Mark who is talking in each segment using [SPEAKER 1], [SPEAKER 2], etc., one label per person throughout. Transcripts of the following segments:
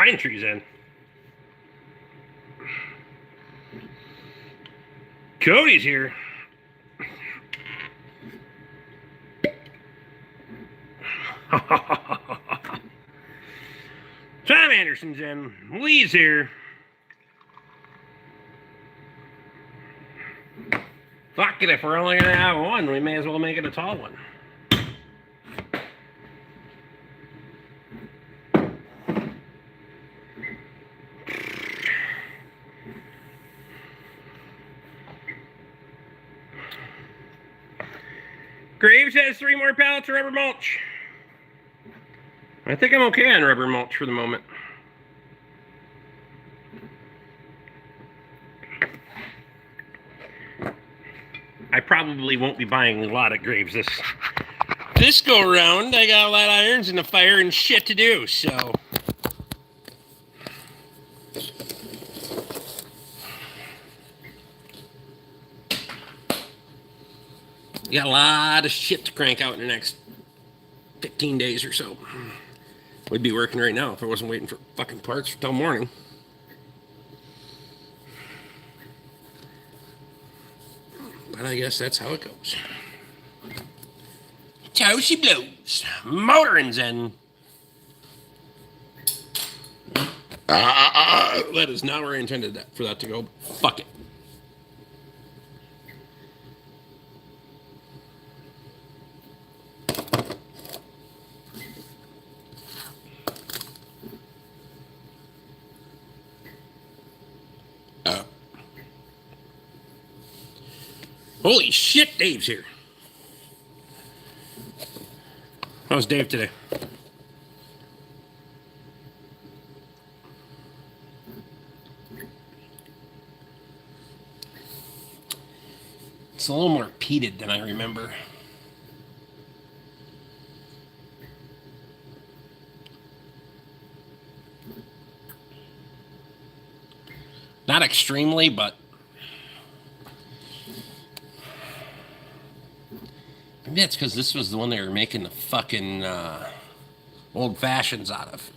[SPEAKER 1] pine trees in. Cody's here. Tom Anderson's in. Lee's here. Fuck it, if we're only going to have one, we may as well make it a tall one. Graves has 3 more pallets of rubber mulch. I think I'm okay on rubber mulch for the moment. I probably won't be buying a lot of Graves this go around. I got a lot of irons in the fire and shit to do, so. Got a lot of shit to crank out in the next 15 days or so. We'd be working right now if I wasn't waiting for fucking parts till morning. But I guess that's how it goes. That's how she blows. Motoring's in. That is not where I intended for that to go. Fuck it. Holy shit, Dave's here. How's Dave today? It's a little more peated than I remember. Not extremely, but maybe that's because this was the one they were making the fucking old fashions out of.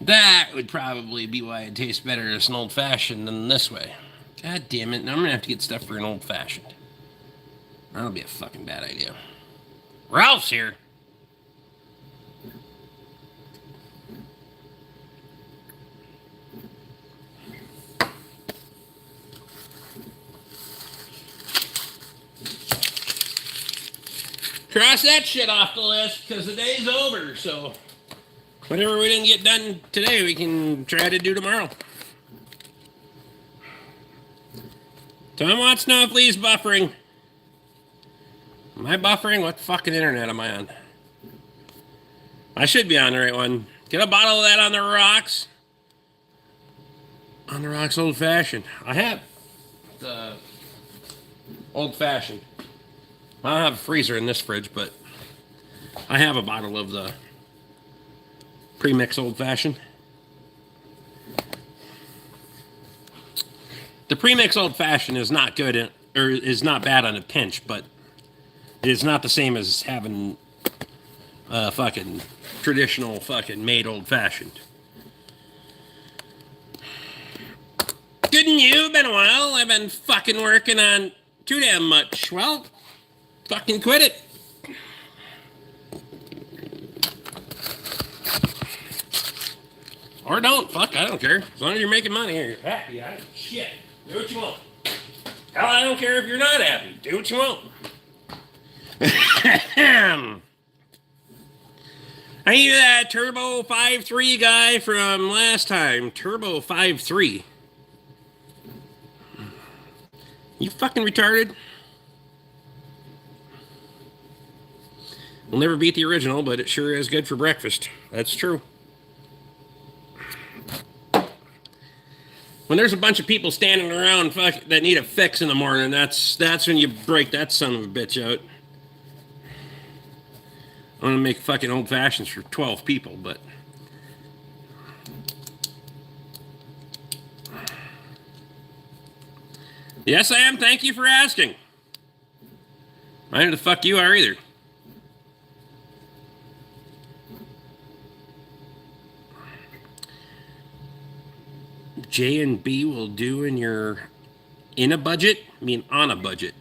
[SPEAKER 1] That would probably be why it tastes better as an old fashioned than this way. God damn it, now I'm gonna have to get stuff for an old fashioned. That'll be a fucking bad idea. Ralph's here. Cross that shit off the list because the day's over, so whatever we didn't get done today, we can try to do tomorrow. Tom wants to know if Lee's buffering. Am I buffering? What fucking internet am I on? I should be on the right one. Get a bottle of that on the rocks. On the rocks old fashioned. I have the old fashioned. I don't have a freezer in this fridge, but I have a bottle of the pre-mix old-fashioned. The pre-mix old-fashioned is not good, or is not bad on a pinch, but it is not the same as having a fucking traditional fucking made old-fashioned. Good and you? Been a while. I've been fucking working on too damn much. Well, fucking quit it. Or don't. Fuck, I don't care. As long as you're making money or you're happy, I don't shit. Do what you want. Hell, I don't care if you're not happy. Do what you want. Are you that Turbo 5.3 guy from last time? Turbo 5.3. You fucking retarded? We'll never beat the original, but it sure is good for breakfast. That's true. When there's a bunch of people standing around that need a fix in the morning, that's when you break that son of a bitch out. I want to make fucking old fashions for 12 people, but yes, I am. Thank you for asking. I know the fuck you are either. J and B will do in your in a budget? I mean, on a budget.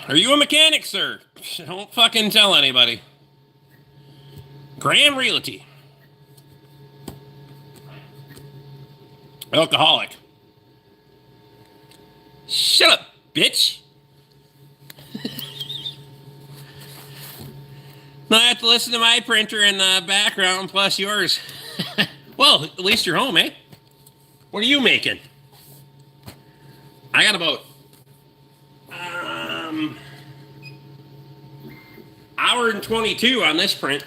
[SPEAKER 1] Are you a mechanic, sir? Don't fucking tell anybody. Graham Realty. Alcoholic. Shut up, bitch. Now I have to listen to my printer in the background plus yours. Well, at least you're home, eh? What are you making? I got about hour and 22 on this print.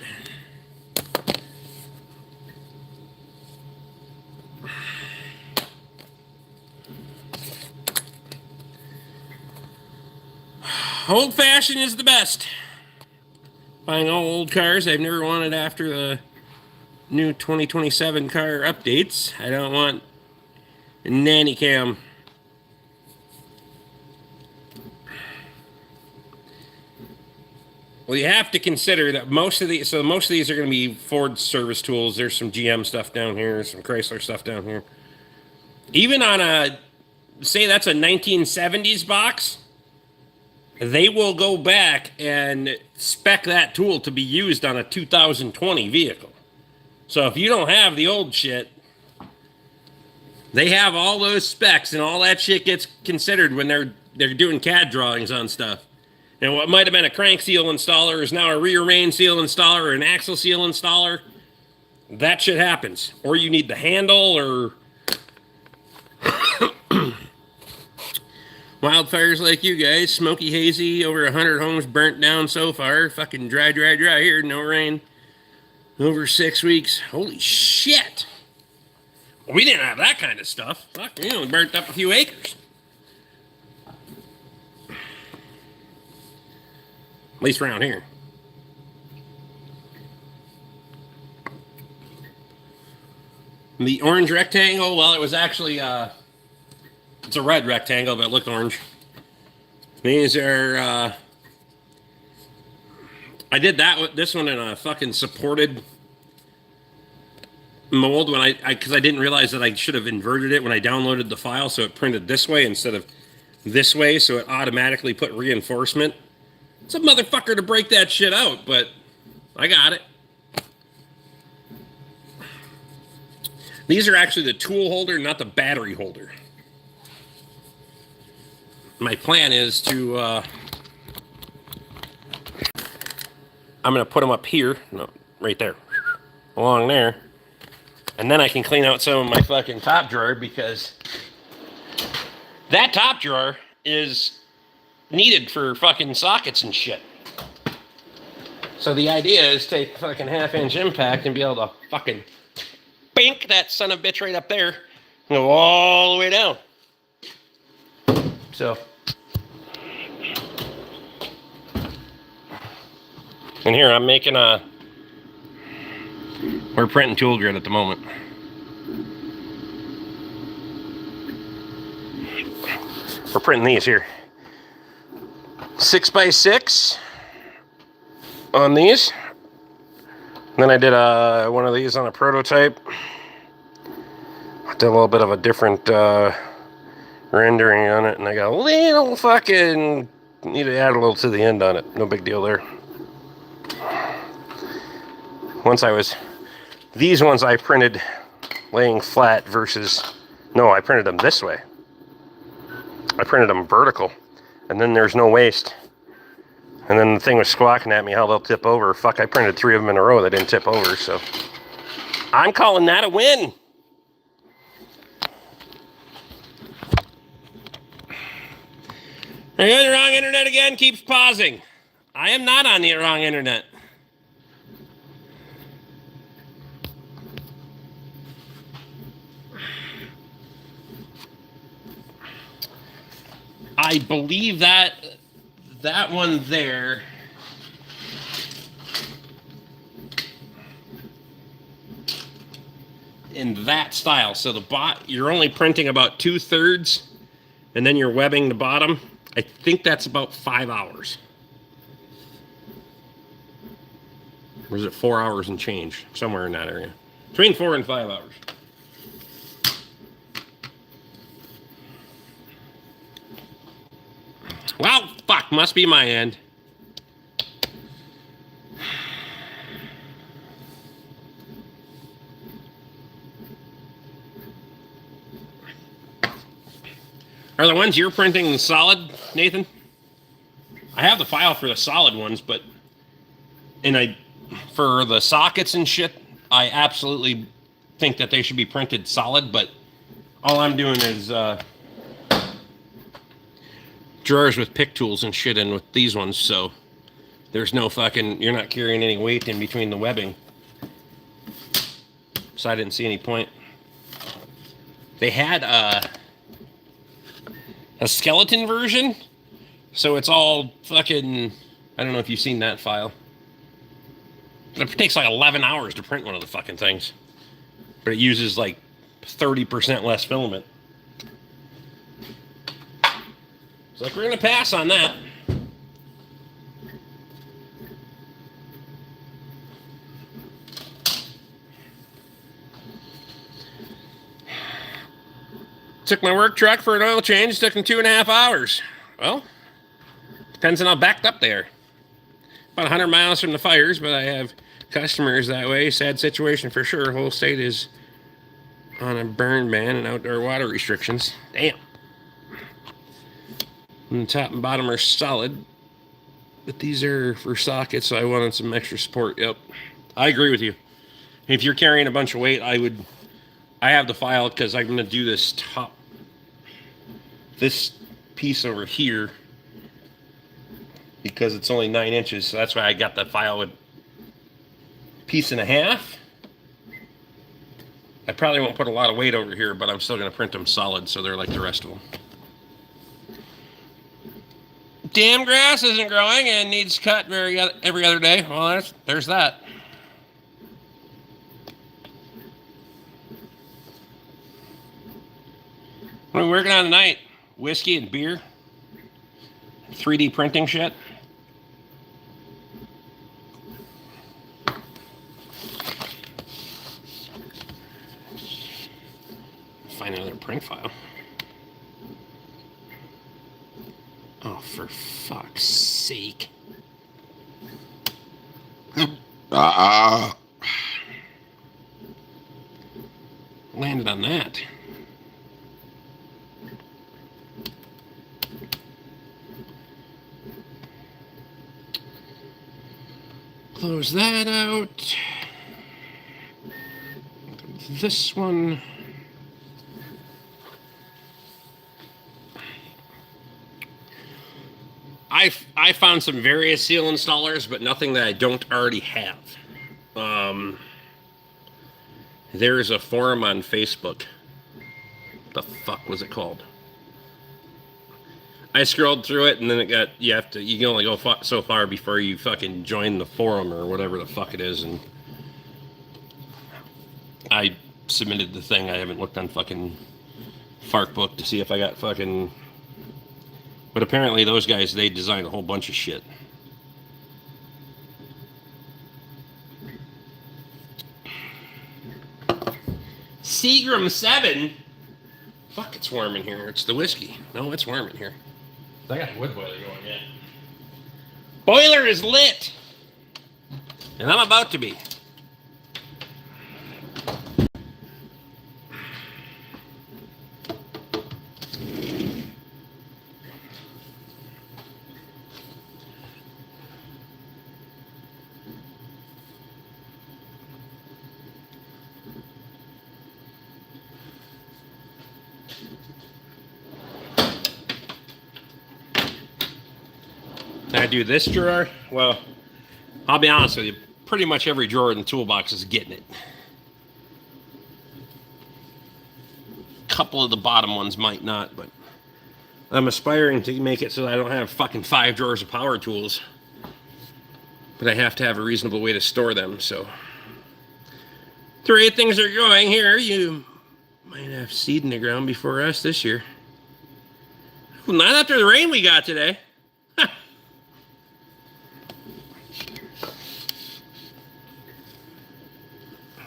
[SPEAKER 1] Old fashioned is the best. Buying all old cars I've never wanted after the new 2027 car updates. I don't want a nanny cam. Well, you have to consider that most of these are going to be Ford service tools. There's some GM stuff down here, some Chrysler stuff down here. Even on a, say that's a 1970s box, they will go back and spec that tool to be used on a 2020 vehicle. So if you don't have the old shit, they have all those specs and all that shit gets considered when they're doing CAD drawings on stuff. And what might have been a crank seal installer is now a rear main seal installer or an axle seal installer. That shit happens. Or you need the handle or wildfires like you guys. Smoky hazy, over 100 homes burnt down so far. Fucking dry here. No rain. Over 6 weeks. Holy shit. We didn't have that kind of stuff. Fuck, we only burnt up a few acres. At least around here. The orange rectangle, well, it was actually, it's a red rectangle, but it looked orange. These are, I did this one in a fucking supported mold because I didn't realize that I should have inverted it when I downloaded the file, so it printed this way instead of this way, so it automatically put reinforcement. It's a motherfucker to break that shit out, but I got it. These are actually the tool holder, not the battery holder. My plan is to, I'm going to put them up here, no, right there, along there. And then I can clean out some of my fucking top drawer because that top drawer is needed for fucking sockets and shit. So the idea is take fucking 1/2-inch impact and be able to fucking bink that son of a bitch right up there and go all the way down. So, and here I'm making we're printing tool grid at the moment. We're printing these here. 6x6 on these. Then I did one of these on a prototype. I did a little bit of a different rendering on it, and I got a little fucking, need to add a little to the end on it. No big deal there. These ones I printed laying flat versus, no, I printed them this way. I printed them vertical, and then there's no waste. And then the thing was squawking at me how they'll tip over. Fuck, I printed 3 of them in a row that didn't tip over, so I'm calling that a win. Are you on the wrong internet again? Keeps pausing. I am not on the wrong internet. I believe that one there in that style. So you're only printing about 2/3, and then you're webbing the bottom. I think that's about 5 hours. Or is it 4 hours and change? Somewhere in that area. Between 4 and 5 hours. Well, fuck, must be my end. Are the ones you're printing solid, Nathan? I have the file for the solid ones, but for the sockets and shit, I absolutely think that they should be printed solid, but all I'm doing is drawers with pick tools and shit in with these ones, so there's no fucking, you're not carrying any weight in between the webbing. So I didn't see any point. They had a skeleton version, so it's all fucking, I don't know if you've seen that file. It takes like 11 hours to print one of the fucking things, but it uses like 30% less filament. It's like, we're gonna pass on that. Took my work truck for an oil change. Took them 2.5 hours. Well, depends on how backed up they are. About 100 miles from the fires, but I have customers that way. Sad situation for sure. Whole state is on a burn ban and outdoor water restrictions. Damn. And the top and bottom are solid, but these are for sockets, so I wanted some extra support. Yep, I agree with you. If you're carrying a bunch of weight, I have the file because I'm going to do this piece over here because it's only 9 inches. So that's why I got the file with 1.5 pieces. I probably won't put a lot of weight over here, but I'm still going to print them solid so they're like the rest of them. Damn grass isn't growing and needs cut every other day. Well, there's that. What are we working on tonight? Whiskey and beer? 3D printing shit? Find another print file. Oh, for fuck's sake. Landed on that. Close that out. This one. I found some various seal installers, but nothing that I don't already have. There's a forum on Facebook. What the fuck was it called? I scrolled through it, and then you can only go so far before you fucking join the forum or whatever the fuck it is, and I submitted the thing. I haven't looked on fucking Farkbook to see if I got fucking, but apparently those guys, they designed a whole bunch of shit. Seagram 7? Fuck, it's warm in here. It's the whiskey. No, it's warm in here. I got the wood boiler going, yeah. Boiler is lit! And I'm about to be. I do this drawer. Well, I'll be honest with you. Pretty much every drawer in the toolbox is getting it. A couple of the bottom ones might not, but I'm aspiring to make it so I don't have fucking 5 drawers of power tools. But I have to have a reasonable way to store them, so The way things are going here, you might have seed in the ground before us this year. Well, not after the rain we got today.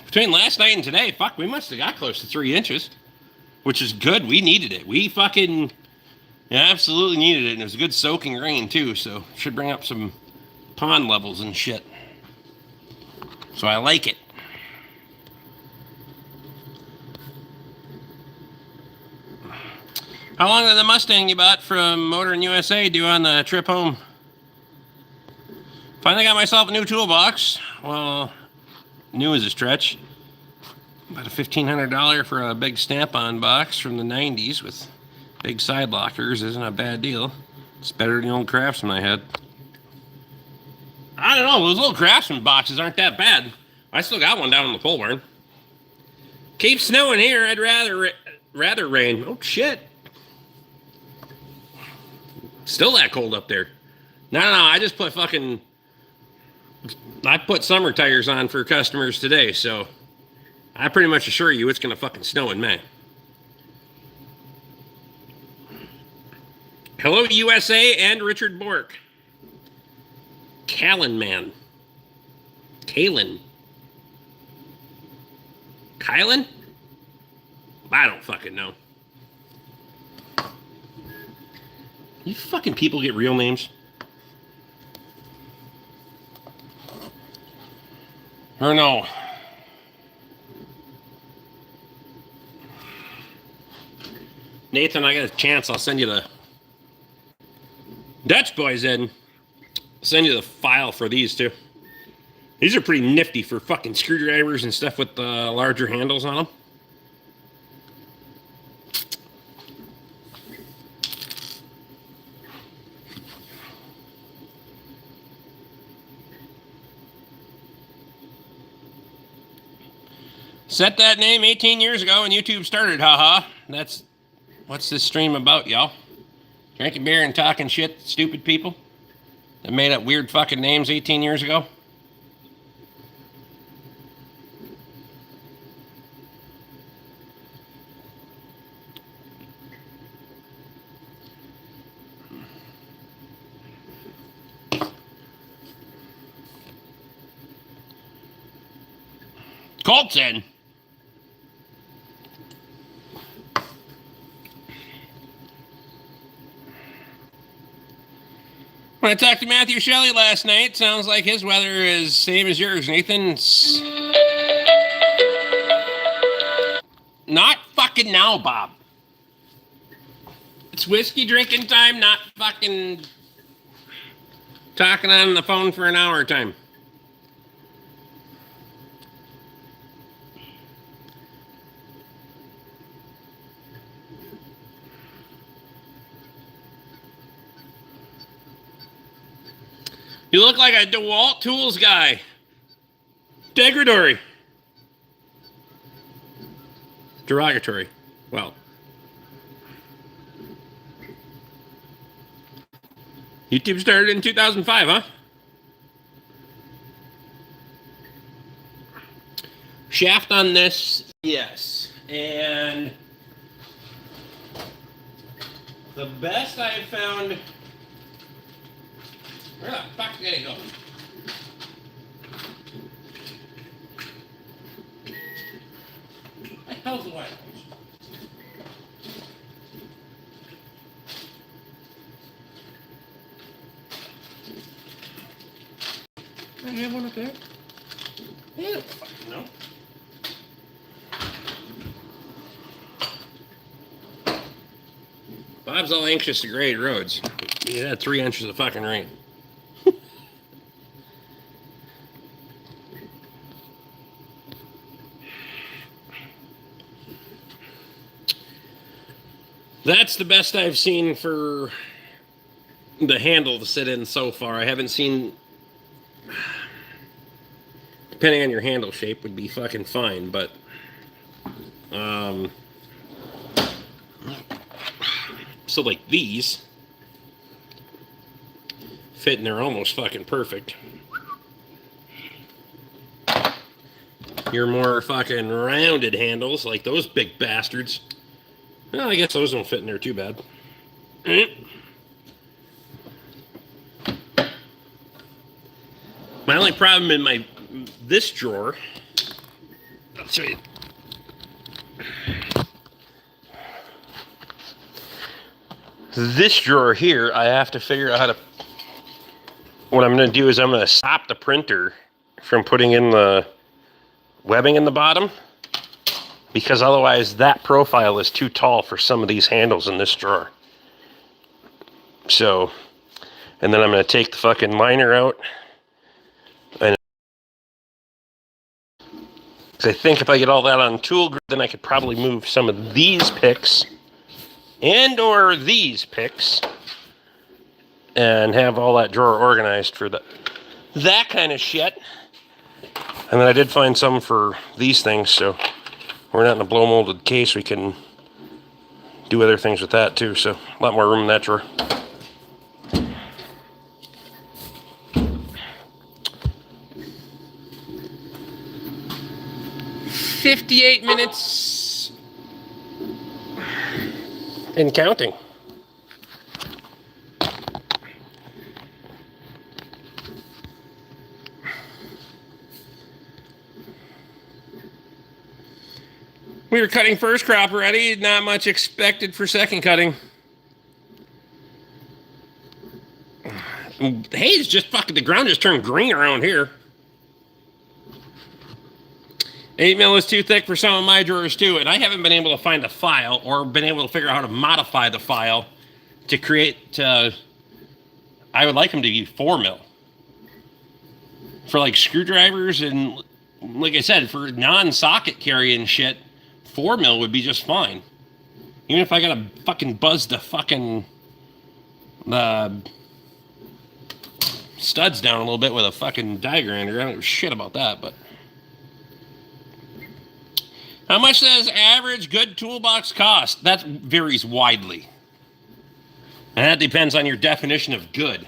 [SPEAKER 1] Between last night and today, fuck, we must have got close to 3 inches, which is good. We needed it. We fucking absolutely needed it, and it was a good soaking rain too, so should bring up some pond levels and shit. So I like it. How long did the Mustang you bought from Motoring USA do on the trip home? Finally got myself a new toolbox. Well, new is a stretch. About a $1,500 for a big Snap-on box from the 90s with big side lockers isn't a bad deal. It's better than the old Craftsman I had. I don't know, those little Craftsman boxes aren't that bad. I still got one down in the pole barn. Keep snowing here, I'd rather rain. Oh shit. Still that cold up there. No, I just put I put summer tires on for customers today, so I pretty much assure you it's gonna fucking snow in May. Hello, USA and Richard Bork. Callan man. Kylan? I don't fucking know. You fucking people get real names? Or no? Nathan, I got a chance. I'll send you the Dutch boys in. I'll send you the file for these too. These are pretty nifty for fucking screwdrivers and stuff with larger handles on them. Set that name 18 years ago when YouTube started, haha. That's what's this stream about, y'all? Drinking beer and talking shit to stupid people that made up weird fucking names 18 years ago. Colton. When I talked to Matthew Shelley last night, sounds like his weather is same as yours, Nathan. Not fucking now, Bob. It's whiskey drinking time, not fucking talking on the phone for an hour time. You look like a DeWalt Tools guy. Degradatory. Derogatory. Well. YouTube started in 2005, huh? Shaft on this, yes. And the best I have found... Where the fuck did it go? What the hell's the white hose? I have one up there. Yeah, I don't fucking know. Bob's all anxious to grade roads. He had 3 inches of fucking rain. That's the best I've seen for the handle to sit in so far. I haven't seen, depending on your handle shape, would be fucking fine, but so like these fit and they're almost fucking perfect. your more fucking rounded handles, like those big bastards. Well, I guess those don't fit in there too bad. My only problem in this drawer, I'll show you. This drawer here, I have to figure out how to. What I'm going to do is I'm going to stop the printer from putting in the webbing in the bottom, because otherwise that profile is too tall for some of these handles in this drawer. So, and then I'm going to take the fucking liner out. And I think if I get all that on tool grid, then I could probably move some of these picks and or these picks and have all that drawer organized for that kind of shit. And then I did find some for these things, so we're not in a blow molded case. We can do other things with that too, so a lot more room in that drawer. "58 minutes and counting." We were cutting first crop already. Not much expected for second cutting. Hey, it's just fucking, the ground just turned green around here. 8 mil is too thick for some of my drawers too, and I haven't been able to find a file or been able to figure out how to modify the file to create. I would like them to be 4 mil for like screwdrivers, and like I said, for non-socket carrying shit, 4 mil would be just fine. Even if I gotta fucking buzz the fucking studs down a little bit with a fucking die grinder. I don't give a shit about that, but. How much does average good toolbox cost? That varies widely. And that depends on your definition of good.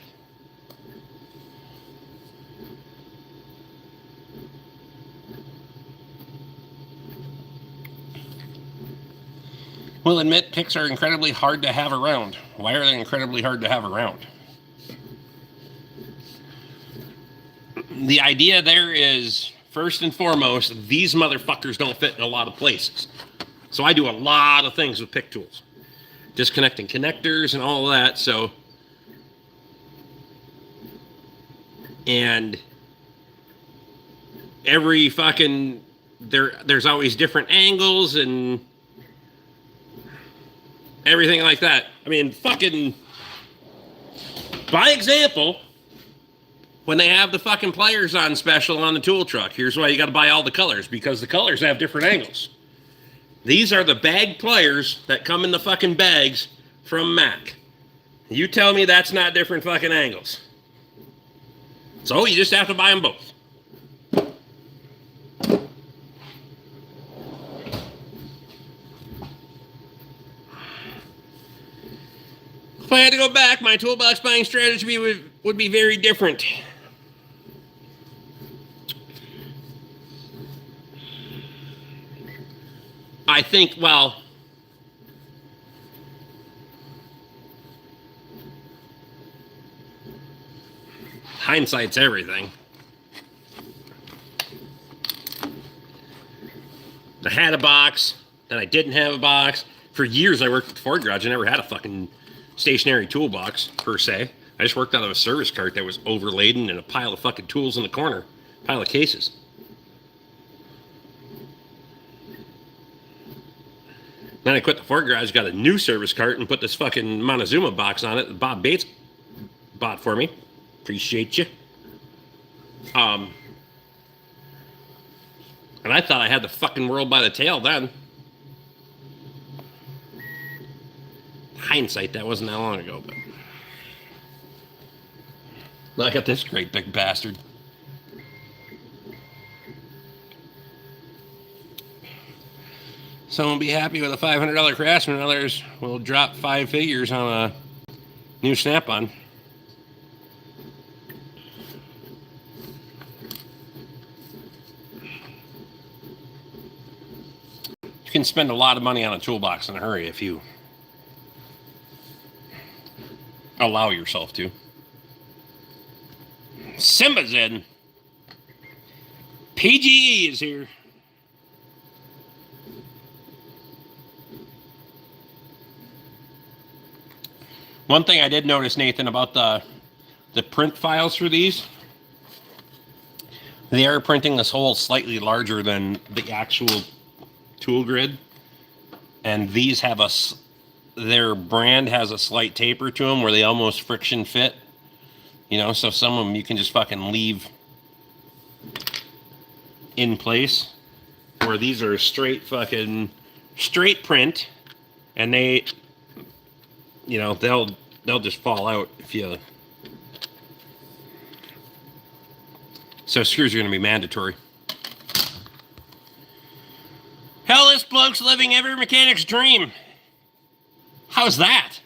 [SPEAKER 1] Will admit picks are incredibly hard to have around. Why are they incredibly hard to have around? The idea there is, first and foremost, these motherfuckers don't fit in a lot of places. So I do a lot of things with pick tools. Disconnecting connectors and all of that, so. And every fucking, there's always different angles and everything like that. I mean, fucking, by example, when they have the fucking pliers on special on the tool truck, here's why you got to buy all the colors, because the colors have different angles. These are the bag pliers that come in the fucking bags from Mac. You tell me that's not different fucking angles. So you just have to buy them both. If I had to go back, my toolbox buying strategy would be very different. I think, well, hindsight's everything. I had a box, then I didn't have a box. For years I worked at the Ford garage. I never had a fucking stationary toolbox, per se. I just worked out of a service cart that was overladen and a pile of fucking tools in the corner. Pile of cases. Then I quit the Ford garage, got a new service cart, and put this fucking Montezuma box on it that Bob Bates bought for me. Appreciate you. And I thought I had the fucking world by the tail then. Hindsight, that wasn't that long ago, but. Look at this great big bastard. Some will be happy with a $500 Craftsman, others will drop 5 figures on a new Snap-on. can spend a lot of money on a toolbox in a hurry if you allow yourself to. Simba's in. PGE is here. One thing I did notice, Nathan, about the print files for these, they are printing this hole slightly larger than the actual tool grid, and these have their brand has a slight taper to them where they almost friction fit, you know, so some of them you can just fucking leave in place, where these are straight print, and they, you know, they'll just fall out if you. So screws are going to be mandatory. Hell, this bloke's living every mechanic's dream. How's that?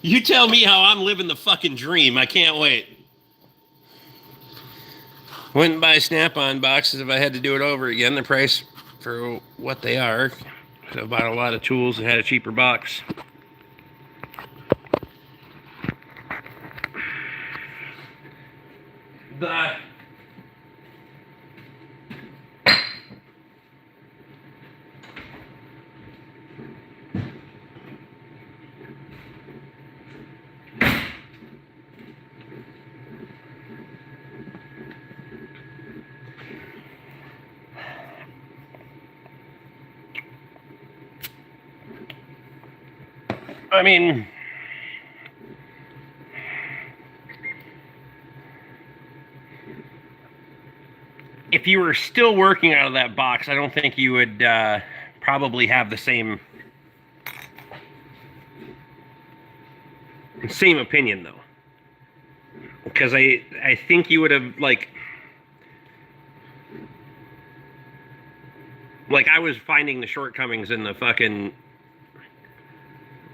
[SPEAKER 1] You tell me how I'm living the fucking dream. I can't wait. Wouldn't buy Snap-on boxes if I had to do it over again. The price for what they are. Could have bought a lot of tools and had a cheaper box. I mean, if you were still working out of that box, I don't think you would probably have the same opinion, though. Because I think you would have, like I was finding the shortcomings in the fucking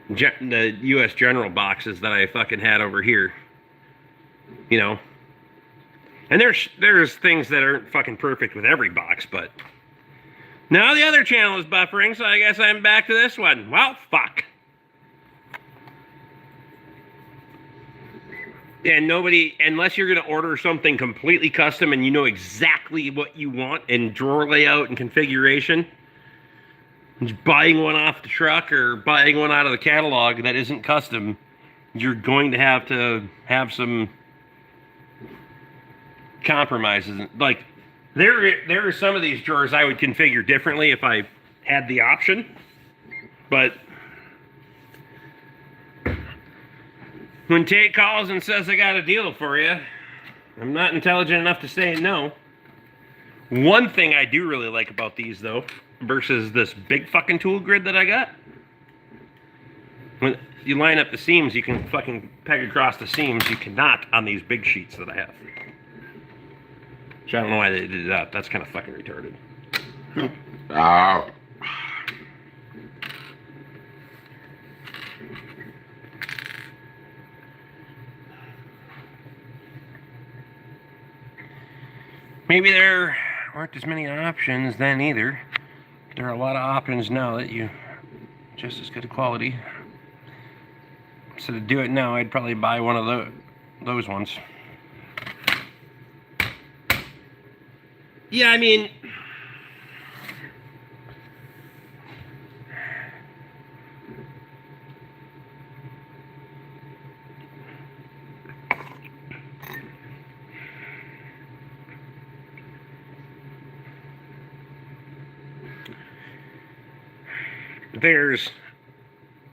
[SPEAKER 1] the U.S. General boxes that I fucking had over here, you know. And there's things that aren't fucking perfect with every box, but now the other channel is buffering, so I guess I'm back to this one. Well, fuck. And nobody, unless you're going to order something completely custom and you know exactly what you want in drawer layout and configuration, just buying one off the truck or buying one out of the catalog that isn't custom, you're going to have some compromises. Like, there are some of these drawers I would configure differently if I had the option, but when Tate calls and says I got a deal for you, I'm not intelligent enough to say no. One thing I do really like about these, though, versus this big fucking tool grid that I got, when you line up the seams, you can fucking peg across the seams. You cannot on these big sheets that I have. Which I don't know why they did that. That's kind of fucking retarded. Maybe there aren't as many options then either. There are a lot of options now that you just as good quality. So to do it now, I'd probably buy one of those ones. Yeah, I mean,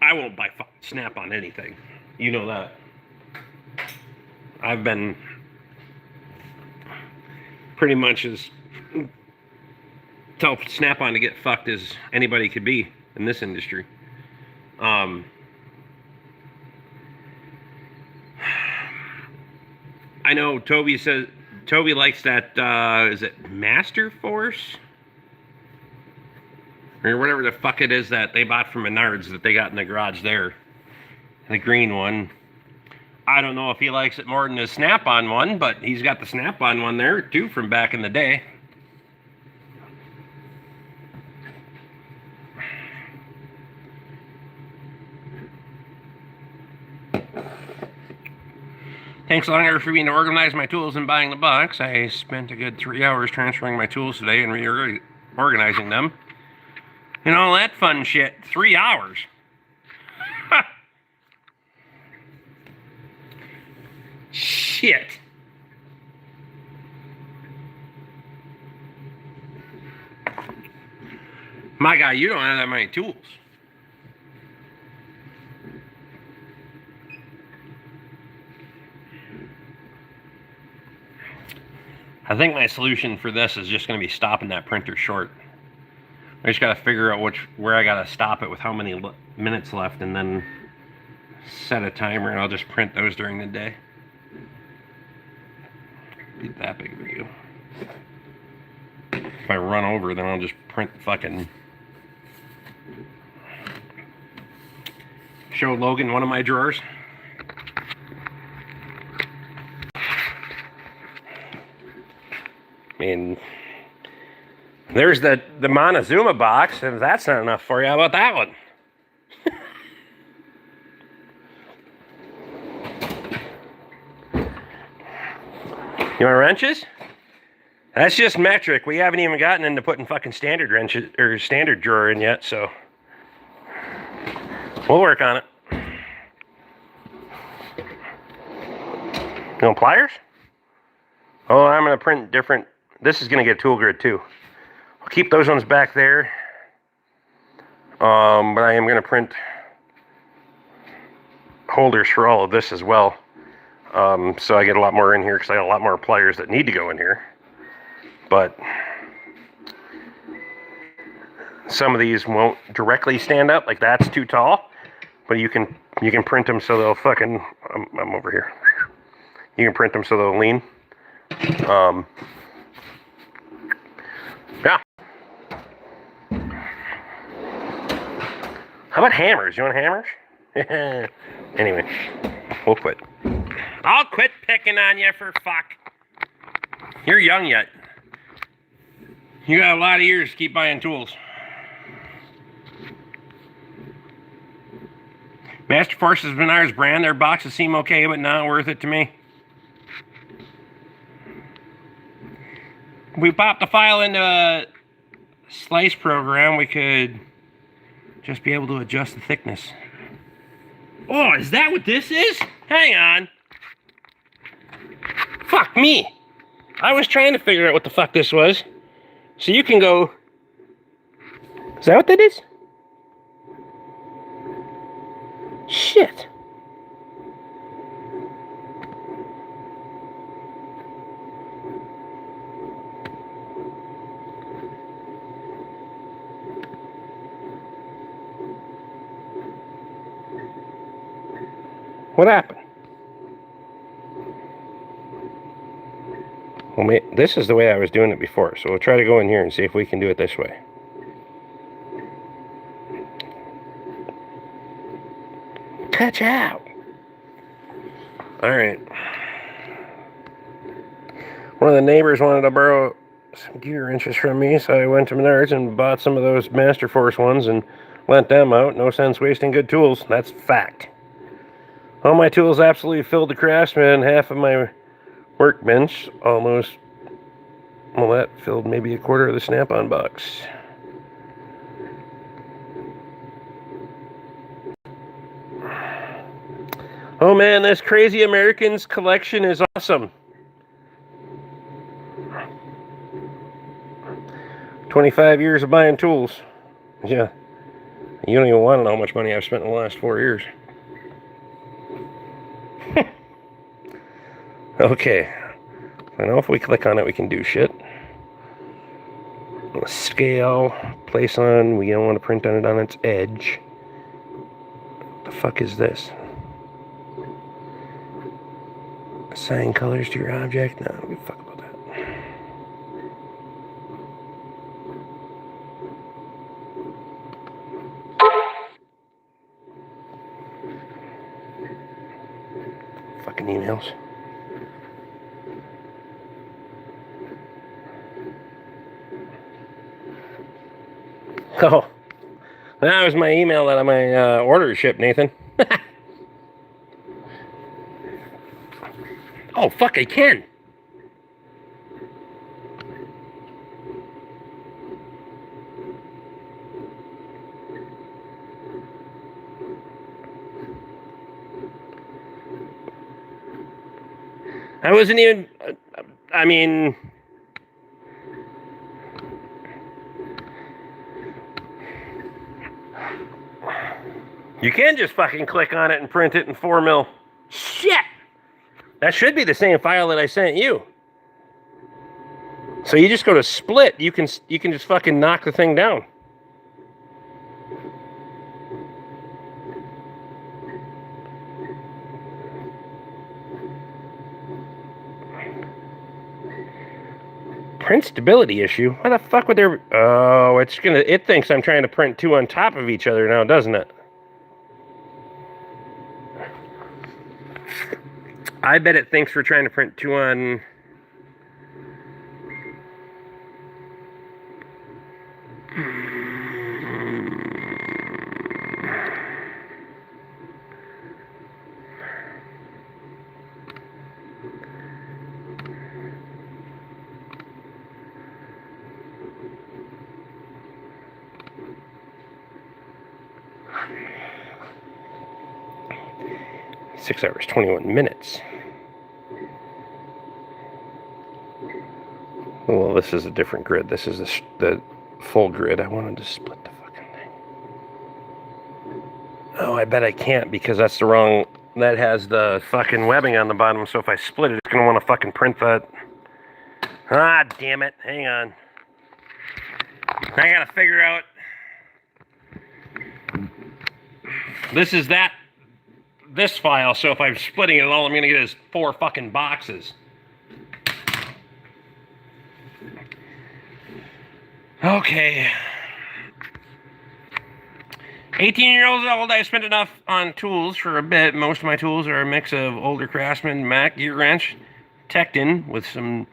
[SPEAKER 1] I won't buy Snap on anything. You know that. I've been pretty much as tell Snap-on to get fucked as anybody could be in this industry. I know Toby likes that, is it Master Force? Or whatever the fuck it is that they bought from Menards that they got in the garage there. The green one. I don't know if he likes it more than the Snap-on one, but he's got the Snap-on one there too from back in the day. Thanks longer for me to organize my tools and buying the box. I spent a good 3 hours transferring my tools today and reorganizing them. And all that fun shit. 3 hours. Shit. My guy, you don't have that many tools. I think my solution for this is just going to be stopping that printer short. I just got to figure out where I got to stop it with how many minutes left, and then set a timer, and I'll just print those during the day. Be that big of a deal. If I run over, then I'll just print fucking. Show Logan one of my drawers. I mean, there's the Montezuma box, and if that's not enough for you, how about that one? You want wrenches? That's just metric. We haven't even gotten into putting fucking standard wrenches or standard drawer in yet, so we'll work on it. You want pliers? Oh, I'm gonna print different. This is gonna get tool grid too. I'll keep those ones back there. But I am gonna print holders for all of this as well. So I get a lot more in here because I got a lot more pliers that need to go in here. But some of these won't directly stand up, like that's too tall. But you can print them so they'll fucking. I'm over here. You can print them so they'll lean. Yeah. How about hammers? You want hammers? Anyway, we'll quit. I'll quit picking on you for fuck. You're young yet. You got a lot of years to keep buying tools. Master Force is Menards brand. Their boxes seem okay, but not worth it to me. We popped the file into a slice program, we could just be able to adjust the thickness. Oh, is that what this is? Hang on. Fuck me. I was trying to figure out what the fuck this was. So you can go... Is that what that is? Shit. What happened? Well, this is the way I was doing it before, so we'll try to go in here and see if we can do it this way. Catch out! Alright. One of the neighbors wanted to borrow some gear wrenches from me, so I went to Menards and bought some of those Master Force ones and lent them out. No sense wasting good tools. That's fact. All my tools absolutely filled the Craftsman. Half of my workbench almost, well, that filled maybe a quarter of the Snap-on box. Oh man, this Crazy Americans collection is awesome. 25 years of buying tools. Yeah. You don't even want to know how much money I've spent in the last 4 years. Okay. I know if we click on it, we can do shit. Scale, place on, we don't want to print on it on its edge. What the fuck is this? Assign colors to your object? No, I don't give a fuck about that. Fucking emails. Oh, that was my email that my order shipped, Nathan. Oh, fuck, I can. I wasn't even... I mean... You can just fucking click on it and print it in 4 mil. Shit! That should be the same file that I sent you. So you just go to split. You can just fucking knock the thing down. Print stability issue? Why the fuck would there... Oh, it thinks I'm trying to print 2 on top of each other now, doesn't it? I bet it thinks we're trying to print 2 on... Six hours, 21 minutes. Well, this is a different grid. This is the full grid. I wanted to split the fucking thing. Oh, I bet I can't because that's the wrong... That has the fucking webbing on the bottom, so if I split it, it's going to want to fucking print that. Ah, damn it. Hang on. I got to figure out... This is this file, so if I'm splitting it, all I'm going to get is 4 fucking boxes. Okay. 18 years old, I spent enough on tools for a bit. Most of my tools are a mix of older Craftsman, Mac, gear wrench, Tekton, with some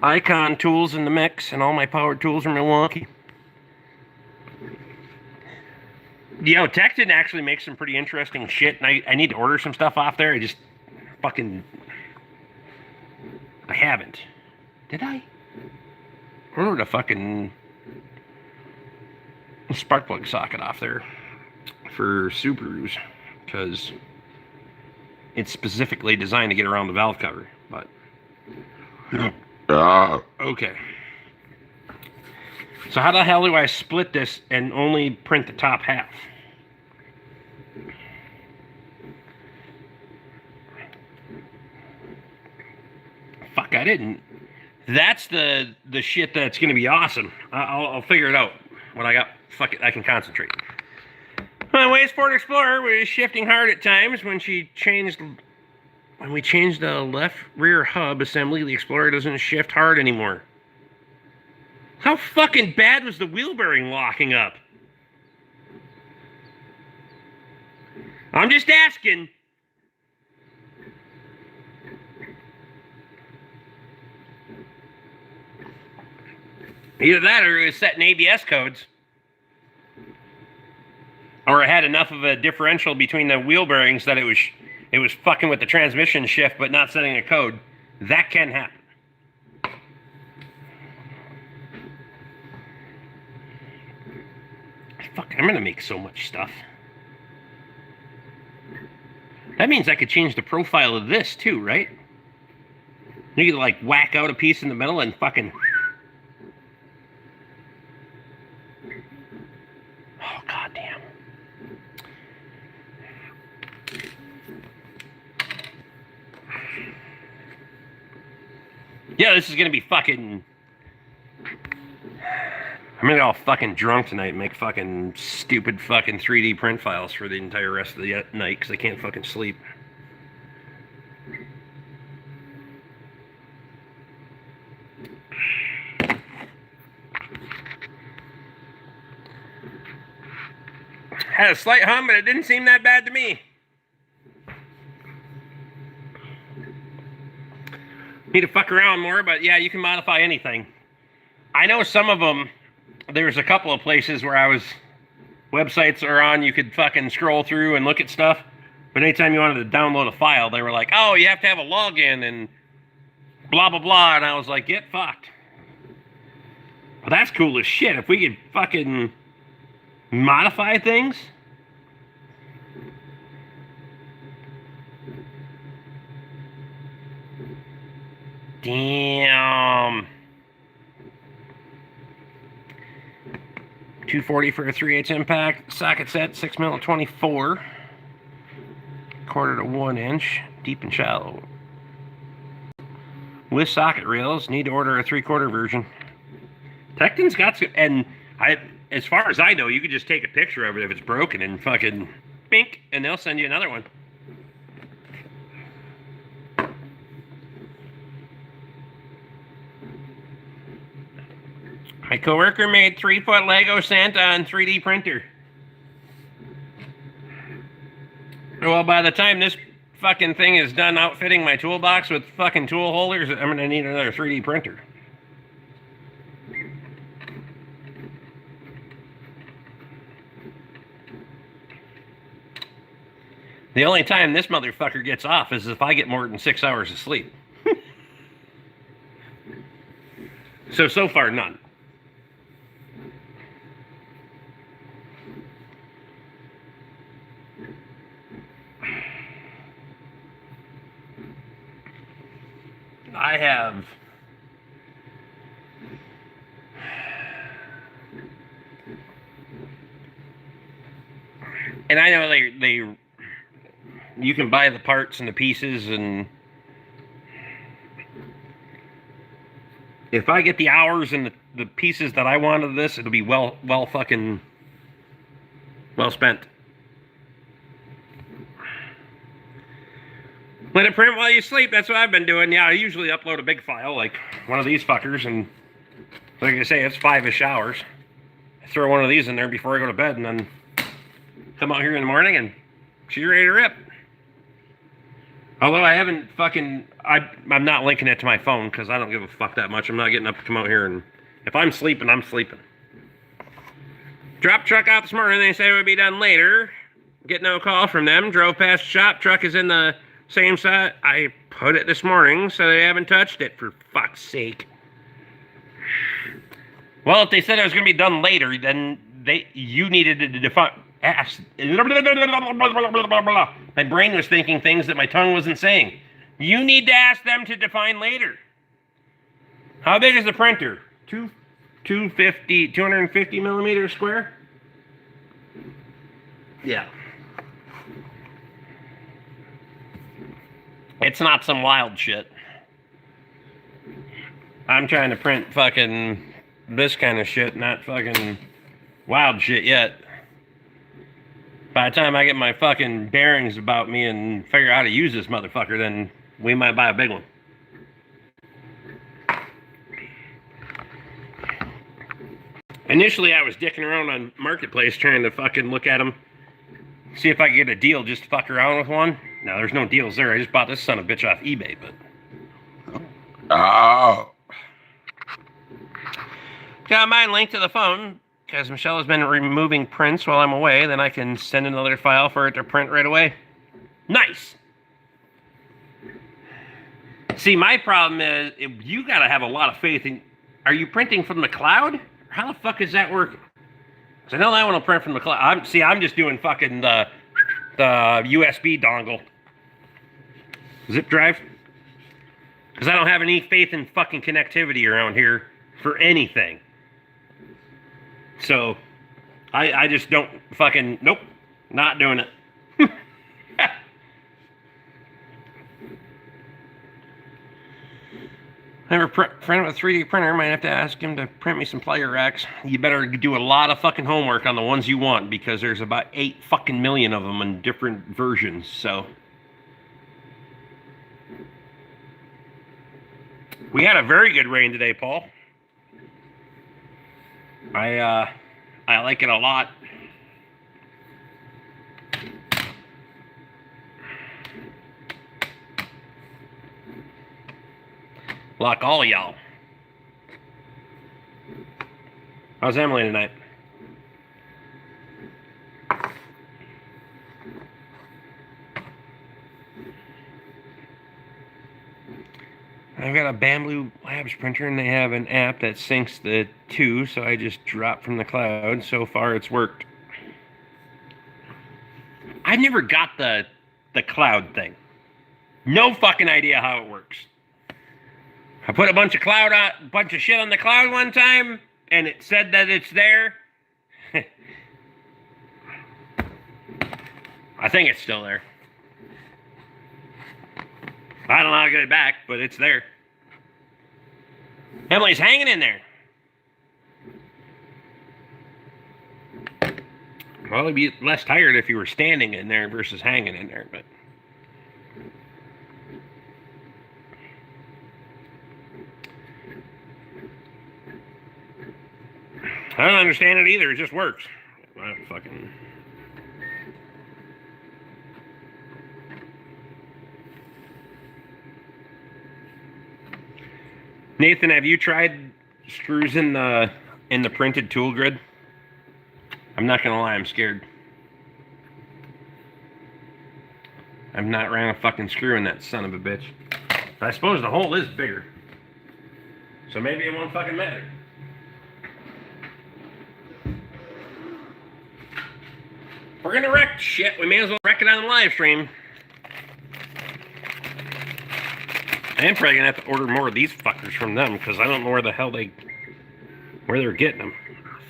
[SPEAKER 1] Icon tools in the mix, and all my power tools are Milwaukee. Yo, Tekton actually makes some pretty interesting shit, and I need to order some stuff off there. I just fucking... I haven't. Did I? I ordered a fucking spark plug socket off there for Subarus, because it's specifically designed to get around the valve cover, but... Okay. So how the hell do I split this and only print the top half? Fuck, I didn't. That's the shit that's going to be awesome. I'll figure it out when I got... Fuck it, I can concentrate. My Waysport Explorer was shifting hard at times when we changed the left rear hub assembly. The Explorer doesn't shift hard anymore. How fucking bad was the wheel bearing locking up? I'm just asking. Either that or it was setting ABS codes. Or it had enough of a differential between the wheel bearings that it was fucking with the transmission shift but not setting a code. That can happen. Fuck, I'm gonna make so much stuff. That means I could change the profile of this too, right? You could like whack out a piece in the middle and fucking... Oh, goddamn. Yeah, this is gonna be fucking... I'm gonna get all fucking drunk tonight and make fucking stupid fucking 3D print files for the entire rest of the night because I can't fucking sleep. Had a slight hum, but it didn't seem that bad to me. Need to fuck around more, but yeah, you can modify anything. I know some of them... There's a couple of places where websites are on, you could fucking scroll through and look at stuff. But anytime you wanted to download a file, they were like, oh, you have to have a login and blah, blah, blah. And I was like, get fucked. Well, that's cool as shit. If we could fucking modify things. Damn. 240 for a 3/8 impact. Socket set, 6mm 24. Quarter to 1 inch. Deep and shallow. With socket rails. Need to order a 3/4 version. Tekton's got some, and as far as I know, you can just take a picture of it if it's broken and fucking bink, and they'll send you another one. My coworker made 3-foot Lego Santa on 3D printer. Well, by the time this fucking thing is done outfitting my toolbox with fucking tool holders, I'm gonna need another 3D printer. The only time this motherfucker gets off is if I get more than 6 hours of sleep. So far, none. I have and I know they you can buy the parts and the pieces, and if I get the hours and the pieces that I want of this, it'll be well fucking well spent. Let it print while you sleep. That's what I've been doing. Yeah, I usually upload a big file, like one of these fuckers, and like I say, it's 5-ish hours. I throw one of these in there before I go to bed, and then come out here in the morning, and she's ready to rip. Although I haven't fucking, I'm not linking it to my phone because I don't give a fuck that much. I'm not getting up to come out here, and if I'm sleeping, I'm sleeping. Dropped truck out this morning. They said it would be done later. Get no call from them. Drove past the shop. Truck is in the same side. I put it this morning, so they haven't touched it, for fuck's sake. Well, if they said it was going to be done later, then you needed to define. Ask. My brain was thinking things that my tongue wasn't saying. You need to ask them to define later. How big is the printer? 250 millimeters square? Yeah. It's not some wild shit. I'm trying to print fucking this kind of shit, not fucking wild shit yet. By the time I get my fucking bearings about me and figure out how to use this motherfucker, then we might buy a big one. Initially, I was dicking around on Marketplace trying to fucking look at them, see if I could get a deal just to fuck around with one. Now, there's no deals there. I just bought this son of a bitch off eBay, but... Oh. Got mine linked to the phone, because Michelle has been removing prints while I'm away. Then I can send another file for it to print right away. Nice! See, my problem is, you gotta have a lot of faith in... Are you printing from the cloud? How the fuck is that working? Because I know that one will print from the cloud. I'm just doing fucking the USB dongle. Zip drive. Because I don't have any faith in fucking connectivity around here for anything. So, I just don't fucking, nope, not doing it. I have a friend with a 3D printer. Might have to ask him to print me some plier racks. You better do a lot of fucking homework on the ones you want, because there's about 8 fucking million of them in different versions, so. We had a very good rain today, Paul. I like it a lot. Like all y'all. How's Emily tonight? I've got a Bamboo Labs printer, and they have an app that syncs the two, so I just drop from the cloud. So far, it's worked. I never got the cloud thing. No fucking idea how it works. I put a bunch of shit on the cloud one time, and it said that it's there. I think it's still there. I don't know how to get it back, but it's there. Emily's hanging in there. Well, it'd be less tired if you were standing in there versus hanging in there, but... I don't understand it either. It just works. Well, fucking... Nathan, have you tried screws in the printed tool grid? I'm not gonna lie, I'm scared. I've not ran a fucking screw in that son of a bitch. I suppose the hole is bigger. So maybe it won't fucking matter. We're gonna wreck shit. We may as well wreck it on the live stream. I am probably gonna have to order more of these fuckers from them because I don't know where the hell where they're getting them.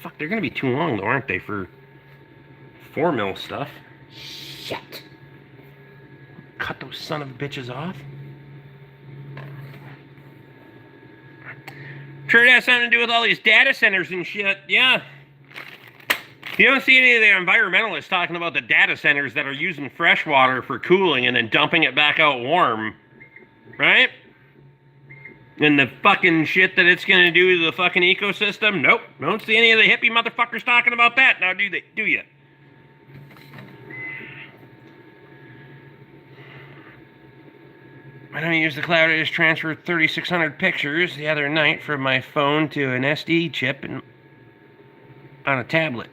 [SPEAKER 1] Fuck, they're gonna be too long though, aren't they, for 4mm stuff? Shit. Cut those son of bitches off. Sure, it has something to do with all these data centers and shit. Yeah. You don't see any of the environmentalists talking about the data centers that are using fresh water for cooling and then dumping it back out warm. Right? And the fucking shit that it's going to do to the fucking ecosystem? Nope. Don't see any of the hippie motherfuckers talking about that now, do you? I don't use the cloud. I just transferred 3,600 pictures the other night from my phone to an SD chip on a tablet.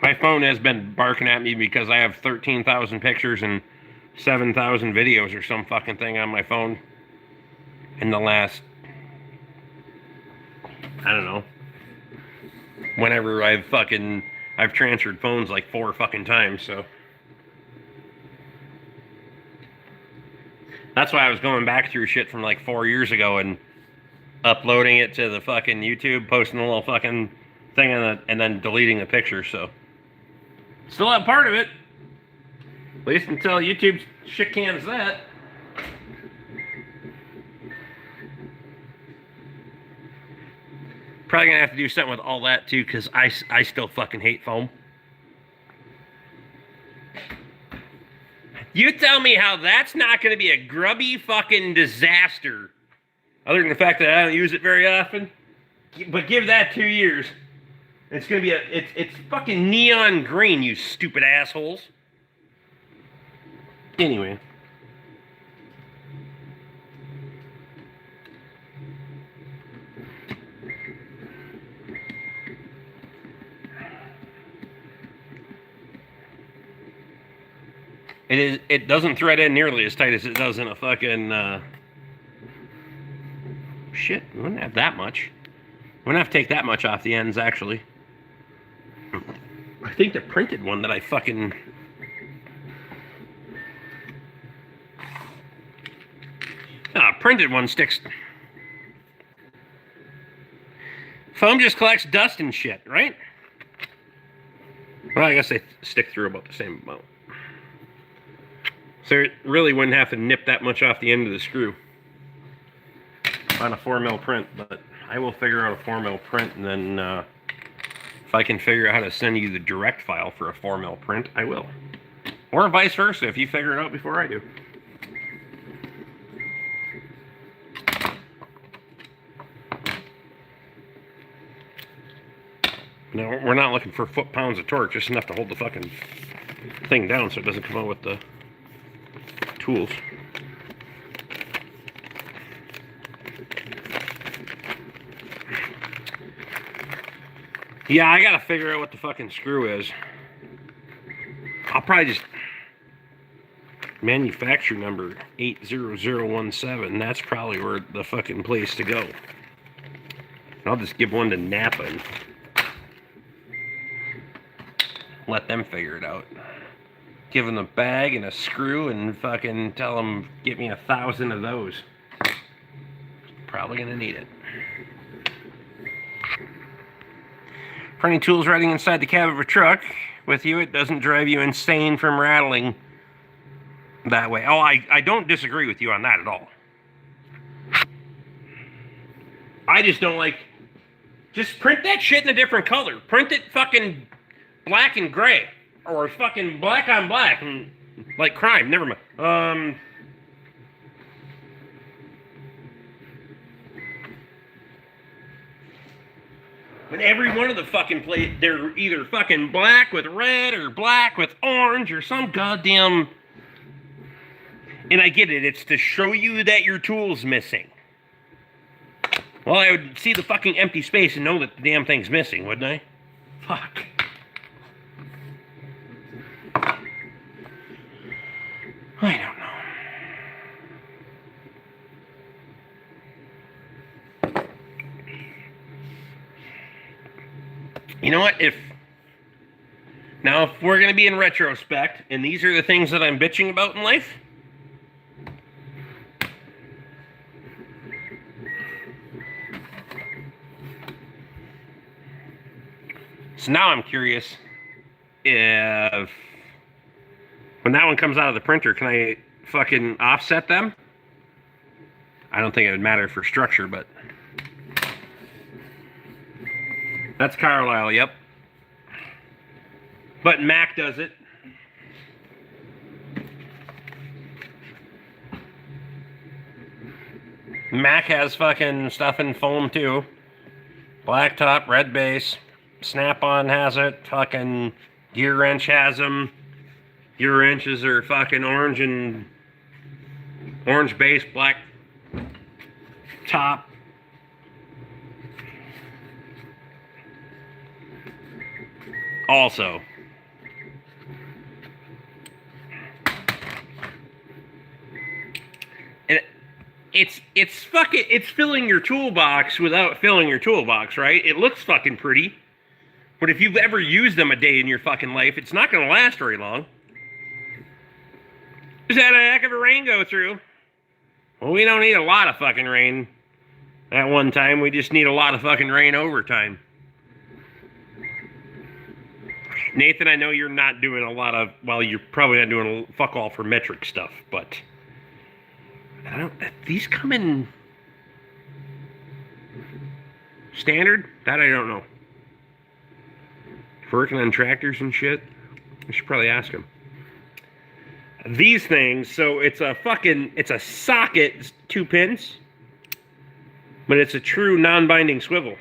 [SPEAKER 1] My phone has been barking at me because I have 13,000 pictures and 7,000 videos or some fucking thing on my phone in the last, I don't know, whenever I've transferred phones like 4 fucking times, so. That's why I was going back through shit from like 4 years ago and uploading it to the fucking YouTube, posting a little fucking thing and then deleting the picture, so. Still have part of it. At least until YouTube shit cans that. Probably gonna have to do something with all that too, because I still fucking hate foam. You tell me how that's not gonna be a grubby fucking disaster. Other than the fact that I don't use it very often. But give that 2 years. It's gonna be it's fucking neon green, you stupid assholes. Anyway. It doesn't thread in nearly as tight as it does in a fucking shit, we wouldn't have that much. We wouldn't have to take that much off the ends actually. I think the printed one that I fucking... printed one sticks... Foam just collects dust and shit, right? Well, I guess they stick through about the same amount. So it really wouldn't have to nip that much off the end of the screw on a 4mm print, but I will figure out a 4mm print, and then if I can figure out how to send you the direct file for a 4mm print, I will. Or vice versa, if you figure it out before I do. No, we're not looking for foot-pounds of torque, just enough to hold the fucking thing down so it doesn't come out with the tools. Yeah, I gotta figure out what the fucking screw is. I'll probably just... manufacturer number 80017. That's probably where the fucking place to go. I'll just give one to Napa and let them figure it out. Give them a bag and a screw and fucking tell them, get me 1,000 of those. Probably gonna need it. For any tools riding inside the cab of a truck with you, it doesn't drive you insane from rattling that way. Oh, I don't disagree with you on that at all. I just don't like... Just print that shit in a different color. Print it fucking black and gray. Or fucking black on black. Like crime. Never mind. But every one of the fucking plates, they're either fucking black with red or black with orange or some goddamn... And I get it. It's to show you that your tool's missing. Well, I would see the fucking empty space and know that the damn thing's missing, wouldn't I? Fuck. I don't know. You know what? If we're going to be in retrospect, and these are the things that I'm bitching about in life... So now I'm curious if when that one comes out of the printer, can I fucking offset them? I don't think it would matter for structure, but that's Carlisle, yep. But Mac does it. Mac has fucking stuff in foam too. Black top, red base. Snap-on has it. Fucking Gear Wrench has them. Gear Wrenches are fucking orange and orange base, black top. Also, and it's filling your toolbox without filling your toolbox, right? It looks fucking pretty. But if you've ever used them a day in your fucking life, it's not going to last very long. Just had a heck of a rain go through. Well, we don't need a lot of fucking rain at one time. We just need a lot of fucking rain over time. Nathan, I know you're not doing a lot of... Well, you're probably not doing a fuck all for metric stuff, but... I don't... These come in... standard? That I don't know. Working on tractors and shit. I should probably ask him. These things, so it's a socket, it's 2 pins, but it's a true non-binding swivel.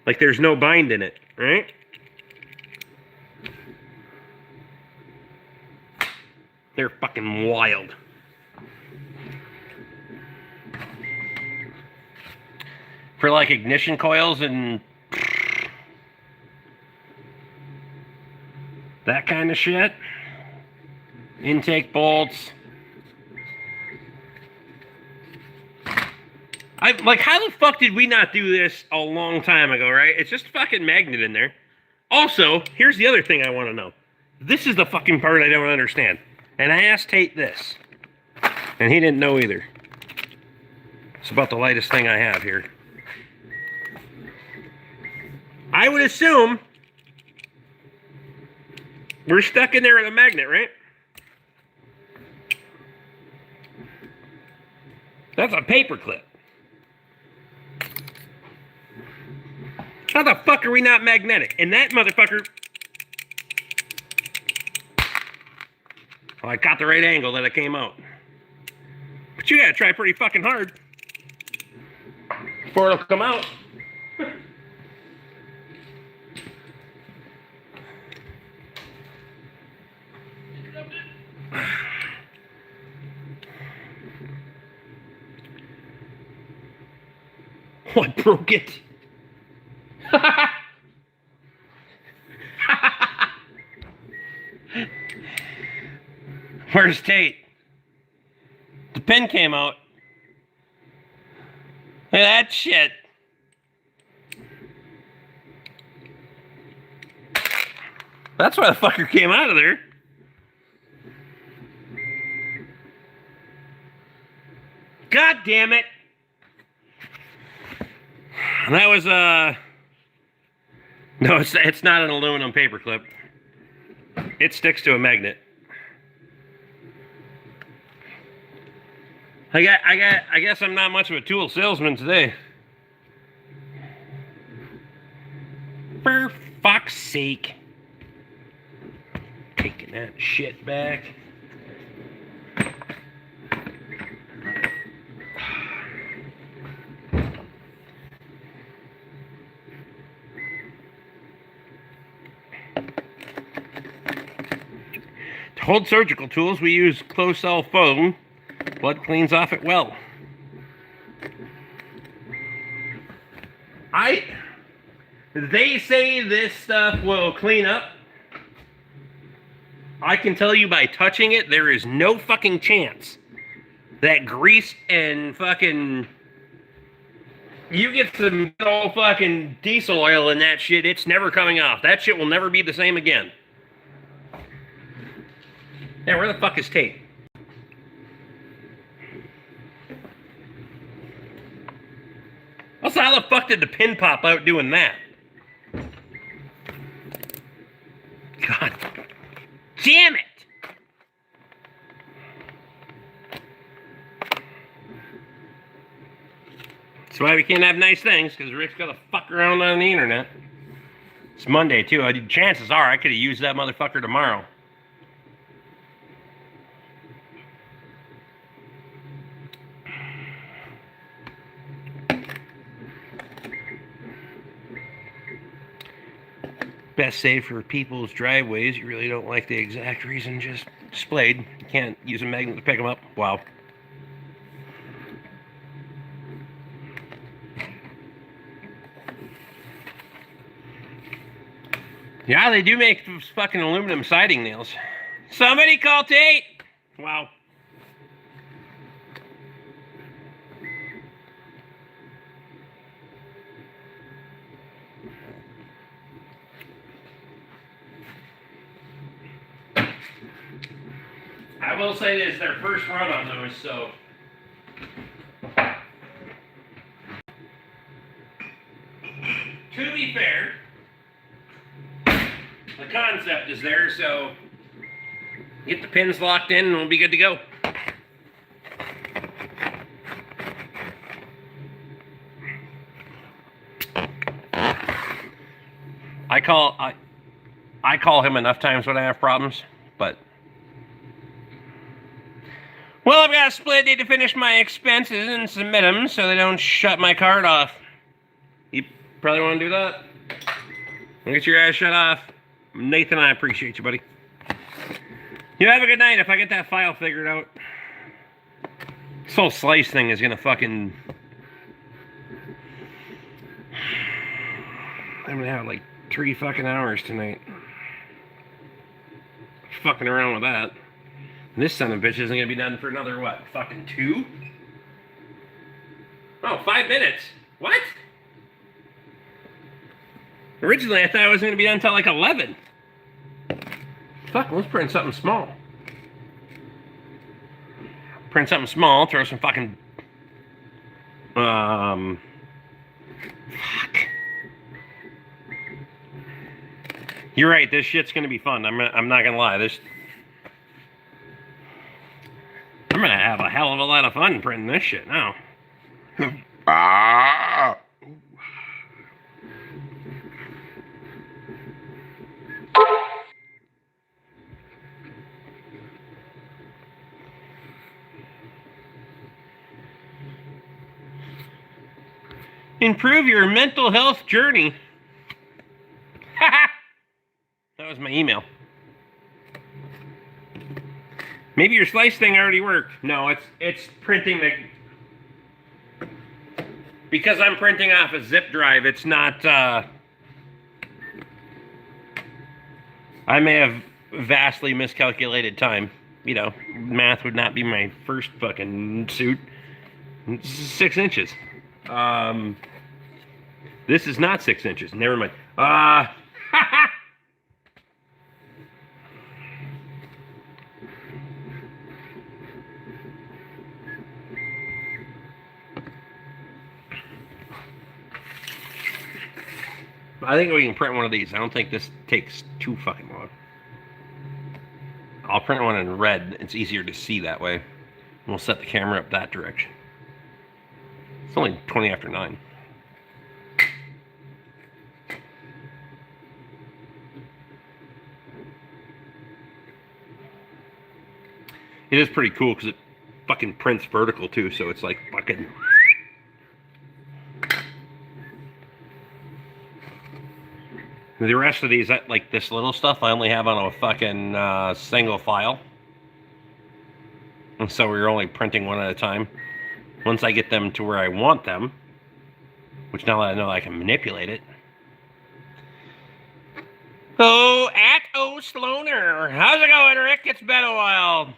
[SPEAKER 1] Like there's no bind in it, right? They're fucking wild. For like ignition coils and that kind of shit. Intake bolts. Like, how the fuck did we not do this a long time ago, right? It's just a fucking magnet in there. Also, here's the other thing I want to know. This is the fucking part I don't understand. And I asked Tate this. And he didn't know either. It's about the lightest thing I have here. I would assume... we're stuck in there with a magnet, right? That's a paper clip. How the fuck are we not magnetic? And that motherfucker... well, I got the right angle that it came out. But you gotta try pretty fucking hard before it'll come out. What broke it? Where's Tate? The pin came out. Look at that shit. That's why the fucker came out of there. God damn it. And that was, no, it's not an aluminum paper clip. It sticks to a magnet. I guess I'm not much of a tool salesman today. For fuck's sake. Taking that shit back. To hold surgical tools, we use closed cell foam. Blood cleans off it well. They say this stuff will clean up. I can tell you by touching it, there is no fucking chance that grease and fucking... You get some good old fucking diesel oil in that shit, it's never coming off. That shit will never be the same again. Now, where the fuck is tape? Also, how the fuck did the pin pop out doing that? God damn it! That's why we can't have nice things, because Rick's got to fuck around on the internet. It's Monday, too. Chances are I could have used that motherfucker tomorrow. Best saved for people's driveways. You really don't like the exact reason just displayed. You can't use a magnet to pick them up. Wow. Yeah, they do make those fucking aluminum siding nails. Somebody call Tate! Wow. I will say this, their first run on those, so... To be fair, the concept is there, so get the pins locked in and we'll be good to go. I call him enough times when I have problems, but... Well, I've got a split day to finish my expenses and submit them so they don't shut my card off. You probably want to do that? Get your ass shut off. Nathan, I appreciate you, buddy. You have a good night if I get that file figured out. This whole slice thing is gonna fucking... I'm gonna have like 3 fucking hours tonight. Fucking around with that. And this son of a bitch isn't gonna be done for another, what, fucking 2? Oh, 5 minutes. What? Originally, I thought it was gonna be done until like 11. Fuck, let's print something small. Print something small, throw some fucking... Fuck. You're right, this shit's gonna be fun. I'm not gonna lie, I'm gonna have a hell of a lot of fun printing this shit now. Improve your mental health journey. That was my email. Maybe your slice thing already worked. No, it's printing the... Because I'm printing off a zip drive, it's not... I may have vastly miscalculated time. math would not be my first fucking suit. This is 6 inches. This is not 6 inches. Never mind. I think we can print one of these. I don't think this takes too fucking long. I'll print one in red. It's easier to see that way. And we'll set the camera up that direction. It's only 20 after 9. It is pretty cool because it fucking prints vertical too, so it's like fucking... The rest of these, like this little stuff, I only have on a fucking single file. And so we're only printing one at a time. Once I get them to where I want them, which now that I know I can manipulate it. Oh, at O Sloaner. How's it going, Rick? It's been a while.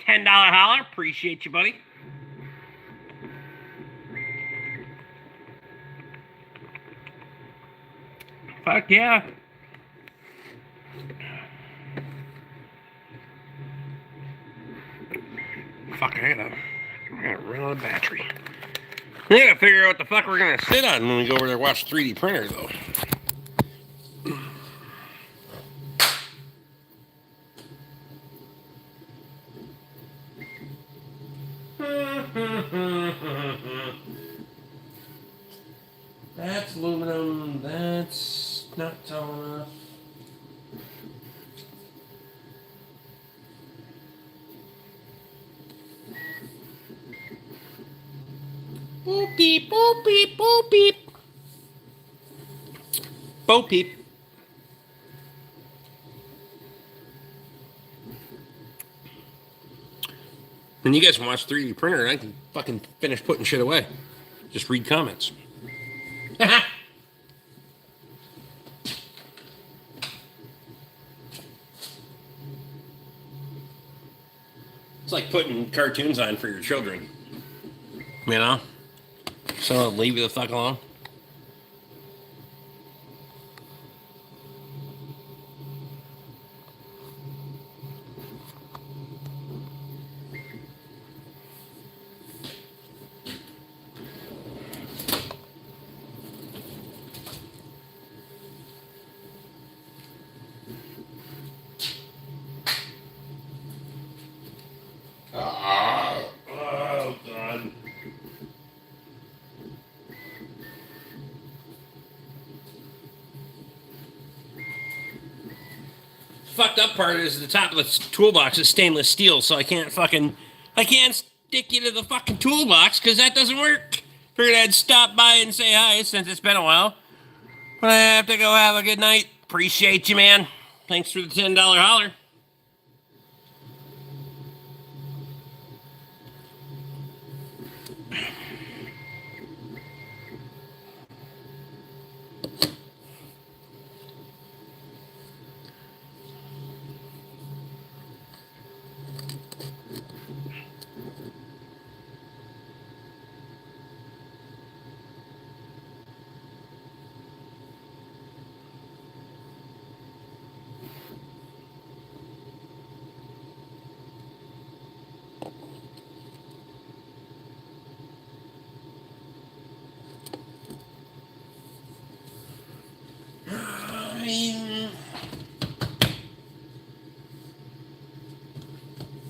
[SPEAKER 1] $10 holler. Appreciate you, buddy. Fuck yeah. Fuck, I gotta run out of battery. I gotta figure out what the fuck we're gonna sit on when we go over there and watch 3D printer, though. That's aluminum. That's not tall enough. Boop beep, boop beep, boop beep. Boop beep. Then you guys can watch 3D printer and I can fucking finish putting shit away. Just read comments. It's like putting cartoons on for your children. You know? So I'll leave you the fuck alone. Oh, God. Fucked up part is the top of the toolbox is stainless steel, so I can't stick you to the fucking toolbox because that doesn't work. Figured I'd stop by and say hi since it's been a while. But I have to go have a good night. Appreciate you, man. Thanks for the $10 holler.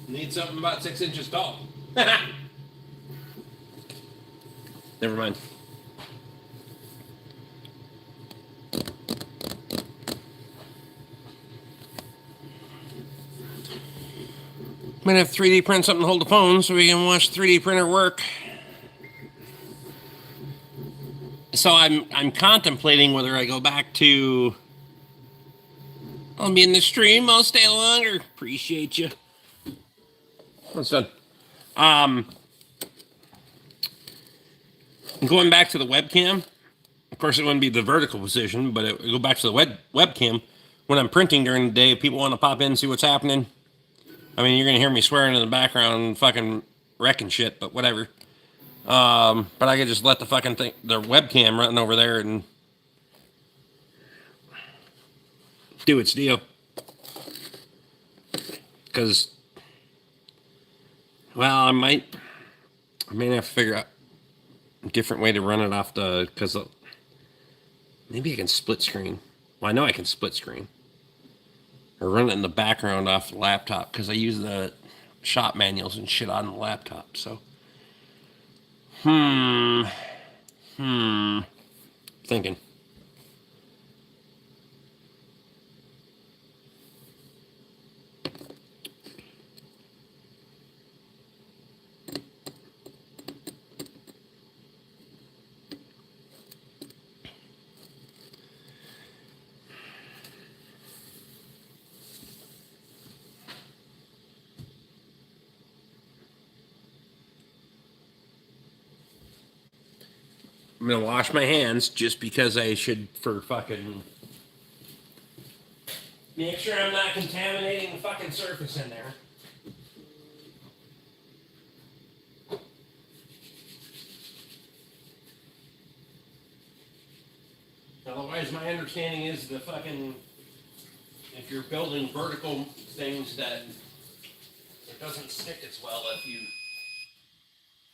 [SPEAKER 1] Need something about 6 inches tall. Never mind. Might have 3D print something to hold the phone so we can watch 3D printer work. So I'm contemplating whether I go back to... I'll be in the stream. I'll stay longer. Appreciate you. What's done? Going back to the webcam. Of course, it wouldn't be the vertical position, but it would go back to the webcam. When I'm printing during the day, if people want to pop in and see what's happening, I mean, you're gonna hear me swearing in the background and fucking wrecking shit, but whatever. But I could just let the fucking thing, the webcam running over there and do its deal. Because, well, I may have to figure out a different way to run it off the, because maybe I can split screen. Well, I know I can split screen. Or run it in the background off the laptop, because I use the shop manuals and shit on the laptop, so. Thinking. I'm gonna wash my hands just because I should, for fucking make sure I'm not contaminating the fucking surface in there. Otherwise, my understanding is the fucking, if you're building vertical things, that it doesn't stick as well if you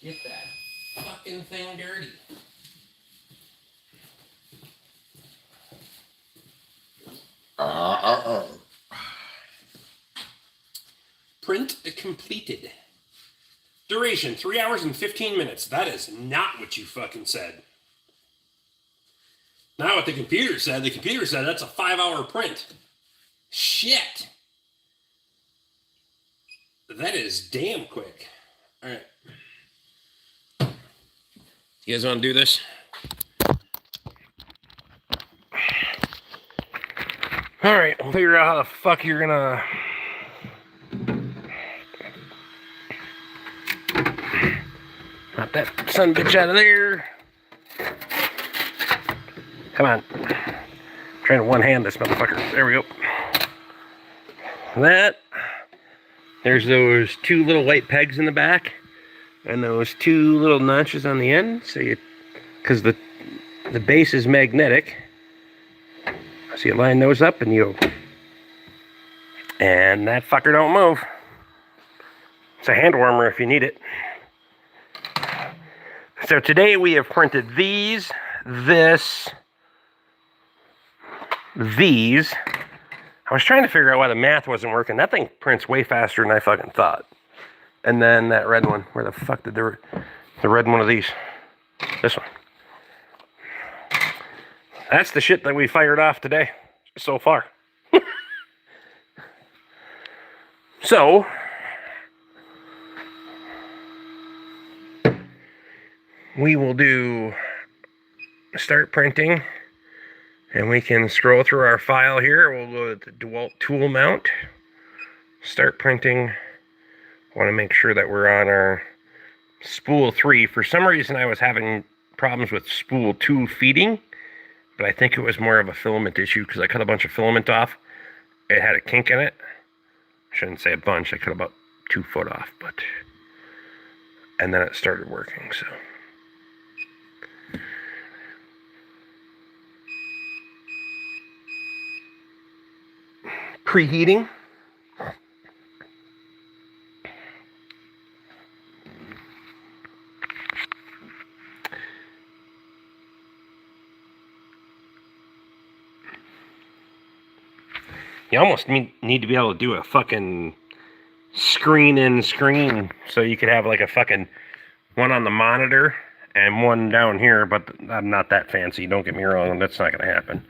[SPEAKER 1] get that fucking thing dirty. Print completed. Duration, 3 hours and 15 minutes. That is not what you fucking said. Not what the computer said. The computer said that's a 5-hour print. Shit. That is damn quick. All right. You guys want to do this? All right, we'll figure out how the fuck you're gonna. Pop that son bitch out of there. Come on. I'm trying to one hand this motherfucker. There we go. That. There's those 2 little white pegs in the back, and those 2 little notches on the end. So you, because the base is magnetic. So you line those up and and that fucker don't move. It's a hand warmer if you need it. So today we have printed these. I was trying to figure out why the math wasn't working. That thing prints way faster than I fucking thought. And then that red one. Where the fuck did the red one of these? This one. That's the shit that we fired off today so far. So, we will start printing, and we can scroll through our file here. We'll go to the DeWalt tool mount, start printing. I want to make sure that we're on our spool 3. For some reason, I was having problems with spool 2 feeding, but I think it was more of a filament issue because I cut a bunch of filament off. It had a kink in it. I shouldn't say a bunch. I cut about 2 foot off, and then it started working. So preheating. You almost need to be able to do a fucking screen in screen, so you could have like a fucking one on the monitor and one down here, but I'm not that fancy, don't get me wrong, that's not going to happen.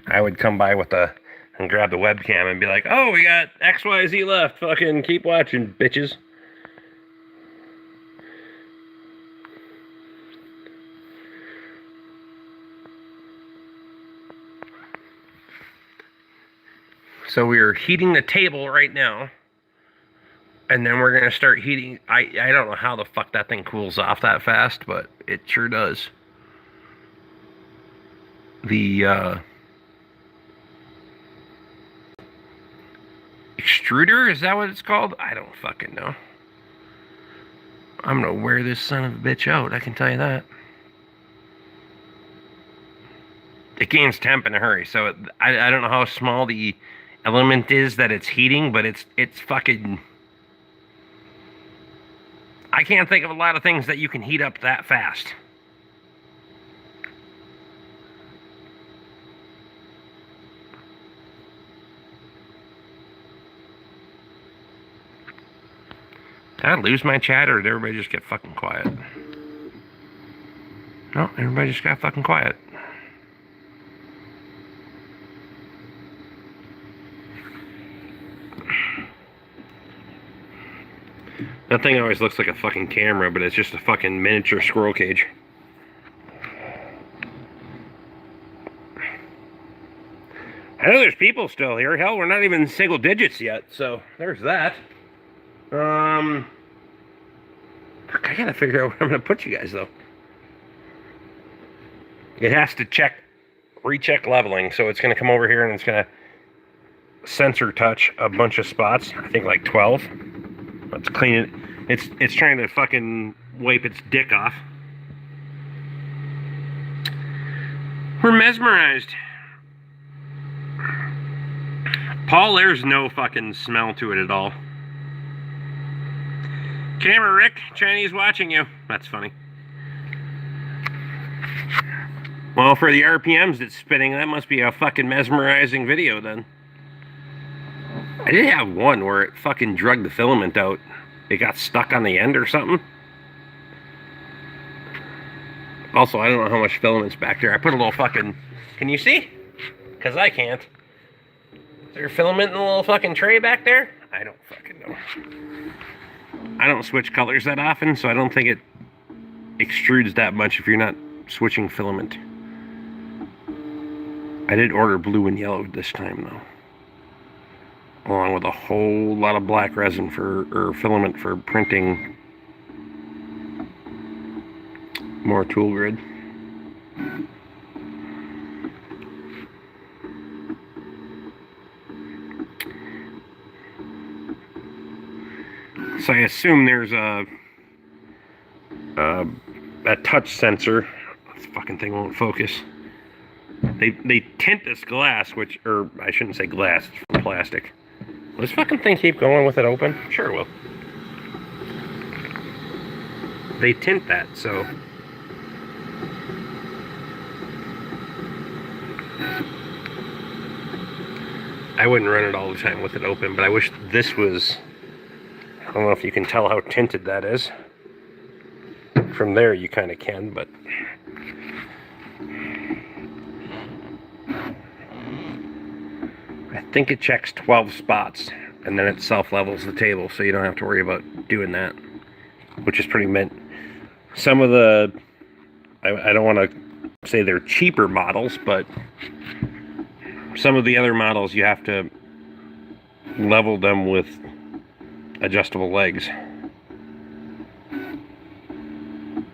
[SPEAKER 1] I would come by and grab the webcam and be like, oh, we got XYZ left, fucking keep watching, bitches. So we are heating the table right now. And then we're going to start heating. I don't know how the fuck that thing cools off that fast, but it sure does. extruder, is that what it's called? I don't fucking know. I'm gonna wear this son of a bitch out, I can tell you that. It gains temp in a hurry, so I don't know how small the element is that it's heating, but it's fucking... I can't think of a lot of things that you can heat up that fast. Did I lose my chat, or did everybody just get fucking quiet? No, everybody just got fucking quiet. That thing always looks like a fucking camera, but it's just a fucking miniature squirrel cage. I know there's people still here. Hell, we're not even single digits yet, so there's that. I gotta figure out where I'm gonna put you guys, though. It has to recheck leveling, so it's gonna come over here and it's gonna sensor touch a bunch of spots. I think like 12. Let's clean it. It's trying to fucking wipe its dick off. We're mesmerized. Paul, there's no fucking smell to it at all. Camera Rick, Chinese watching you. That's funny. Well, for the RPMs it's spitting, that must be a fucking mesmerizing video then. I did have one where it fucking drug the filament out. It got stuck on the end or something. Also, I don't know how much filament's back there. I put a little fucking... Can you see? Because I can't. Is there filament in the little fucking tray back there? I don't fucking know. I don't switch colors that often, so I don't think it extrudes that much if you're not switching filament. I did order blue and yellow this time, though. Along with a whole lot of black resin or filament for printing more tool grid. So I assume there's a touch sensor. This fucking thing won't focus. They tint this glass, or I shouldn't say glass, it's from plastic. Will this fucking thing keep going with it open? Sure it will. They tint that, so... I wouldn't run it all the time with it open, but I wish this was... I don't know if you can tell how tinted that is. From there you kind of can, but... I think it checks 12 spots, and then it self-levels the table, so you don't have to worry about doing that. Which is pretty mint. Some of the... I don't want to say they're cheaper models, but... Some of the other models you have to level them with adjustable legs.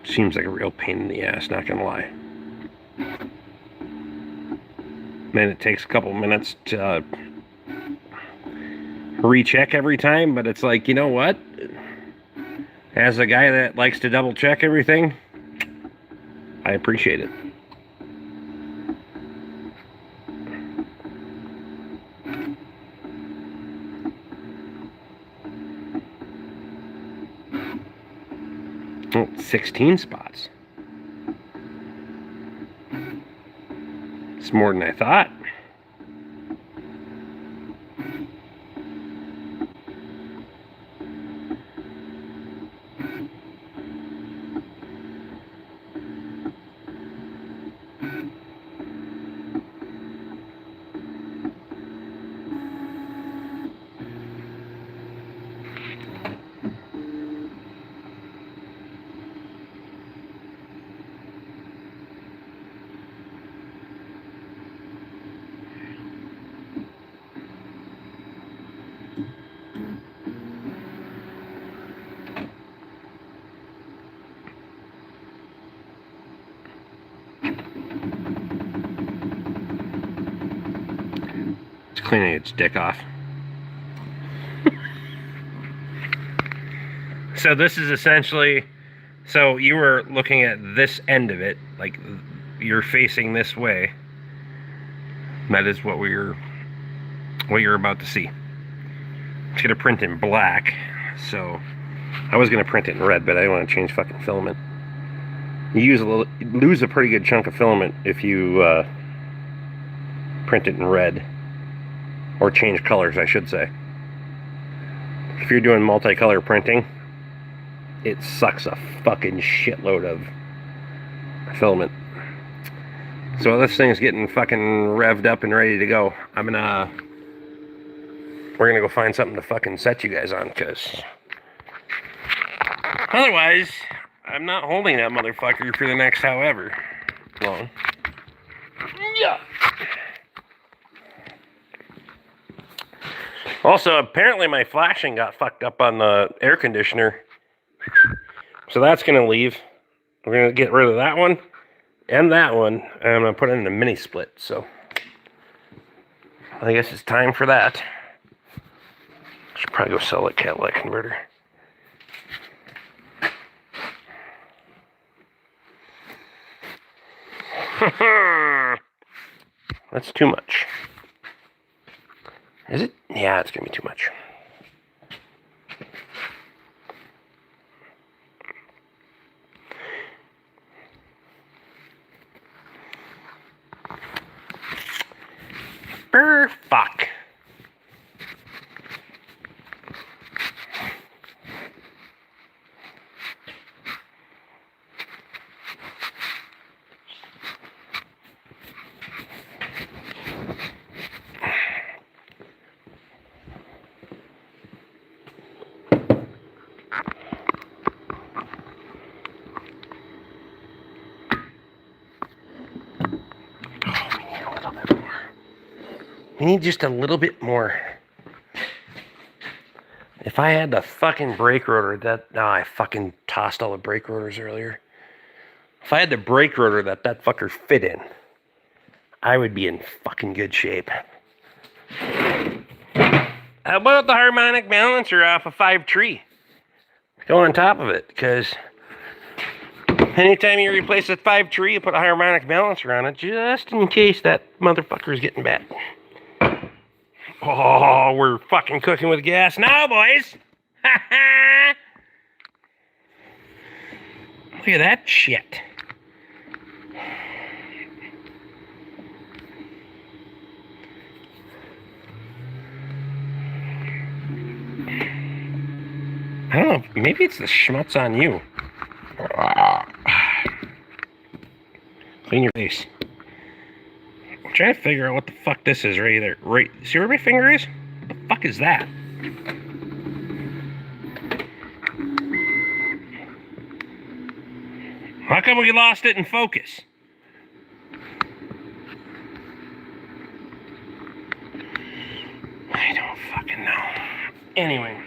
[SPEAKER 1] Seems like a real pain in the ass, not gonna lie. Then it takes a couple minutes to recheck every time, but it's like, you know what? As a guy that likes to double check everything, I appreciate it. Oh, 16 spots. It's more than I thought. Cleaning its dick off. So this is essentially, so you were looking at this end of it, like you're facing this way. That is what you're about to see. It's gonna print in black, so I was gonna print it in red, but I don't want to change fucking filament. You lose a pretty good chunk of filament if you print it in red, or change colors, I should say. If you're doing multicolor printing, it sucks a fucking shitload of filament. So this thing's getting fucking revved up and ready to go. We're gonna go find something to fucking set you guys on, because otherwise, I'm not holding that motherfucker for the next however long. Yeah. Also, apparently my flashing got fucked up on the air conditioner. So that's gonna leave. We're gonna get rid of that one and that one, and I'm gonna put it in a mini split. So I guess it's time for that. Should probably go sell a catalytic converter. That's too much. Is it? Yeah, it's gonna be too much. Fuck. We need just a little bit more. If I had the fucking brake rotor I fucking tossed all the brake rotors earlier. If I had the brake rotor that fucker fit in, I would be in fucking good shape. How about the harmonic balancer off a 5 tree? Go on top of it, because anytime you replace a 5 tree, you put a harmonic balancer on it, just in case that motherfucker is getting bad. Oh, we're fucking cooking with gas now, boys. Look at that shit. I don't know, maybe it's the schmutz on you. Clean your face. I'm trying to figure out what the fuck this is right there. Right, see where my finger is? What the fuck is that? How come we lost it in focus? I don't fucking know. Anyway.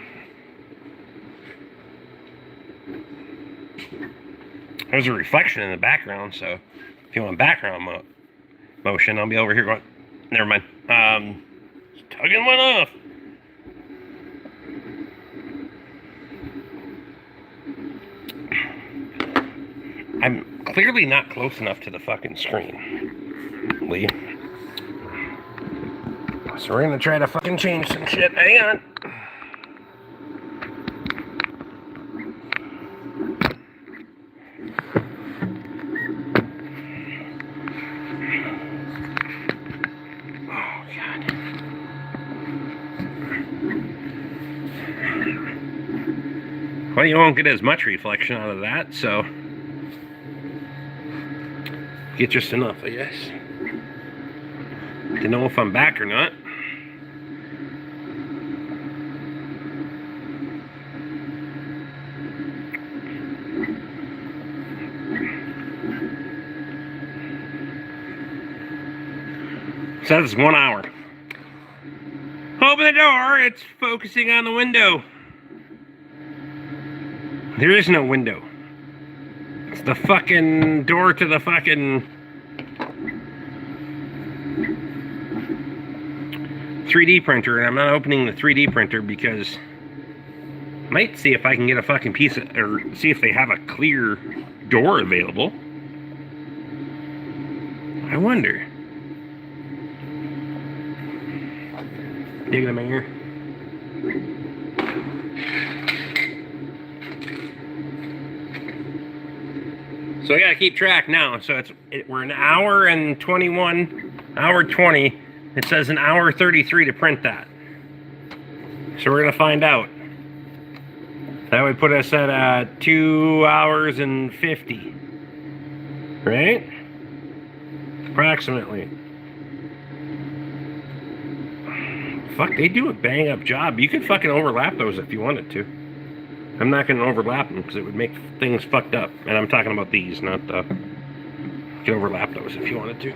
[SPEAKER 1] There's a reflection in the background, so if you want background motion, I'll be over here going, never mind. Tugging one off. I'm clearly not close enough to the fucking screen, Lee. So we're gonna try to fucking change some shit. Hang on. Well, you won't get as much reflection out of that, so get just enough, I guess, to know if I'm back or not. So that's 1 hour. Open the door, it's focusing on the window. There is no window. It's the fucking door to the fucking 3D printer, and I'm not opening the 3D printer because Might see if I can get a fucking piece of, or see if they have a clear door available. I wonder. Digging in my ear. So I gotta keep track now. So we're an hour and 21, hour 20. It says an hour 33 to print that. So we're gonna find out. That would put us at 2 hours and 50. Right? Approximately. Fuck, they do a bang up job. You could fucking overlap those if you wanted to. I'm not gonna overlap them because it would make things fucked up. And I'm talking about these, not the... You could overlap those if you wanted to.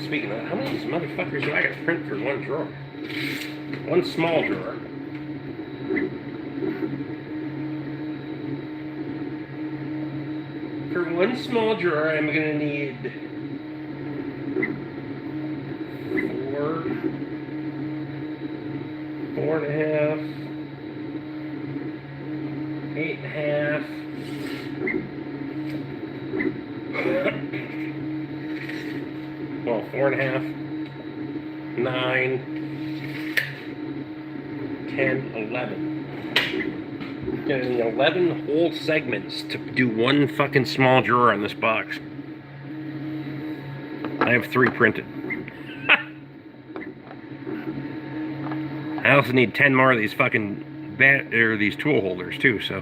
[SPEAKER 1] Speaking of that, how many of these motherfuckers do I gotta print for one drawer? One small drawer. For one small drawer, I'm gonna need 4.5, 8.5. Well, 4.5, 9, 10, 11. Getting 11 whole segments to do one fucking small drawer on this box. I have 3 printed. I also need 10 more of these fucking these tool holders too, so.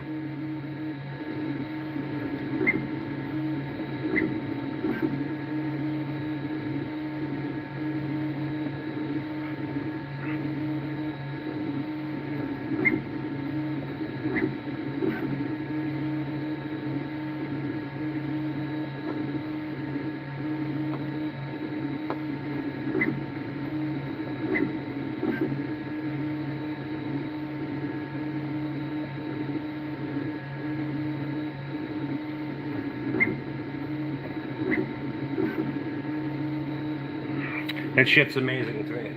[SPEAKER 1] That shit's amazing to me.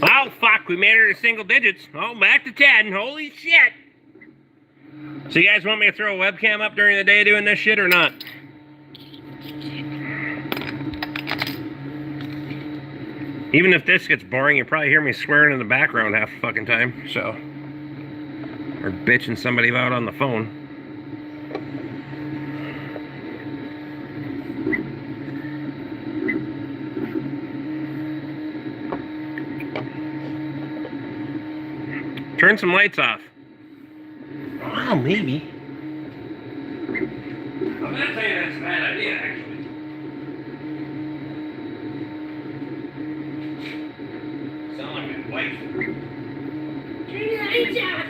[SPEAKER 1] Oh, fuck, we made her to single digits. Oh, back to 10. Holy shit. So you guys want me to throw a webcam up during the day doing this shit or not? Even if this gets boring, you'll probably hear me swearing in the background half the fucking time, so. Or bitching somebody out on the phone. Turn some lights off. Wow, maybe. I'm not saying that's a bad idea, actually. Sound like my wife. Turn your lights off.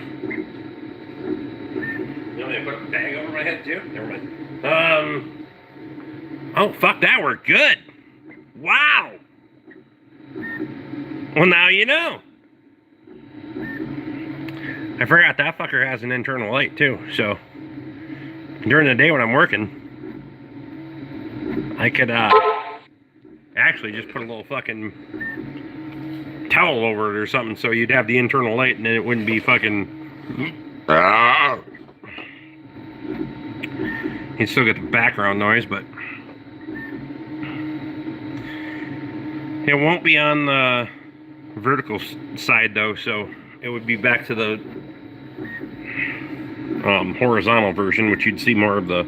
[SPEAKER 1] You want me to put a bag over my head, too? Never mind. Oh, fuck, that worked good. Wow. Well, now you know. I forgot that fucker has an internal light too, so during the day when I'm working, I could actually just put a little fucking towel over it or something so you'd have the internal light and then it wouldn't be fucking... You'd still get the background noise, but it won't be on the vertical side though, so it would be back to the horizontal version, which you'd see more of the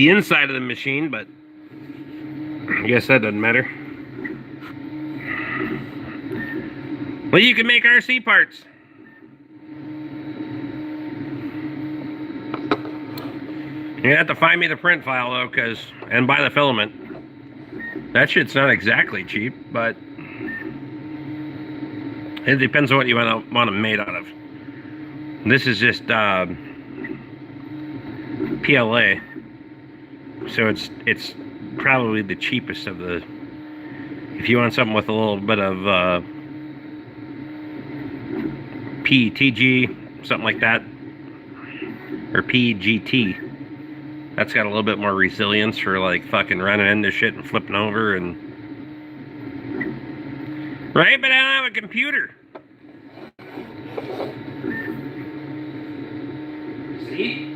[SPEAKER 1] inside of the machine, but I guess that doesn't matter. Well, you can make RC parts. You have to find me the print file though, and buy the filament. That shit's not exactly cheap, but it depends on what you want them made out of. This is just PLA. So it's probably the cheapest of the. If you want something with a little bit of PETG, something like that, or PGT, that's got a little bit more resilience for like fucking running into shit and flipping over and. Right, but I don't have a computer. See?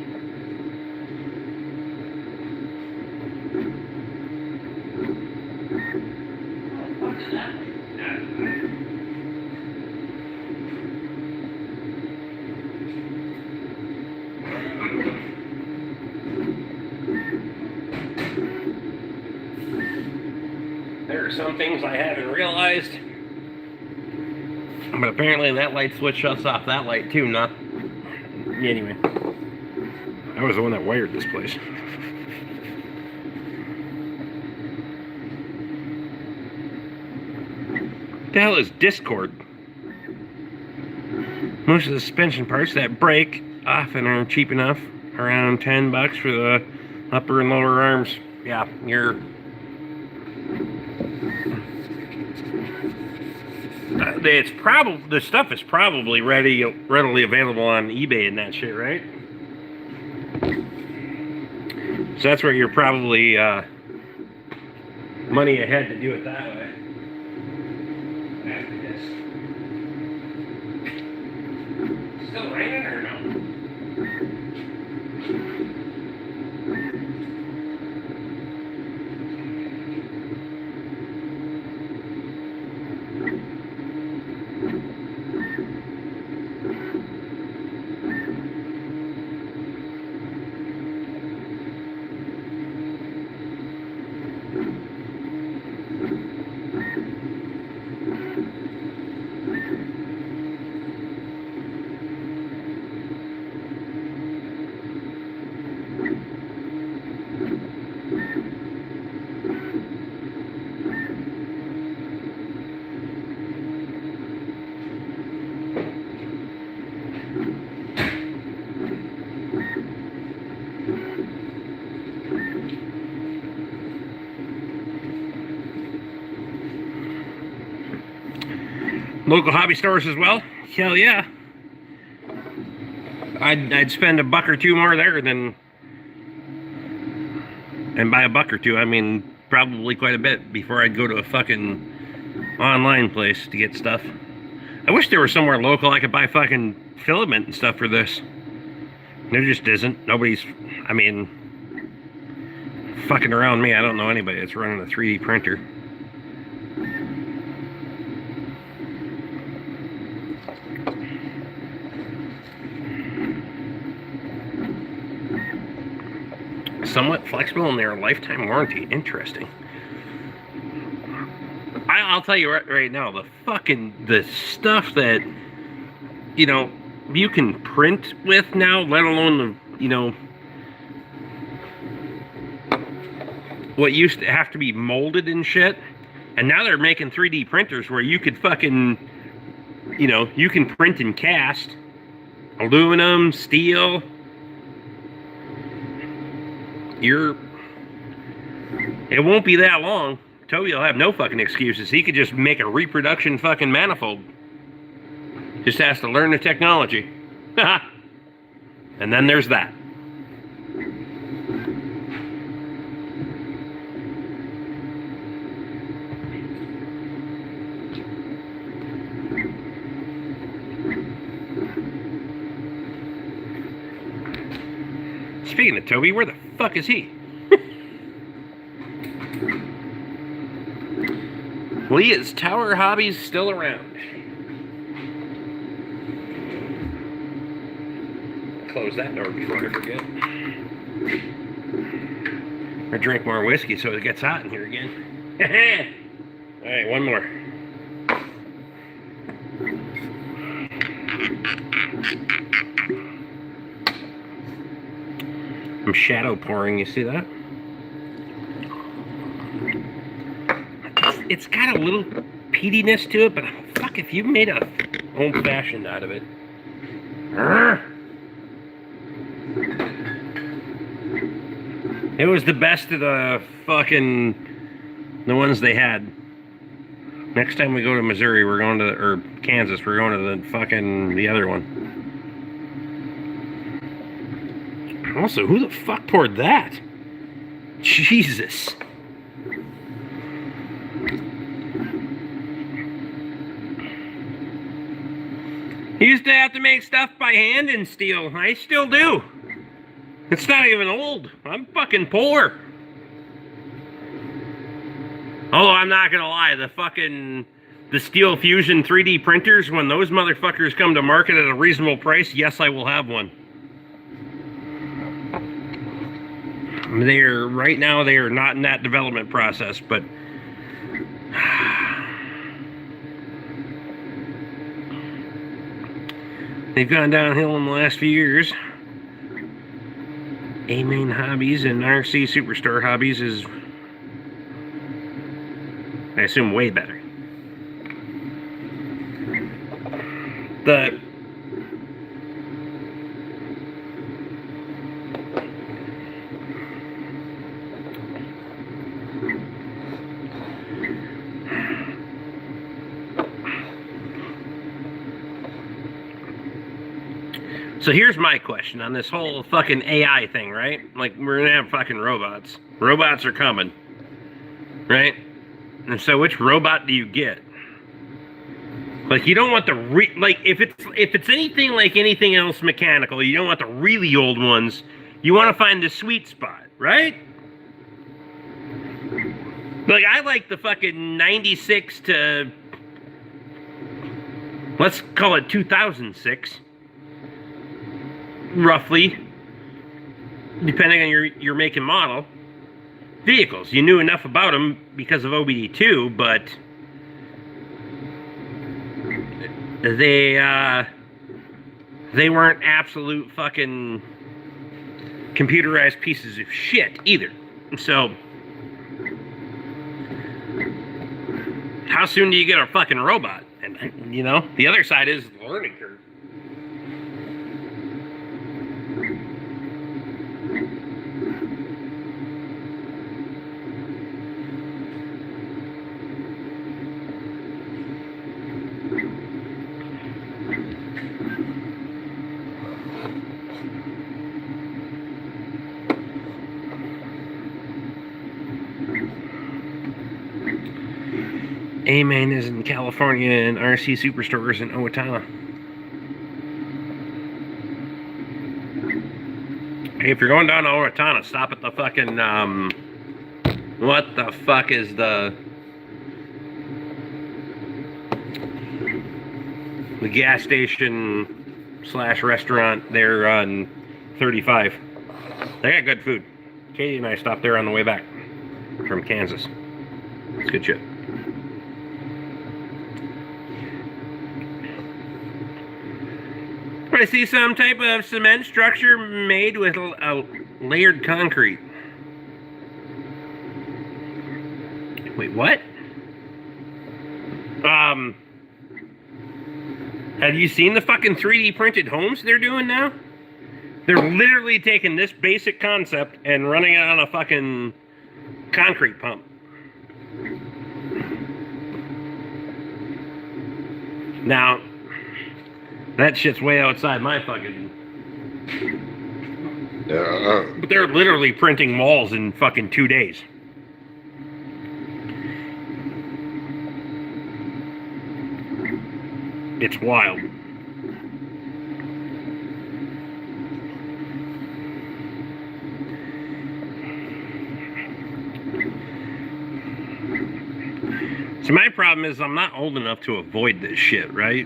[SPEAKER 1] There are some things I haven't realized. But apparently that light switch shuts off that light too, not... Anyway. I was the one that wired this place. What the hell is Discord? Most of the suspension parts that break often are cheap enough. Around $10 for the upper and lower arms. Yeah, you're... It's probably the stuff is probably readily available on eBay and that shit, right? So that's where you're probably money ahead to do it that way. After this, still raining or no? Local hobby stores as well? Hell yeah. I'd spend $1 or $2 more there than... And by $1 or $2, I mean probably quite a bit before I'd go to a fucking online place to get stuff. I wish there was somewhere local I could buy fucking filament and stuff for this. There just isn't. Nobody's... I mean... Fucking around me, I don't know anybody that's running a 3D printer. Somewhat flexible in their lifetime warranty. Interesting. I'll tell you right now, the stuff that, you know, you can print with now, let alone the, you know, what used to have to be molded and shit, and now they're making 3D printers where you could fucking, you know, you can print and cast aluminum, steel. It won't be that long. Toby will have no fucking excuses. He could just make a reproduction fucking manifold. Just has to learn the technology. And then there's that. Speaking of Toby, where the fuck is he? Lee, is Tower Hobbies still around? Close that door before I forget. Or drink more whiskey so it gets hot in here again. Alright, one more. I'm shadow pouring, you see that? It's got a little peatiness to it, but fuck if you made a old-fashioned out of it. It was the best of the ones they had. Next time we go to Missouri, we're going to, or Kansas, we're going to the other one. Also, who the fuck poured that? Jesus. He used to have to make stuff by hand in steel. I still do. It's not even old. I'm fucking poor. Although I'm not gonna lie, the Steel Fusion 3D printers, when those motherfuckers come to market at a reasonable price, yes, I will have one. Right now they are not in that development process, but they've gone downhill in the last few years. A-Main Hobbies and RC Superstore Hobbies is, I assume, way better. So here's my question on this whole fucking AI thing, right? Like, we're gonna have fucking robots. Robots are coming, right? And so which robot do you get? Like, you don't want the like, if it's anything like anything else mechanical, you don't want the really old ones. You want to find the sweet spot, right? Like, I like the fucking 96 to, let's call it 2006. Roughly, depending on your make and model, vehicles. You knew enough about them because of OBD2, but they weren't absolute fucking computerized pieces of shit either. So, how soon do you get a fucking robot? And, you know, the other side is the learning curve. A-Main is in California and RC Superstore is in Owatonna. Hey, if you're going down to Owatonna, stop at the fucking, what the fuck is the gas station / restaurant there on 35. They got good food. Katie and I stopped there on the way back from Kansas. It's good shit. I see some type of cement structure made with a layered concrete. Wait, what? Have you seen the fucking 3D printed homes they're doing now? They're literally taking this basic concept and running it on a fucking concrete pump. Now, that shit's way outside my fucking... But they're literally printing walls in fucking 2 days. It's wild. So my problem is I'm not old enough to avoid this shit, right?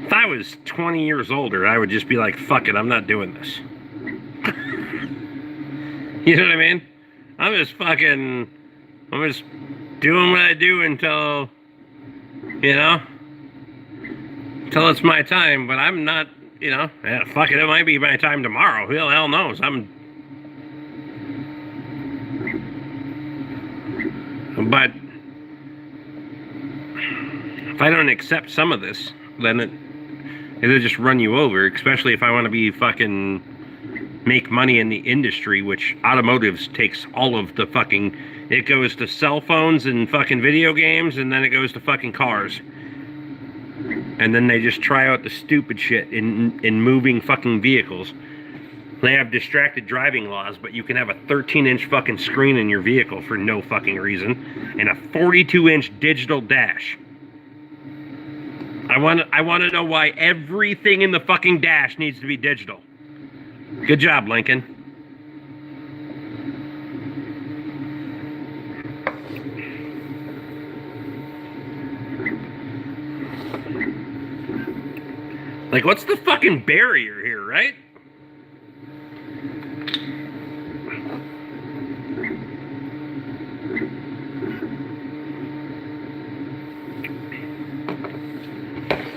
[SPEAKER 1] If I was 20 years older, I would just be like, fuck it, I'm not doing this. You know what I mean? I'm just doing what I do until, you know, until it's my time. But I'm not, you know, fuck it, it might be my time tomorrow. Who the hell knows? But if I don't accept some of this, then it'll just run you over, especially if I want to be fucking make money in the industry, which automotives takes all of the fucking, it goes to cell phones and fucking video games, and then it goes to fucking cars. And then they just try out the stupid shit in moving fucking vehicles. They have distracted driving laws, but you can have a 13-inch fucking screen in your vehicle for no fucking reason, and a 42-inch digital dash. I want to know why everything in the fucking dash needs to be digital. Good job, Lincoln. Like, what's the fucking barrier here, right?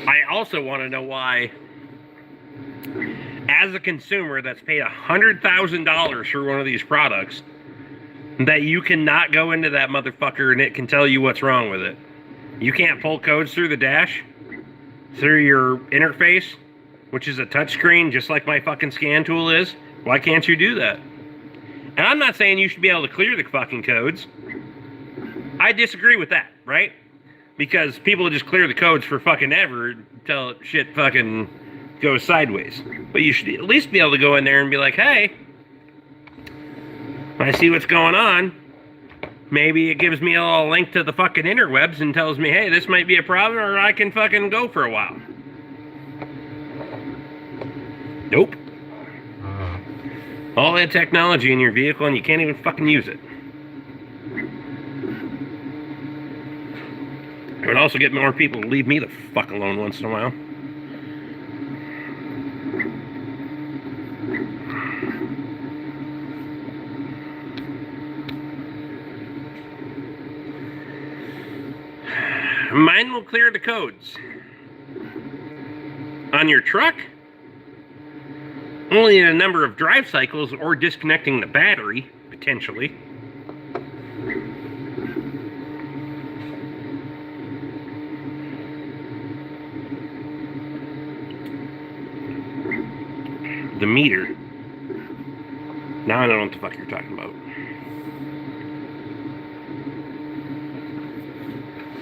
[SPEAKER 1] I also want to know why, as a consumer that's paid $100,000 for one of these products, that you cannot go into that motherfucker and it can tell you what's wrong with it. You can't pull codes through the dash, through your interface, which is a touchscreen just like my fucking scan tool is. Why can't you do that? And I'm not saying you should be able to clear the fucking codes. I disagree with that, right? Because people just clear the codes for fucking ever until shit fucking goes sideways. But you should at least be able to go in there and be like, hey, I see what's going on. Maybe it gives me a little link to the fucking interwebs and tells me, hey, this might be a problem, or I can fucking go for a while. Nope. All that technology in your vehicle and you can't even fucking use it. It would also get more people to leave me the fuck alone once in a while. Mine will clear the codes. On your truck, only in a number of drive cycles or disconnecting the battery, potentially. The meter. Now I don't know what the fuck you're talking about.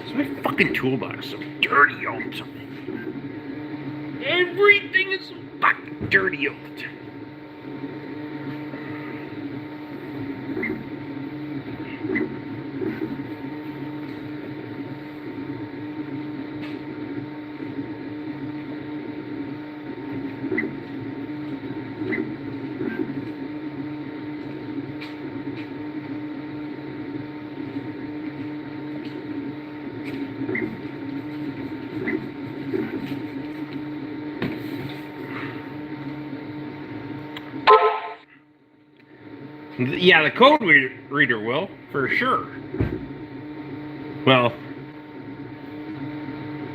[SPEAKER 1] So my fucking toolbox is so dirty all the time. Everything is so fucking dirty all the time. Yeah, the code reader will, for sure. Well,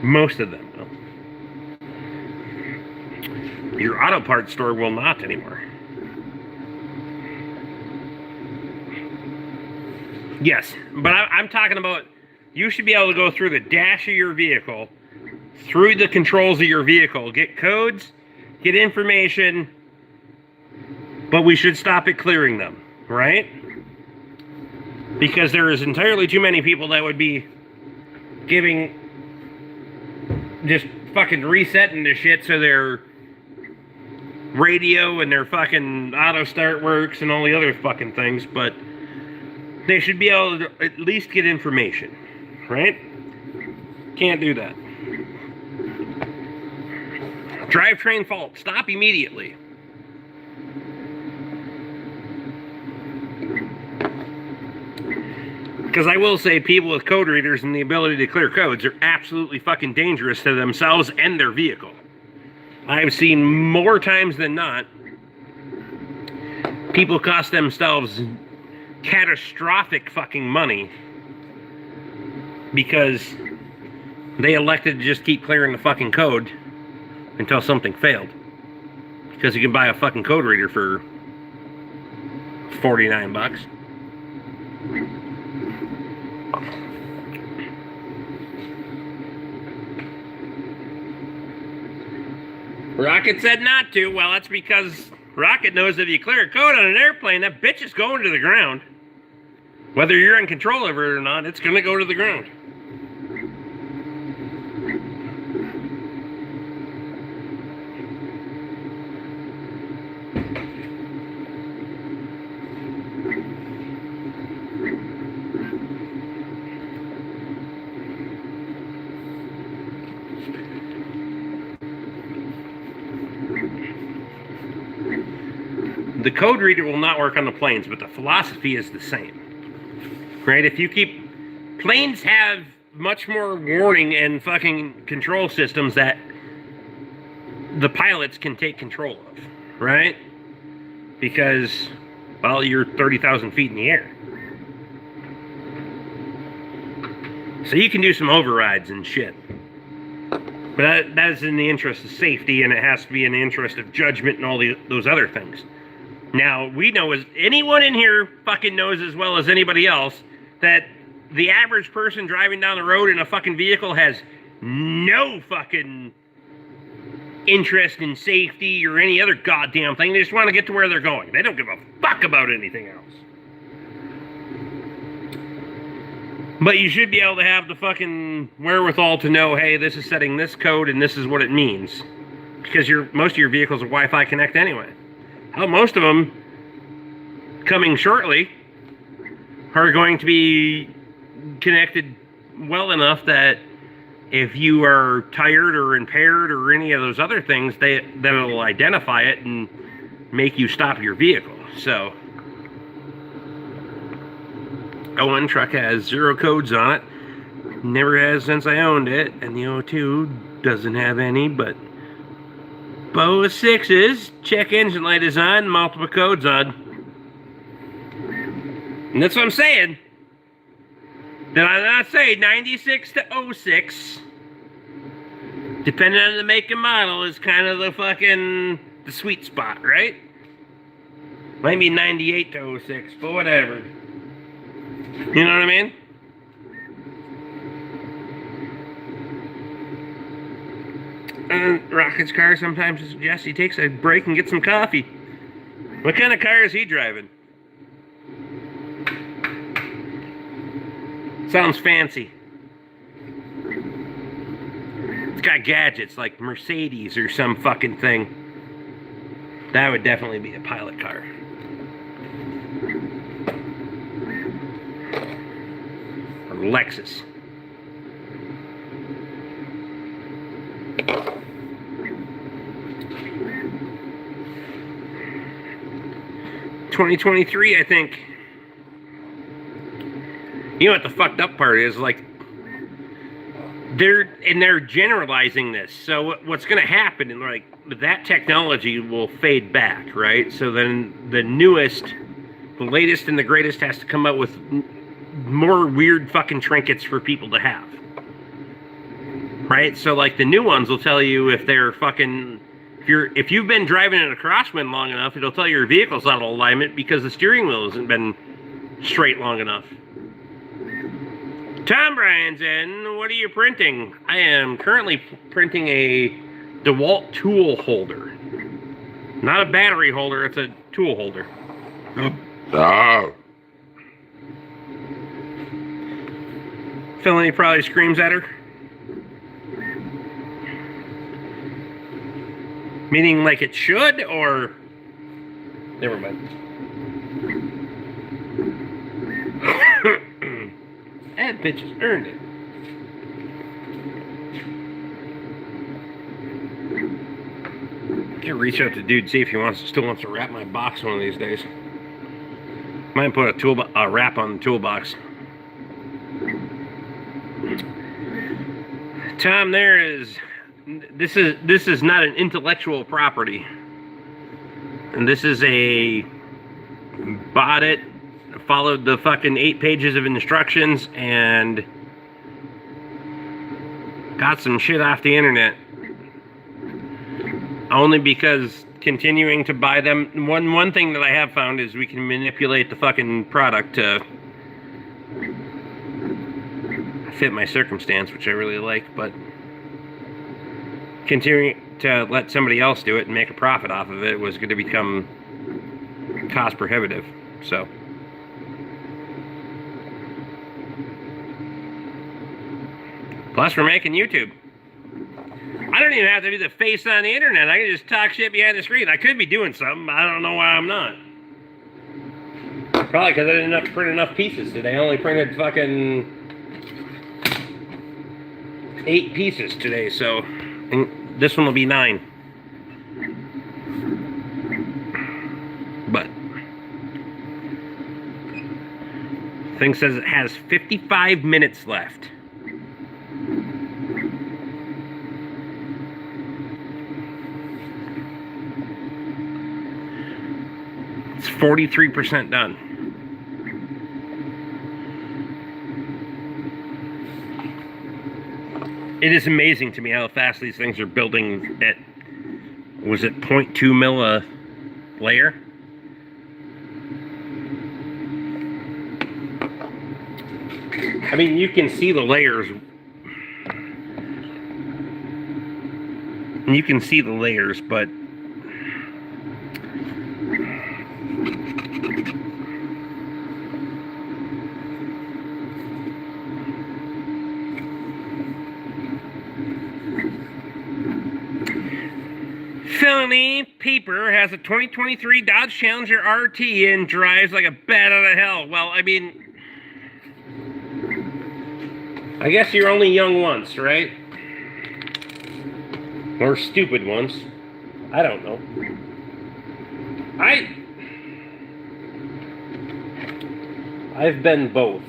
[SPEAKER 1] most of them will. Your auto parts store will not anymore. Yes, but I'm talking about you should be able to go through the dash of your vehicle, through the controls of your vehicle, get codes, get information, but we should stop at clearing them, right? Because there is entirely too many people that would be giving, just fucking resetting the shit so their radio and their fucking auto start works and all the other fucking things, but they should be able to at least get information, right? Can't do that. Drivetrain fault. Stop immediately. Because I will say people with code readers and the ability to clear codes are absolutely fucking dangerous to themselves and their vehicle. I've seen more times than not people cost themselves catastrophic fucking money because they elected to just keep clearing the fucking code until something failed. Because you can buy a fucking code reader for $49. Rocket said not to. Well, that's because Rocket knows if you clear a code on an airplane, that bitch is going to the ground. Whether you're in control of it or not, it's going to go to the ground. The code reader will not work on the planes, but the philosophy is the same. Right? If you keep... Planes have much more warning and fucking control systems that the pilots can take control of. Right? Because, well, you're 30,000 feet in the air. So you can do some overrides and shit. But that is in the interest of safety, and it has to be in the interest of judgment and all those other things. Now, we know, as anyone in here fucking knows as well as anybody else, that the average person driving down the road in a fucking vehicle has no fucking interest in safety or any other goddamn thing. They just want to get to where they're going. They don't give a fuck about anything else. But you should be able to have the fucking wherewithal to know, hey, this is setting this code and this is what it means. Because most of your vehicles are Wi-Fi Connect anyway. Hell, most of them, coming shortly, are going to be connected well enough that if you are tired or impaired or any of those other things, that'll identify it and make you stop your vehicle. So, O1 truck has 0 codes on it. Never has since I owned it. And the O2 doesn't have any, but both 6s, check engine light is on, multiple codes on. And that's what I'm saying. Did I not say 96 to 06, depending on the make and model, is kind of the sweet spot, right? Might be 98 to 06, but whatever. You know what I mean? Rocket's car sometimes suggests he takes a break and gets some coffee. What kind of car is he driving? Sounds fancy. It's got gadgets like Mercedes or some fucking thing. That would definitely be a pilot car. Or Lexus. $2023, I think. You know what the fucked up part is? Like, they're generalizing this. So what's going to happen, and like that technology will fade back, right? So then the newest, the latest, and the greatest has to come out with more weird fucking trinkets for people to have, right? So like the new ones will tell you if they're fucking. If you've been driving in a crosswind long enough, it'll tell you your vehicle's out of alignment because the steering wheel hasn't been straight long enough. Tom Bryan's in. What are you printing? I am currently printing a DeWalt tool holder. Not a battery holder, it's a tool holder.
[SPEAKER 2] Oh.
[SPEAKER 1] Felony probably screams at her. Meaning like it should, or... Never mind. That bitch has earned it. I can reach out to dude, see if he still wants to wrap my box one of these days. Might put a wrap on the toolbox. Tom, this is not an intellectual property. And this is bought it, followed the fucking 8 pages of instructions, and got some shit off the internet. Only because continuing to buy them, one thing that I have found is we can manipulate the fucking product to fit my circumstance, which I really like, but continuing to let somebody else do it and make a profit off of it was going to become cost prohibitive. So. Plus, we're making YouTube. I don't even have to do the face on the internet. I can just talk shit behind the screen. I could be doing something, but I don't know why I'm not. Probably because I didn't print enough pieces today. I only printed fucking 8 pieces today, so this one will be 9. But thing says it has 55 minutes left. It's 43% done. It is amazing to me how fast these things are building at, was it 0.2 mil a layer? I mean, you can see the layers. And you can see the layers, but Felony Paper has a 2023 Dodge Challenger RT and drives like a bat out of hell. Well, I mean, I guess you're only young once, right? Or stupid once. I don't know. I've been both,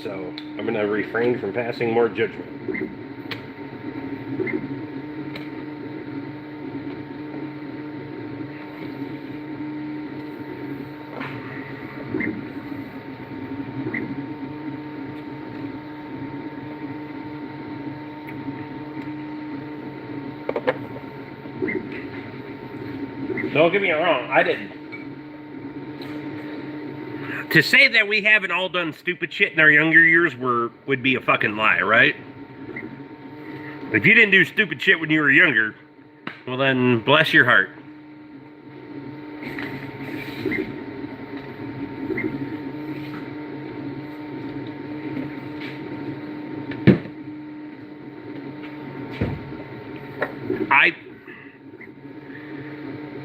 [SPEAKER 1] so I'm going to refrain from passing more judgment. Don't get me wrong, I didn't. To say that we haven't all done stupid shit in our younger years would be a fucking lie, right? If you didn't do stupid shit when you were younger, well then, bless your heart.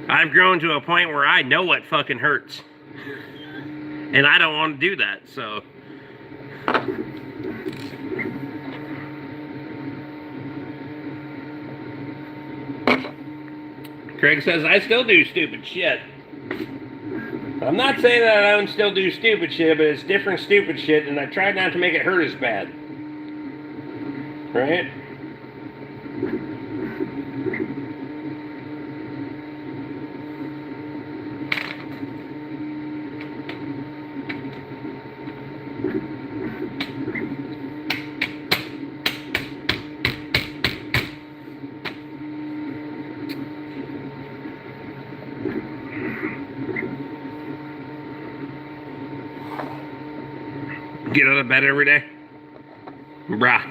[SPEAKER 1] I've grown to a point where I know what fucking hurts. And I don't want to do that, so. Craig says, I still do stupid shit. I'm not saying that I don't still do stupid shit, but it's different stupid shit, and I try not to make it hurt as bad. Right? Get out of bed every day? Bruh.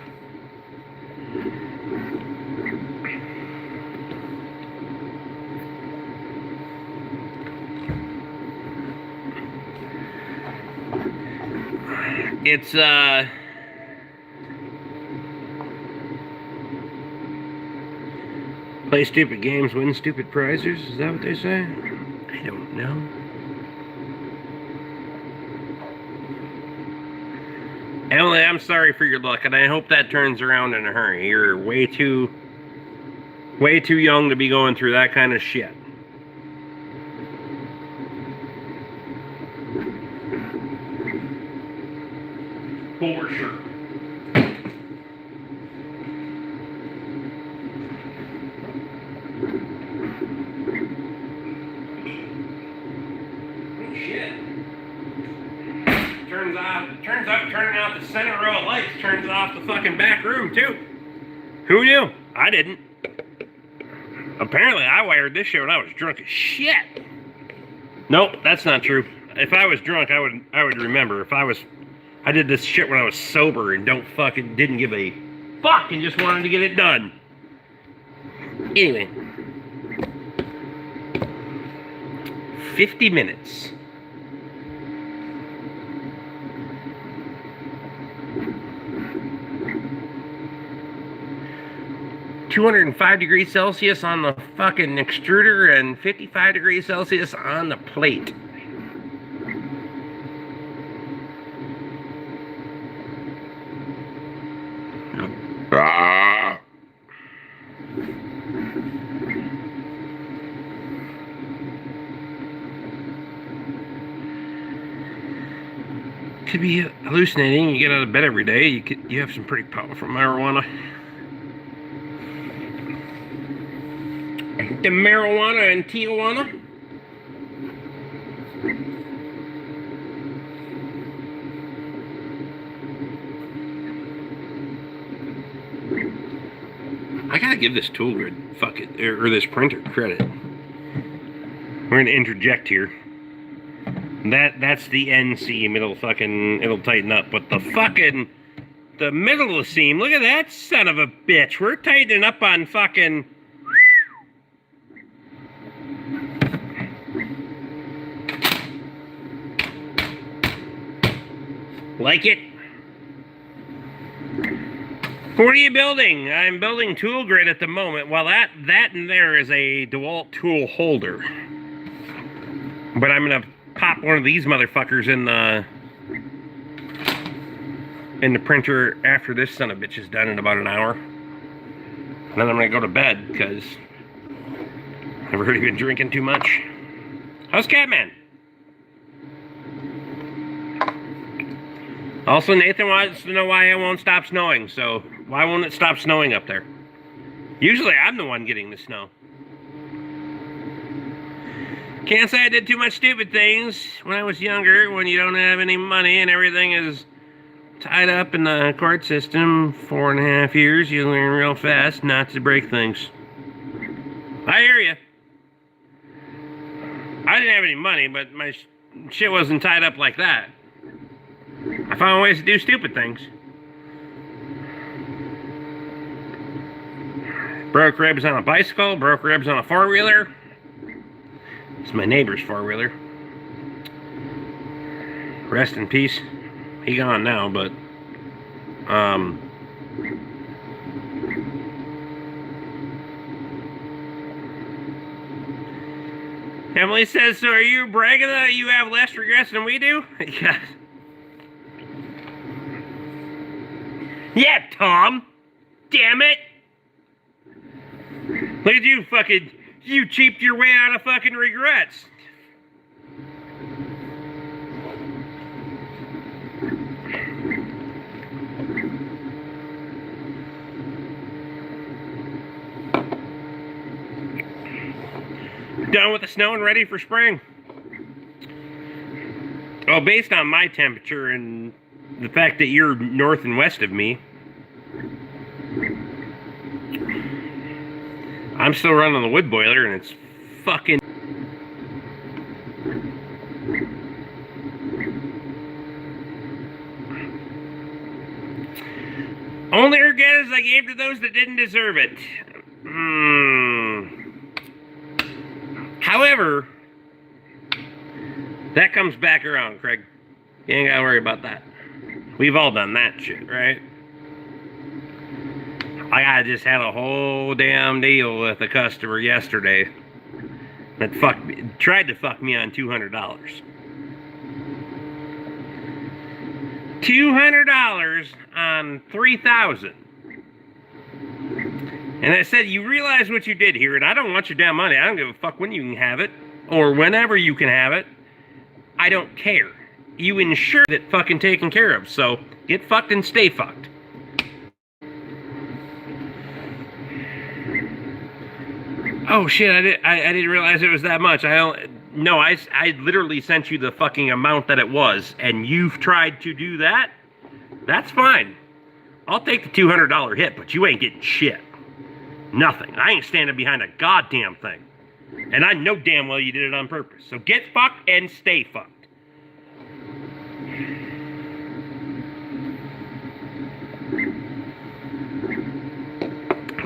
[SPEAKER 1] It's, play stupid games, win stupid prizes? Is that what they say? I don't know. Emily, I'm sorry for your luck, and I hope that turns around in a hurry. You're way too young to be going through that kind of shit. For sure. Oh, shit. Turns out turning out the center row of lights turns off the fucking back room too. Who knew? I didn't. Apparently I wired this shit when I was drunk as shit. Nope, that's not true. If I was drunk, I would remember. I did this shit when I was sober and didn't give a fuck and just wanted to get it done. Anyway. 50 minutes. (205°C on the fucking extruder and 55°C on the plate.
[SPEAKER 2] Ah.
[SPEAKER 1] Could be hallucinating. You get out of bed every day. You have some pretty powerful marijuana. The marijuana in Tijuana. I gotta give this tool grid, or this printer credit. We're gonna interject here. That's the end seam. It'll tighten up. But the middle of the seam. Look at that son of a bitch. We're tightening up on fucking. Like it? What are you building? I'm building tool grid at the moment. Well, that in there is a DeWalt tool holder. But I'm gonna pop one of these motherfuckers in the printer after this son of a bitch is done in about an hour. And then I'm gonna go to bed because I've already been drinking too much. How's Catman? Also, Nathan wants to know why it won't stop snowing. So, why won't it stop snowing up there? Usually, I'm the one getting the snow. Can't say I did too much stupid things when I was younger, when you don't have any money and everything is tied up in the court system. 4.5 years, you learn real fast not to break things. I hear you. I didn't have any money, but my shit wasn't tied up like that. I found ways to do stupid things. Broke ribs on a bicycle, broke ribs on a four-wheeler. It's my neighbor's four-wheeler. Rest in peace. He gone now, but Emily says, so are you bragging that you have less regrets than we do? Yeah. Yeah, Tom. Damn it. Look at you fucking, you cheaped your way out of fucking regrets. Done with the snow and ready for spring. Well, based on my temperature and the fact that you're north and west of me, I'm still running the wood boiler and it's fucking... Only regret is I gave to those that didn't deserve it. However, that comes back around, Craig. You ain't gotta worry about that. We've all done that shit, right? I just had a whole damn deal with a customer yesterday that tried to fuck me on $200. $200 on $3,000. And I said, you realize what you did here, and I don't want your damn money. I don't give a fuck when you can have it, or whenever you can have it. I don't care. You ensure it fucking taken care of, so get fucked and stay fucked. Oh shit, I didn't realize it was that much. I literally sent you the fucking amount that it was, and you've tried to do that? That's fine. I'll take the $200 hit, but you ain't getting shit. Nothing. I ain't standing behind a goddamn thing. And I know damn well you did it on purpose. So get fucked and stay fucked.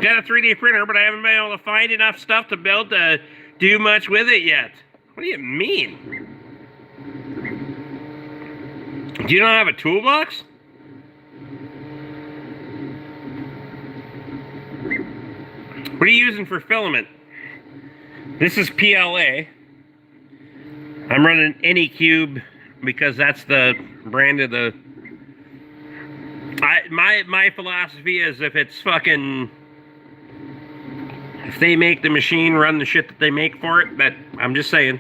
[SPEAKER 1] Got a 3D printer, but I haven't been able to find enough stuff to build to do much with it yet. What do you mean? Do you not have a toolbox? What are you using for filament? This is PLA. I'm running Anycube because that's the brand of the... My philosophy is if it's fucking... If they make the machine run the shit that they make for it, that... I'm just saying.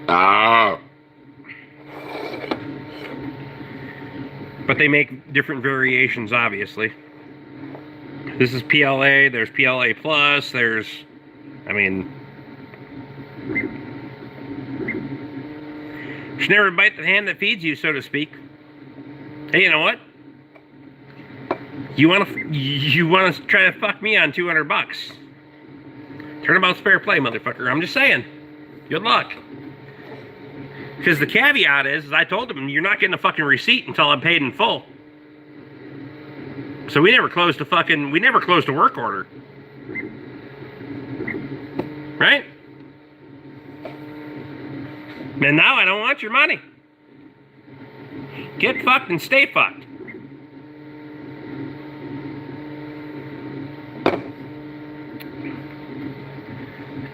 [SPEAKER 2] Ah.
[SPEAKER 1] But they make different variations, obviously. This is PLA, there's PLA Plus, there's... I mean... You should never bite the hand that feeds you, so to speak. Hey, you know what? You wanna try to fuck me on $200? Turnabout's fair play, motherfucker. I'm just saying. Good luck. Because the caveat is I told him, you're not getting a fucking receipt until I'm paid in full. So we never closed a work order. Right? And now I don't want your money. Get fucked and stay fucked.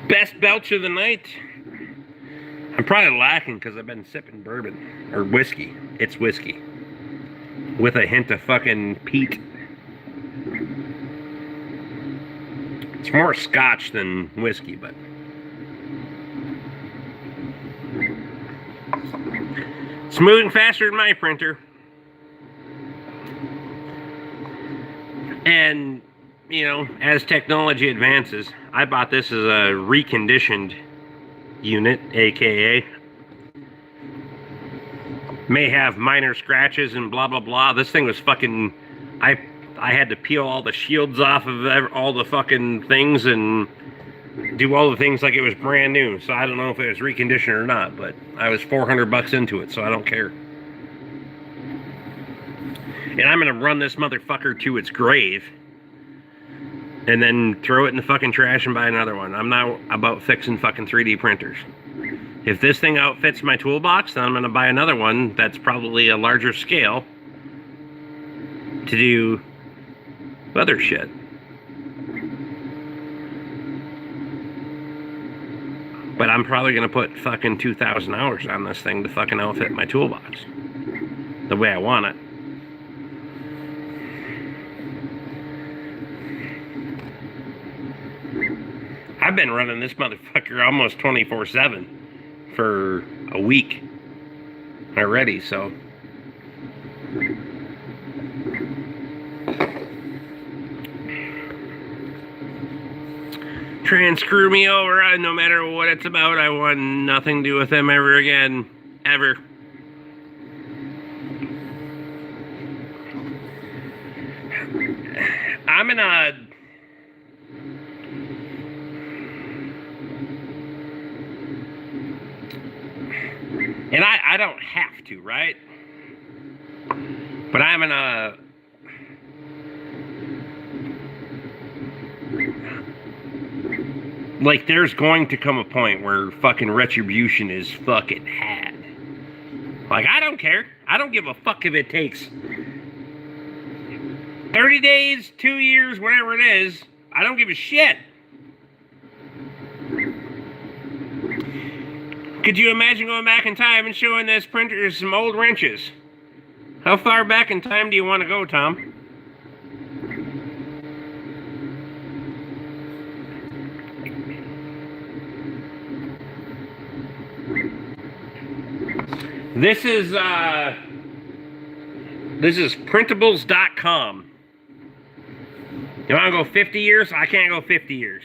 [SPEAKER 1] Best belch of the night. I'm probably lacking because I've been sipping bourbon. Or whiskey. It's whiskey. With a hint of fucking peat. It's more scotch than whiskey, but... It's moving faster than my printer. And, you know, as technology advances, I bought this as a reconditioned unit, aka may have minor scratches and blah blah blah. This thing was fucking... I had to peel all the shields off of all the fucking things and do all the things like it was brand new. So I don't know if it was reconditioned or not, but I was $400 into it, so I don't care. And I'm gonna run this motherfucker to its grave and then throw it in the fucking trash and buy another one. I'm not about fixing fucking 3D printers. If this thing outfits my toolbox, then I'm gonna buy another one that's probably a larger scale to do other shit. But I'm probably gonna put fucking 2,000 hours on this thing to fucking outfit my toolbox the way I want it. I've been running this motherfucker almost 24/7 for a week already, so... Try and screw me over, no matter what it's about, I want nothing to do with them ever again. Ever. I'm in a... And I don't have to, right? But I'm in a... Like, there's going to come a point where fucking retribution is fucking had. Like, I don't care. I don't give a fuck if it takes 30 days, 2 years, whatever it is. I don't give a shit. Could you imagine going back in time and showing this printer some old wrenches? How far back in time do you want to go, Tom? This is printables.com. You want to go 50 years? I can't go 50 years.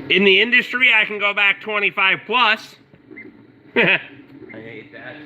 [SPEAKER 1] In the industry, I can go back 25 plus. I hate that.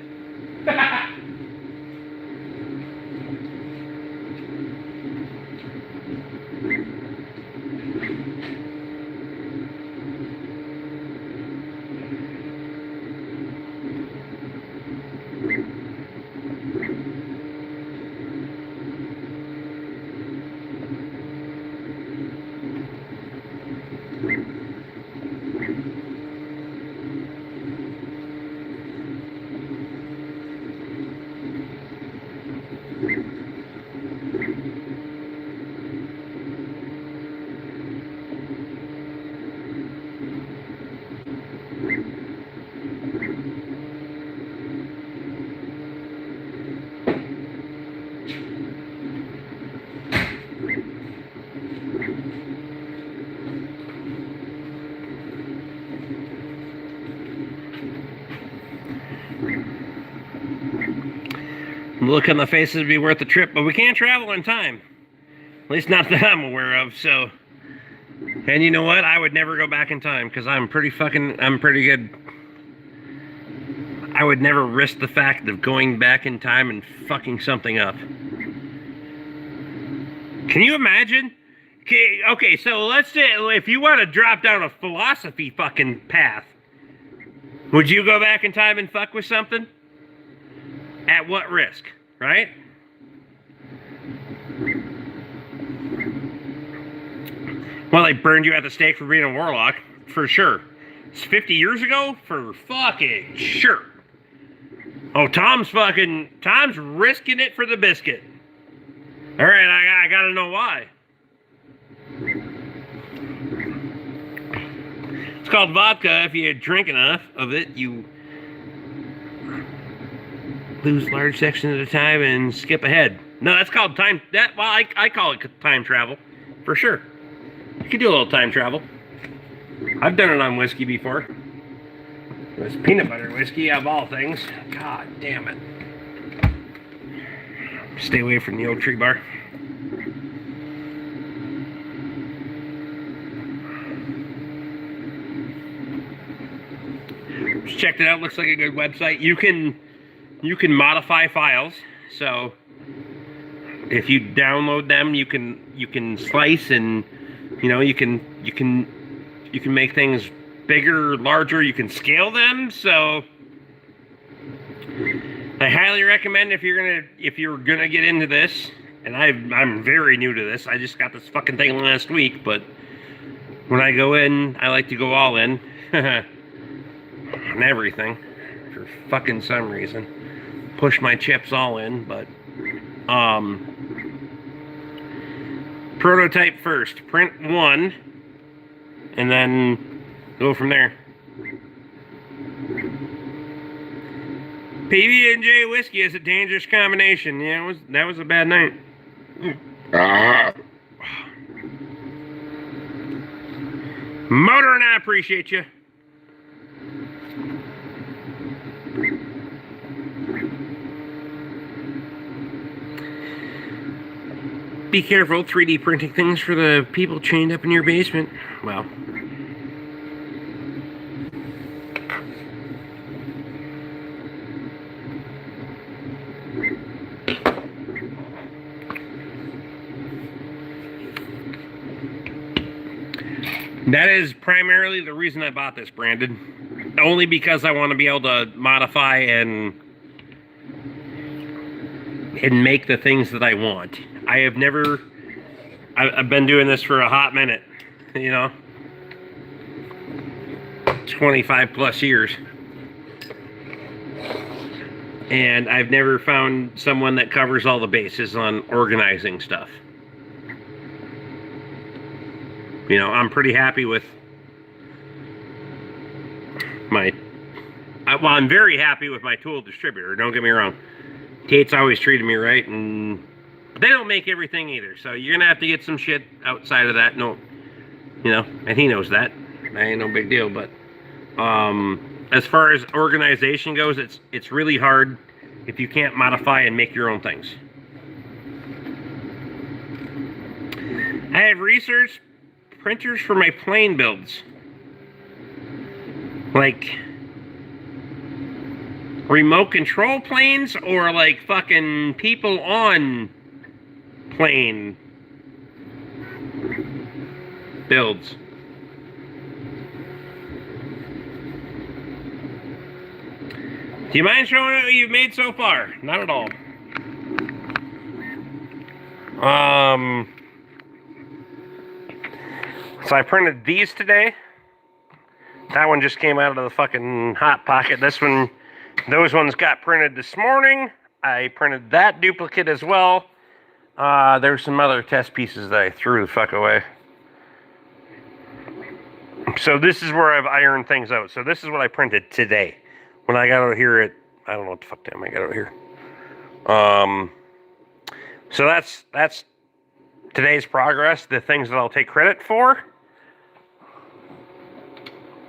[SPEAKER 1] look on the faces would be worth the trip, but we can't travel in time. At least not that I'm aware of, so. And you know what? I would never go back in time, because I'm pretty good. I would never risk the fact of going back in time and fucking something up. Can you imagine? Okay, so let's say if you want to drop down a philosophy fucking path, would you go back in time and fuck with something? At what risk, right? Well, they burned you at the stake for being a warlock, for sure. It's 50 years ago? For fucking sure. Oh, Tom's risking it for the biscuit. All right, I gotta know why. It's called vodka. If you drink enough of it, you lose large sections of the time and skip ahead. No, that's called time. I call it time travel, for sure. You can do a little time travel. I've done it on whiskey before. It was peanut butter whiskey, of all things. God damn it. Stay away from the old tree bar. Just checked it out. Looks like a good website. You can modify files. So if you download them, you can slice and you can make things bigger, larger. You can scale them. So I highly recommend if you're gonna get into this. And I'm very new to this. I just got this fucking thing last week, but when I go in, I like to go all in. On everything, for fucking some reason. Push my chips all in, but prototype first, print one, and then go from there. PB&J whiskey is a dangerous combination. Yeah, that was a bad night. Motor and I appreciate you. Be careful 3D printing things for the people chained up in your basement. Well. That is primarily the reason I bought this, Brandon. Only because I want to be able to modify and make the things that I want. I've been doing this for a hot minute, 25 plus years. And I've never found someone that covers all the bases on organizing stuff. I'm pretty happy with I'm very happy with my tool distributor, don't get me wrong. Kate's always treated me right, and they don't make everything either, so you're gonna have to get some shit outside of that. No, and he knows that. That ain't no big deal. But as far as organization goes, it's really hard if you can't modify and make your own things. I have researched printers for my plane builds, like remote control planes, or like fucking people on plane builds. Do you mind showing what you've made so far? Not at all. So I printed these today. That one just came out of the fucking hot pocket. Those ones got printed this morning. I printed that duplicate as well. There's some other test pieces that I threw the fuck away. So this is where I've ironed things out. So this is what I printed today. When I got out here at, I don't know what the fuck time I got out here. So that's today's progress. The things that I'll take credit for.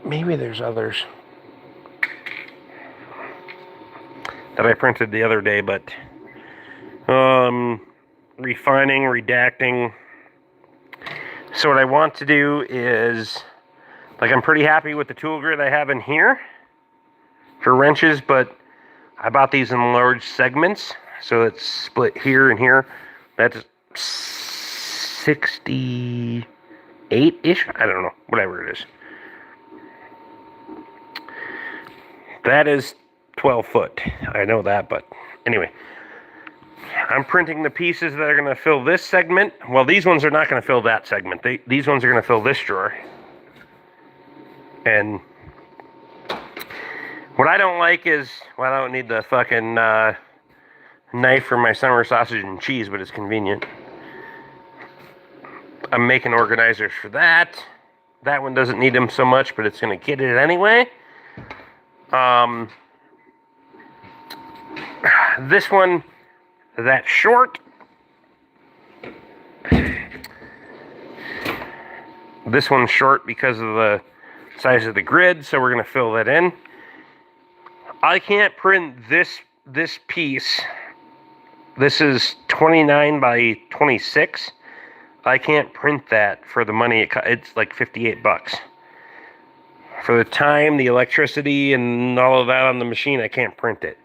[SPEAKER 1] Maybe there's others that I printed the other day, but refining, redacting. So what I want to do is, like, I'm pretty happy with the tool grid I have in here for wrenches, but I bought these in large segments, so it's split here and here. That's 68-ish? I don't know, whatever it is. That is 12 foot. I know that, but anyway. I'm printing the pieces that are going to fill this segment. Well, these ones are not going to fill that segment. These ones are going to fill this drawer. And what I don't like is, well, I don't need the fucking knife for my summer sausage and cheese, but it's convenient. I'm making organizers for that. That one doesn't need them so much, but it's going to get it anyway. This one, that's short. This one's short because of the size of the grid, so we're going to fill that in. I can't print this piece. This is 29 by 26. I can't print that for the money it's like 58 bucks. For the time, the electricity, and all of that on the machine, I can't print it.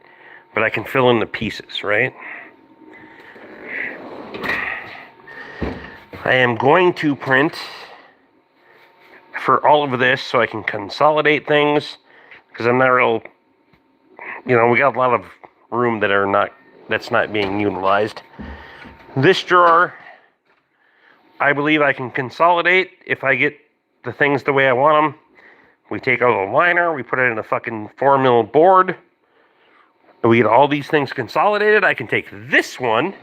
[SPEAKER 1] But I can fill in the pieces, right? I am going to print for all of this so I can consolidate things, because I'm not real, you know, we got a lot of room that's not being utilized. This drawer, I believe I can consolidate if I get the things the way I want them. We take out a liner, we put it in a fucking 4 mil board, and we get all these things consolidated. I can take this one,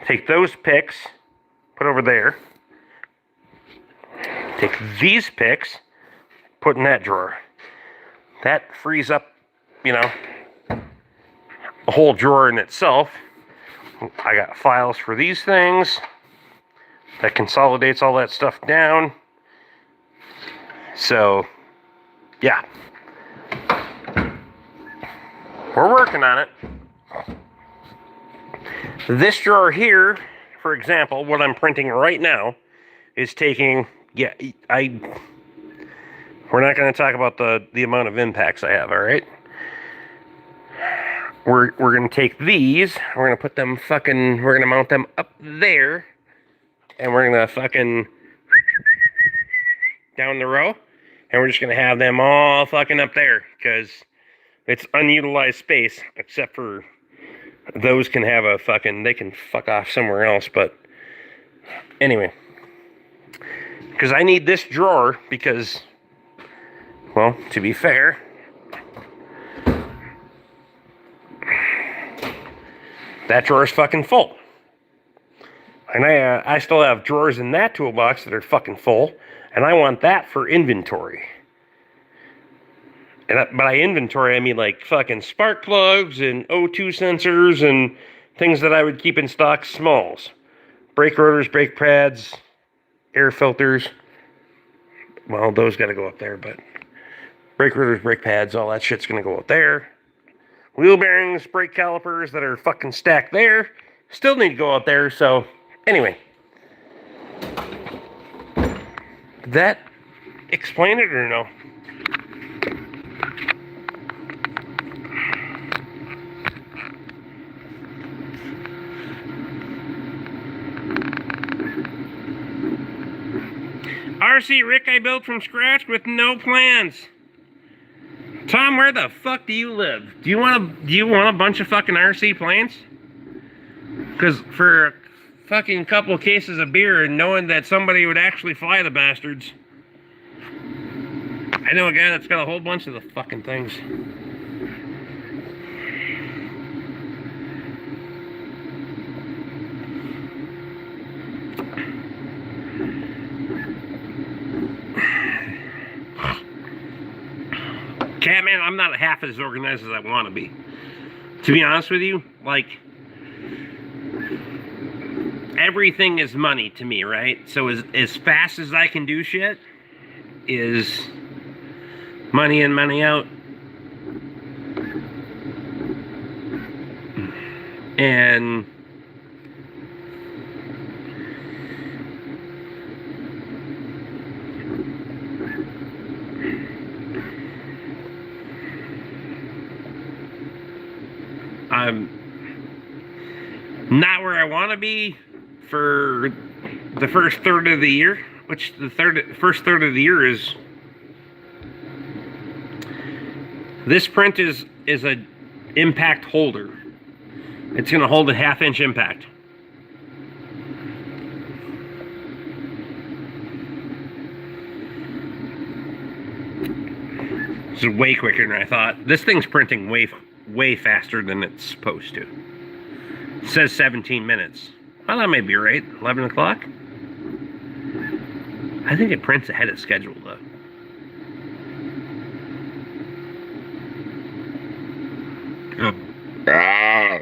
[SPEAKER 1] take those picks, put over there, take these picks, put in that drawer. That frees up, you know, a whole drawer in itself. I got files for these things. That consolidates all that stuff down. So, yeah. We're working on it. This drawer here, for example, what I'm printing right now, is taking, we're not going to talk about the amount of impacts I have, all right? We're going to take these, we're going to put them we're going to mount them up there, and we're going to fucking down the row, and we're just going to have them all fucking up there, because it's unutilized space, except for those can have they can fuck off somewhere else, but anyway. Because I need this drawer because, well, to be fair, that drawer is fucking full. And I still have drawers in that toolbox that are fucking full, and I want that for inventory. But by inventory, I mean like fucking spark plugs and O2 sensors and things that I would keep in stock, smalls. Brake rotors, brake pads, air filters. Well, those got to go up there, but brake rotors, brake pads, all that shit's going to go up there. Wheel bearings, brake calipers that are fucking stacked there still need to go up there, so anyway. Did that explain it or no? RC Rick I built from scratch with no plans. Tom, where the fuck do you live? Do you want a bunch of fucking RC planes? Because for a fucking couple of cases of beer and knowing that somebody would actually fly the bastards. I know a guy that's got a whole bunch of the fucking things. Catman, I'm not half as organized as I want to be. To be honest with you, like, everything is money to me, right? So as fast as I can do shit is money in, money out. And I'm not where I want to be for the first third of the year, which first third of the year is. This print is a impact holder. It's going to hold a 1/2-inch impact. This is way quicker than I thought. This thing's printing way faster than it's supposed to. It says 17 minutes. Well, that may be right. 11 o'clock? I think it prints ahead of schedule, though.
[SPEAKER 2] Ah.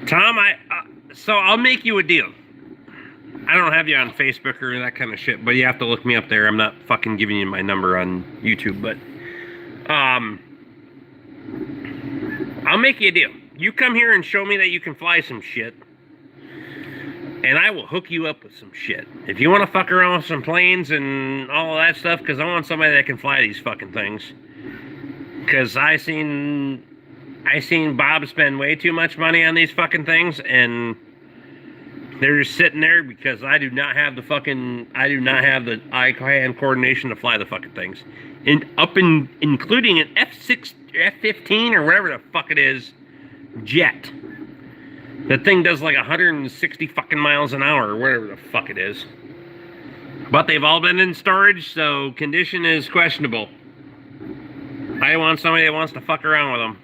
[SPEAKER 1] Tom, so I'll make you a deal. I don't have you on Facebook or that kind of shit, but you have to look me up there. I'm not fucking giving you my number on YouTube, but I'll make you a deal. You come here and show me that you can fly some shit, and I will hook you up with some shit. If you want to fuck around with some planes and all of that stuff, because I want somebody that can fly these fucking things. Because I seen Bob spend way too much money on these fucking things, and they're just sitting there because I do not have the eye-hand coordination to fly the fucking things. And including an F-15 or whatever the fuck it is, jet. That thing does like 160 fucking miles an hour or whatever the fuck it is. But they've all been in storage, so condition is questionable. I want somebody that wants to fuck around with them.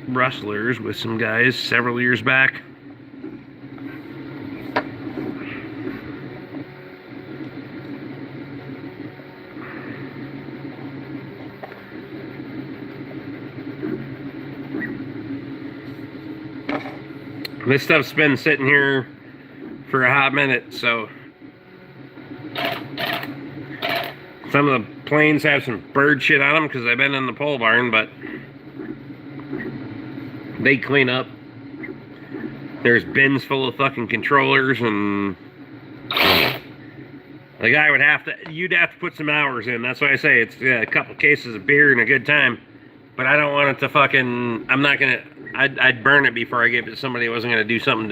[SPEAKER 1] Rustlers with some guys several years back. This stuff's been sitting here for a hot minute, so some of the planes have some bird shit on them because I've been in the pole barn, but they clean up. There's bins full of fucking controllers, and the guy you'd have to put some hours in. That's why I say it's a couple cases of beer and a good time. But I don't want it to fucking, I'd burn it before I gave it to somebody who wasn't going to do something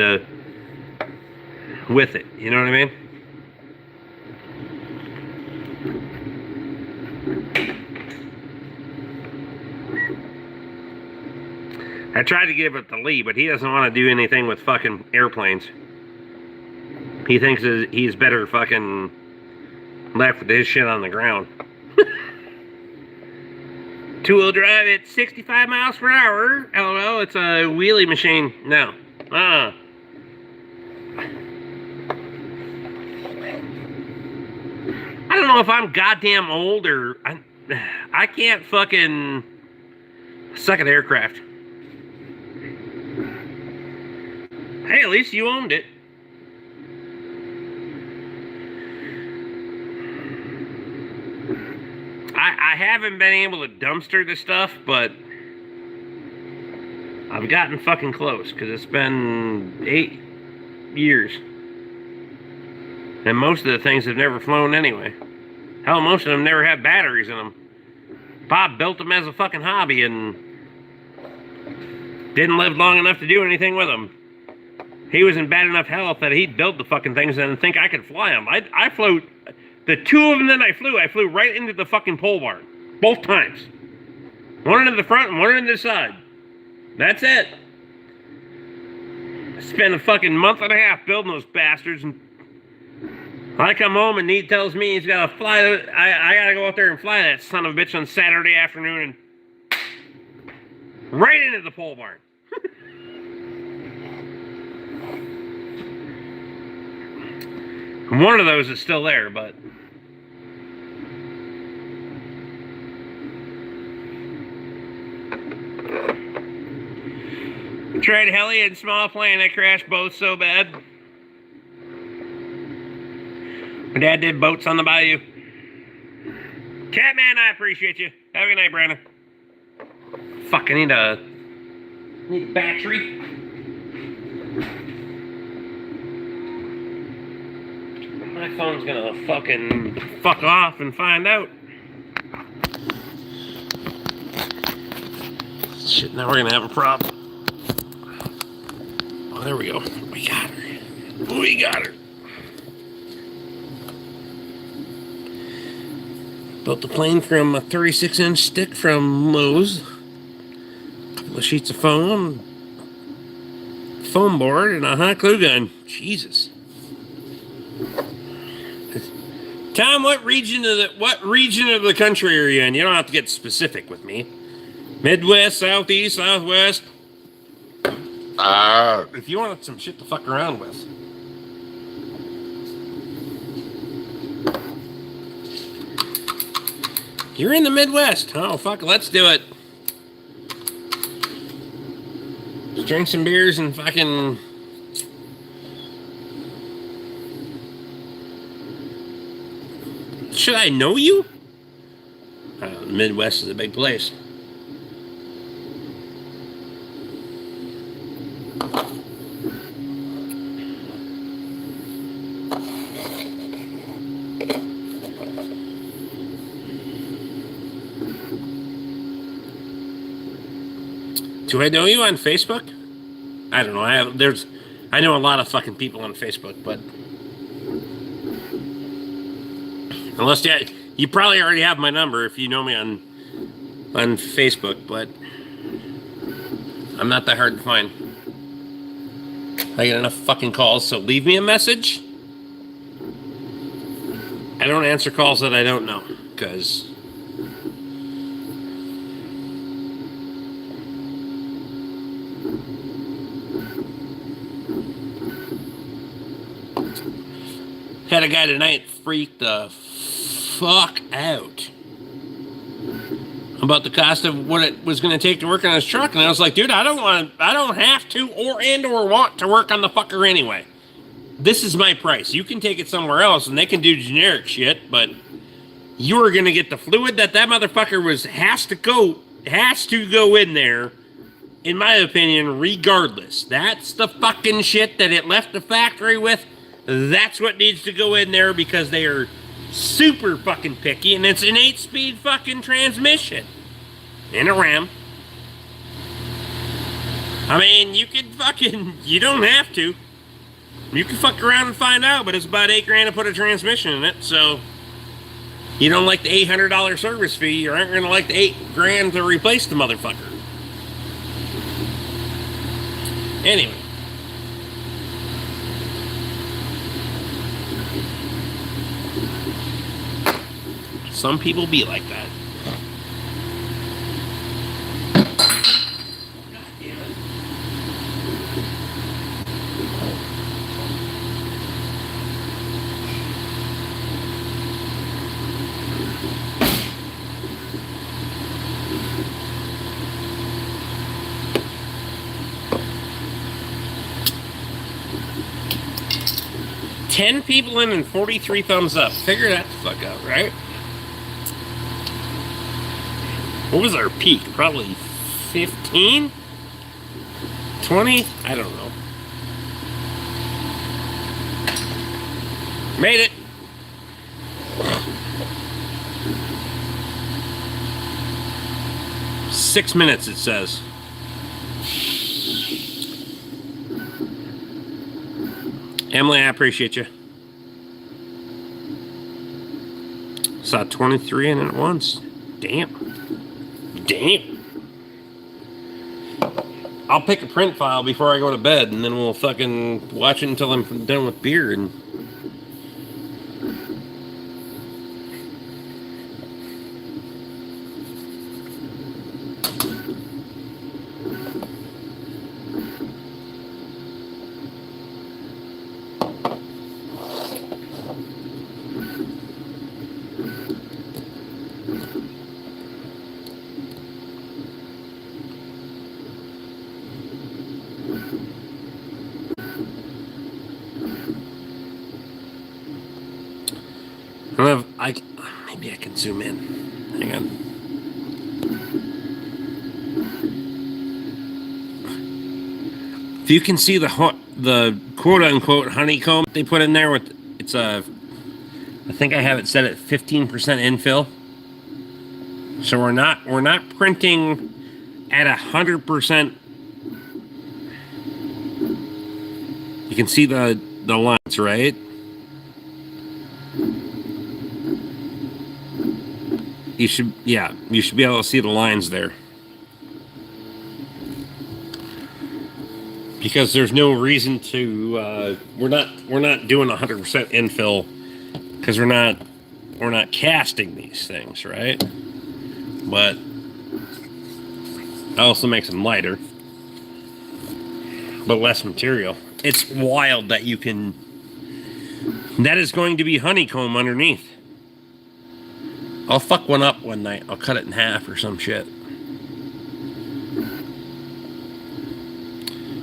[SPEAKER 1] with it. You know what I mean? I tried to give it to Lee, but he doesn't want to do anything with fucking airplanes. He thinks he's better fucking left with his shit on the ground. Two-wheel drive at 65 miles per hour. LOL, it's a wheelie machine. No. I don't know if I'm goddamn old or I can't fucking suck at aircraft. Hey, at least you owned it. I haven't been able to dumpster the stuff, but I've gotten fucking close because it's been 8 years. And most of the things have never flown anyway. Hell, most of them never had batteries in them. Bob built them as a fucking hobby and didn't live long enough to do anything with them. He was in bad enough health that he'd build the fucking things and think I could fly them. I flew, the two of them that I flew right into the fucking pole barn. Both times. One into the front and one into the side. That's it. I spent a fucking month and a half building those bastards, and I come home and Nate tells me he's got to fly. I got to go out there and fly that son of a bitch on Saturday afternoon and right into the pole barn. One of those is still there, but Tried heli and small plane. I crashed both so bad. My dad did boats on the bayou. Catman, I appreciate you. Have a good night, Brandon. Fuck, I need a battery. My phone's gonna fucking fuck off and find out. Shit, now we're gonna have a problem. Oh, there we go. We got her. We got her. Built the plane from a 36-inch stick from Lowe's. A couple of sheets of foam board, and a hot glue gun. Jesus. Tom, what region of the country are you in? You don't have to get specific with me. Midwest, Southeast, Southwest. If you wanted some shit to fuck around with. You're in the Midwest. Oh, fuck, let's do it. Let's drink some beers and fucking... Should I know you? The Midwest is a big place. Do I know you on Facebook? I don't know. I know a lot of fucking people on Facebook, but unless you probably already have my number if you know me on Facebook, but I'm not that hard to find. I get enough fucking calls, so leave me a message. I don't answer calls that I don't know, because had a guy tonight freak the fuck out about the cost of what it was going to take to work on his truck, and I was like, dude, I don't have to or want to work on the fucker anyway. This is my price. You can take it somewhere else, and they can do generic shit, but you're going to get the fluid that motherfucker has to go in there, in my opinion, regardless. That's the fucking shit that it left the factory with. That's what needs to go in there because they are super fucking picky, and it's an 8-speed fucking transmission in a Ram. I mean, you don't have to. You can fuck around and find out, but it's about $8,000 to put a transmission in it, so you don't like the $800 service fee, you aren't gonna like the $8,000 to replace the motherfucker. Anyway. Some people be like that. God damn it. 10 people in and 43 thumbs up. Figure that the fuck out, right? What was our peak? Probably 15? 20? I don't know. Made it. Six minutes, it says. Emily, I appreciate you. Saw 23 in it once. Damn. I'll pick a print file before I go to bed, and then we'll fucking watch it until I'm done with beer. And I don't know if maybe I can zoom in. Hang on. If you can see the quote unquote honeycomb they put in there with I think I have it set at 15% infill. So we're not printing at 100%. You can see the lines, right? You should be able to see the lines there. Because there's no reason to we're not doing 100% infill because we're not casting these things, right? But that also makes them lighter, but less material. It's wild that you can. That is going to be honeycomb underneath. I'll fuck one up one night. I'll cut it in half or some shit.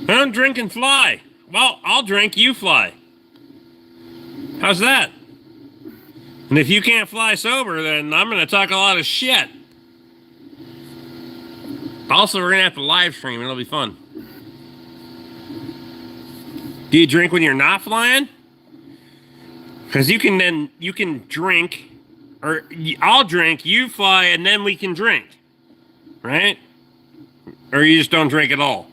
[SPEAKER 1] I don't drink and fly. Well, I'll drink, you fly. How's that? And if you can't fly sober, then I'm going to talk a lot of shit. Also, we're going to have to live stream. It'll be fun. Do you drink when you're not flying? Because you can drink, or I'll drink, you fly, and then we can drink. Right? Or you just don't drink at all.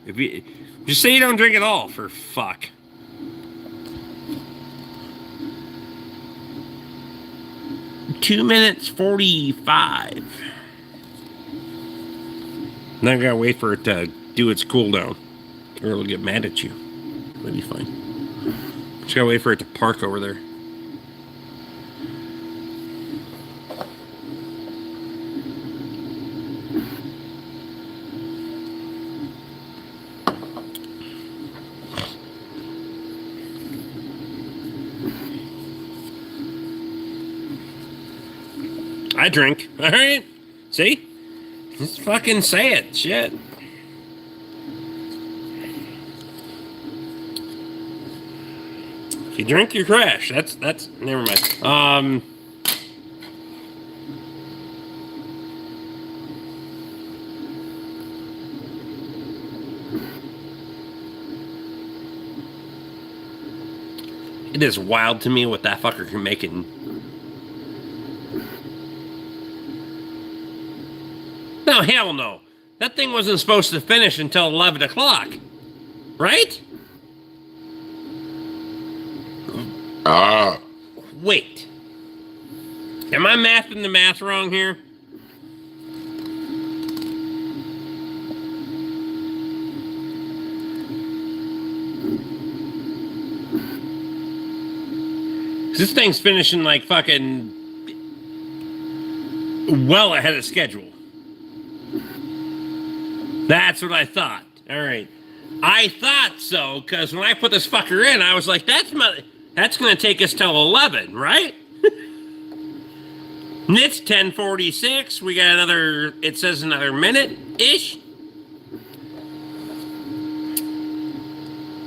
[SPEAKER 1] Just say you don't drink at all, for fuck. Two minutes 45. Now I gotta wait for it to do its cooldown, or it'll get mad at you. It'll be fine. Just gotta wait for it to park over there. I drink. All right. See? Just fucking say it. Shit. If you drink, you crash. That's never mind. It is wild to me what that fucker can make in. No, hell no. That thing wasn't supposed to finish until 11 o'clock. Right? Wait. Am I mathing the math wrong here? This thing's finishing like fucking well ahead of schedule. That's what I thought. All right. I thought so, because when I put this fucker in, I was like, that's going to take us till 11, right? And it's 10:46. We got another, it says another minute-ish.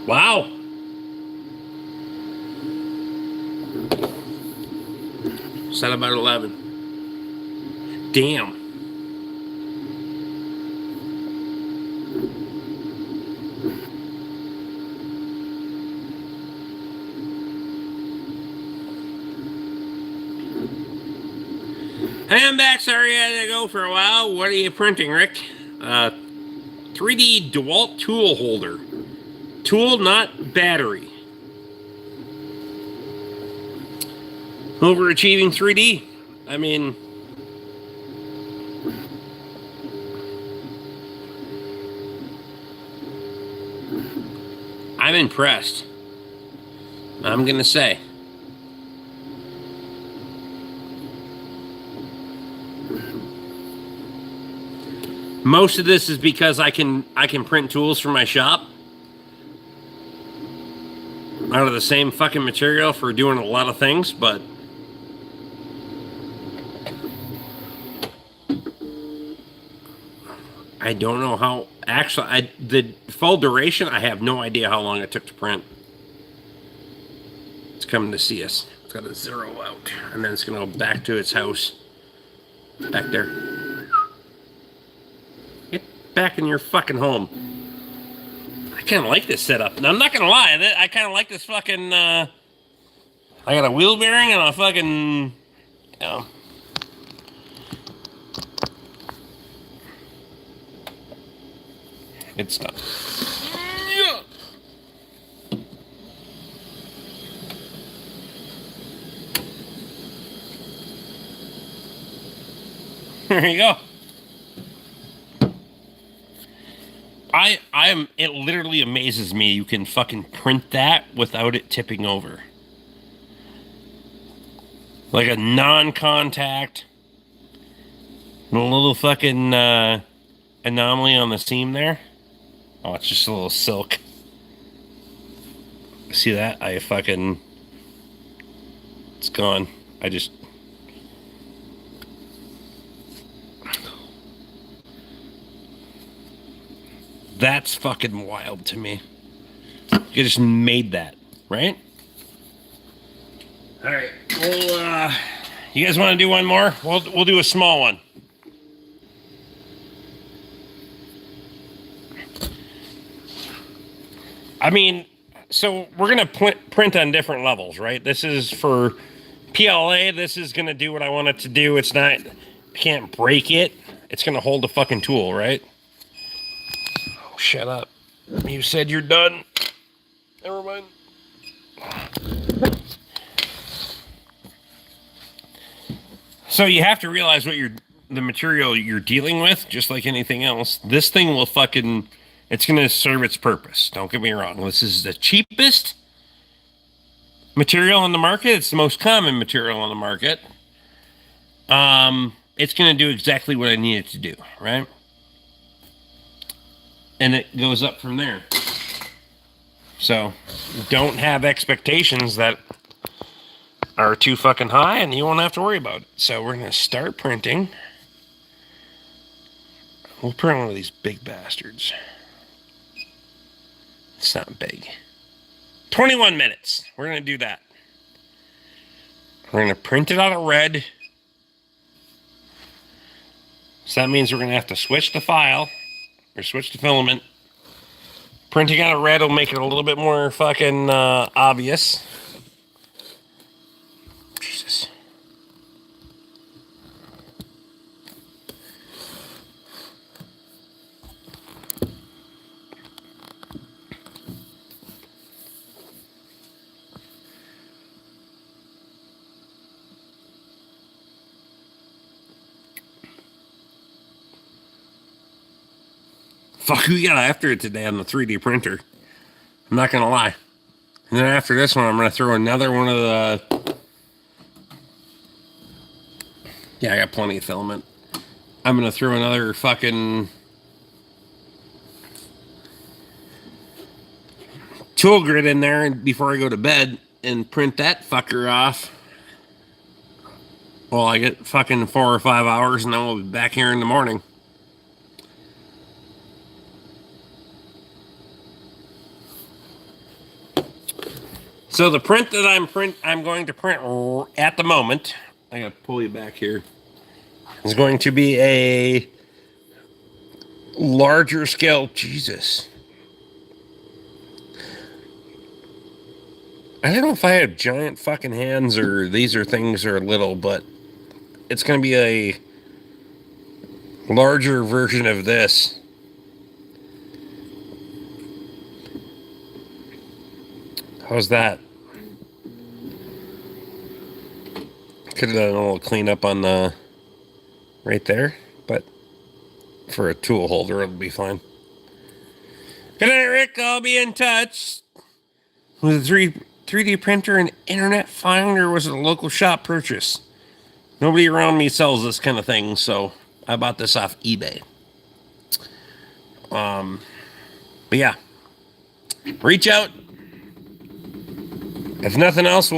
[SPEAKER 1] Wow. Set about 11. Damn. Hey, I'm back. Sorry I had to go for a while. What are you printing, Rick? 3D DeWalt tool holder. Tool, not battery. Overachieving 3D. I mean, I'm impressed. I'm gonna say. Most of this is because I can print tools from my shop out of the same fucking material for doing a lot of things, but I don't know how. Actually, the full duration, I have no idea how long it took to print. It's coming to see us. got a 0 out. And then it's going to go back to its house. Back there. Get back in your fucking home. I kind of like this setup. Now, I'm not going to lie. I kind of like this fucking... I got a wheel bearing and a fucking... You know... Good stuff. There you go. It literally amazes me you can fucking print that without it tipping over. Like a non-contact, a little fucking anomaly on the seam there. Oh, it's just a little silk. See that? It's gone. That's fucking wild to me. You just made that, right? All right. Well, you guys want to do one more? We'll do a small one. I mean, so we're going to print on different levels, right? This is for PLA. This is going to do what I want it to do. It's not, I can't break it. It's going to hold the fucking tool, right? Oh, shut up. You said you're done. Never mind. So you have to realize what the material you're dealing with, just like anything else. This thing will fucking... It's going to serve its purpose. Don't get me wrong. This is the cheapest material on the market. It's the most common material on the market. It's going to do exactly what I need it to do, right? And it goes up from there. So don't have expectations that are too fucking high, and you won't have to worry about it. So we're going to start printing. We'll print one of these big bastards. It's not big. 21 minutes. We're going to do that. We're going to print it out of red. So that means we're going to have to switch the file or switch the filament. Printing out of red will make it a little bit more fucking obvious. Jesus. Fuck, we got after it today on the 3D printer. I'm not gonna lie. And then after this one, I'm gonna throw another one of the... Yeah, I got plenty of filament. I'm gonna throw another fucking... tool grid in there before I go to bed and print that fucker off. Well, I get fucking 4 or 5 hours and then we'll be back here in the morning. So the print that I'm going to print at the moment, I gotta pull you back here, is going to be a larger scale. Jesus. I don't know if I have giant fucking hands or these are things are little, but it's going to be a larger version of this. How's that? Could have done a little cleanup on the right there, but for a tool holder, it'll be fine. Good night, Rick. I'll be in touch. Was a 3D printer an internet find, or was it a local shop purchase? Nobody around me sells this kind of thing, so I bought this off eBay. But yeah, reach out. If nothing else,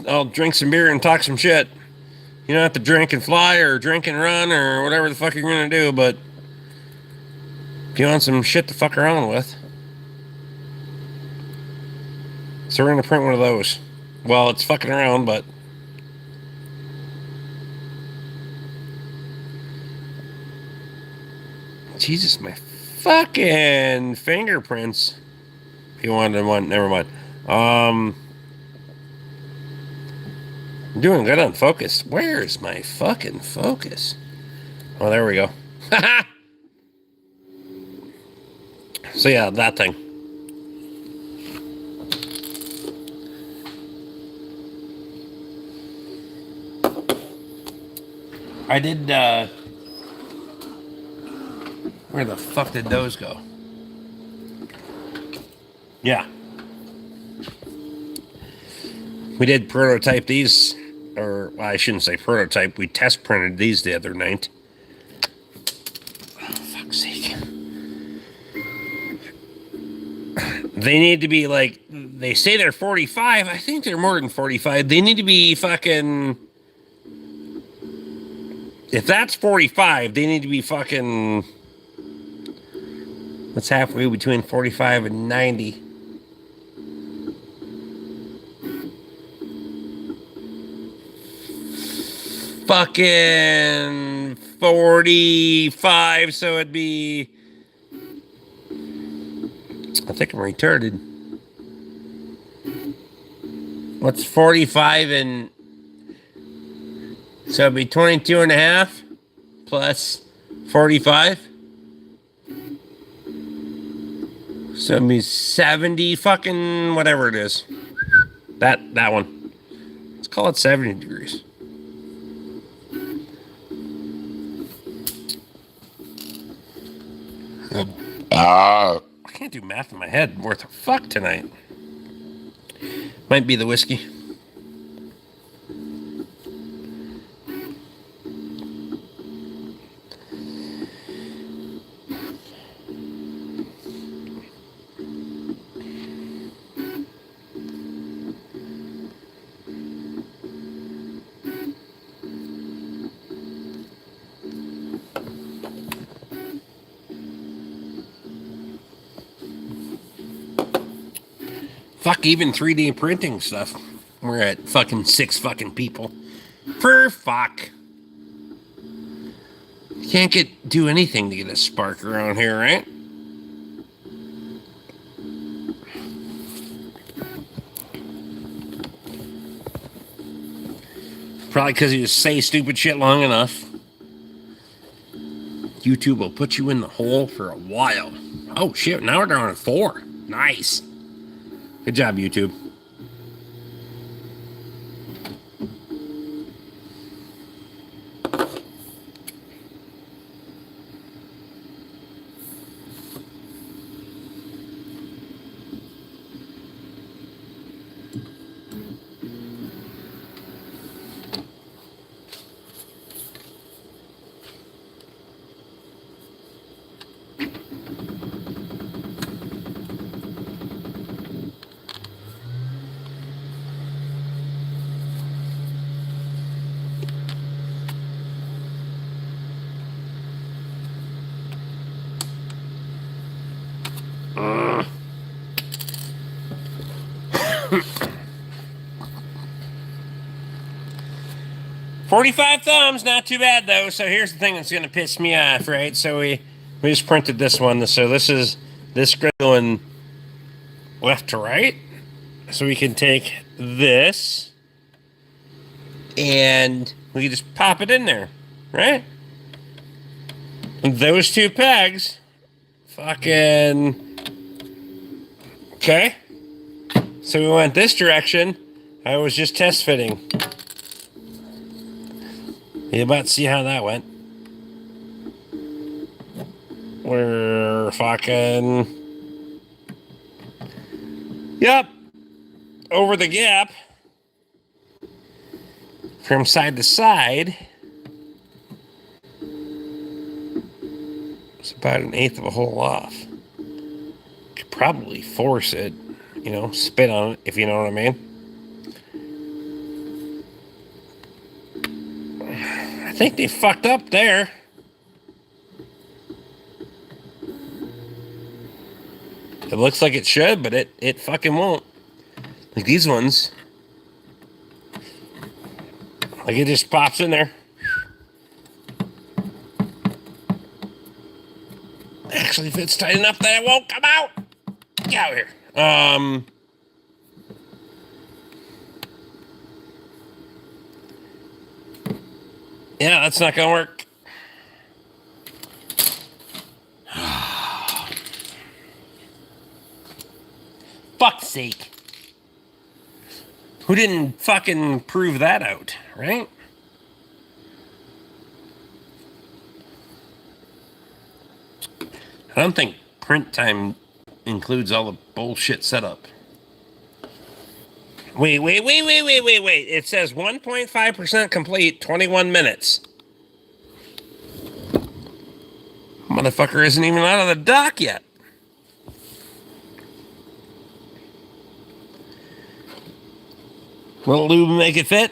[SPEAKER 1] I'll drink some beer and talk some shit. You don't have to drink and fly or drink and run or whatever the fuck you're gonna do, but if you want some shit to fuck around with. So we're gonna print one of those. Well, it's fucking around, but Jesus, my fucking fingerprints. If you wanted one, never mind. I'm doing good on focus. Where's my fucking focus? Oh, there we go. So yeah, that thing. I did, where the fuck did those go? Yeah. We did prototype these, or well, I shouldn't say prototype. We test printed these the other night. Oh, fuck's sake. They need to be like, they say they're 45. I think they're more than 45. They need to be fucking, if that's 45, they need to be fucking, what's halfway between 45 and 90? Fucking 45, so it'd be, I think I'm retarded. What's 45 and, so it'd be 22 and a half plus 45. So it'd be 70 fucking whatever it is. That one. Let's call it 70 degrees. I can't do math in my head worth a fuck tonight. Might be the whiskey. Fuck, even 3D printing stuff. We're at fucking 6 fucking people. For fuck. Can't do anything to get a spark around here, right? Probably because you just say stupid shit long enough. YouTube will put you in the hole for a while. Oh shit, now we're down at 4. Nice. Good job, YouTube. Uh. 45 thumbs, not too bad though. So here's the thing that's gonna piss me off, right? So we just printed this one. So this is this going left to right. So we can take this and we can just pop it in there, right? And those 2 pegs, fucking okay. So we went this direction. I was just test fitting. You about to see how that went. We're fucking, yep, over the gap from side to side. It's about 1/8 of a hole off. Could probably force it, you know, spit on it, if you know what I mean. I think they fucked up there. It looks like it should, but it fucking won't. Like these ones. Like it just pops in there. actually fits tight enough that it won't come out. Get out here. Yeah, that's not gonna work. Fuck's sake. Who didn't fucking prove that out, right? I don't think print time includes all the bullshit setup. Wait. It says 1.5% complete, 21 minutes. Motherfucker isn't even out of the dock yet. Will lube make it fit?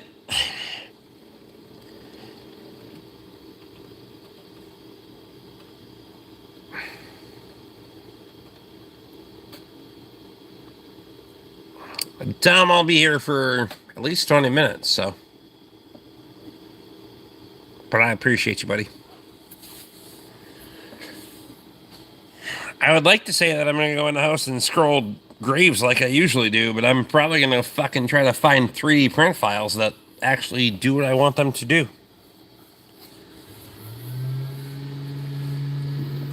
[SPEAKER 1] Tom, I'll be here for at least 20 minutes, so. But I appreciate you, buddy. I would like to say that I'm going to go in the house and scroll graves like I usually do, but I'm probably going to fucking try to find 3D print files that actually do what I want them to do.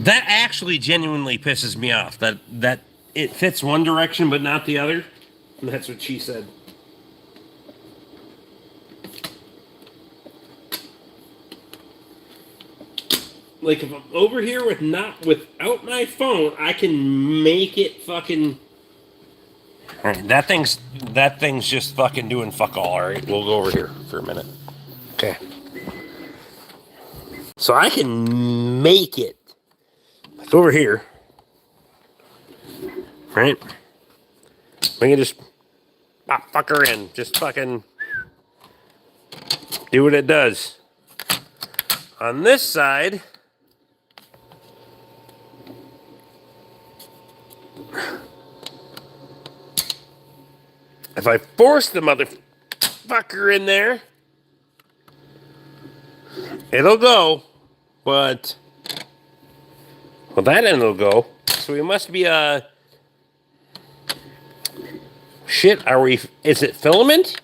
[SPEAKER 1] That actually genuinely pisses me off, that it fits one direction but not the other. And that's what she said. Like, if I'm over here without my phone, I can make it fucking. All right, that thing's just fucking doing fuck all. All right, we'll go over here for a minute. Okay. So I can make it. It's over here, right? We can just pop fucker in, just fucking do what it does. On this side. If I force the motherfucker in there, it'll go, but, well, that end will go. So we must be, shit, is it filament?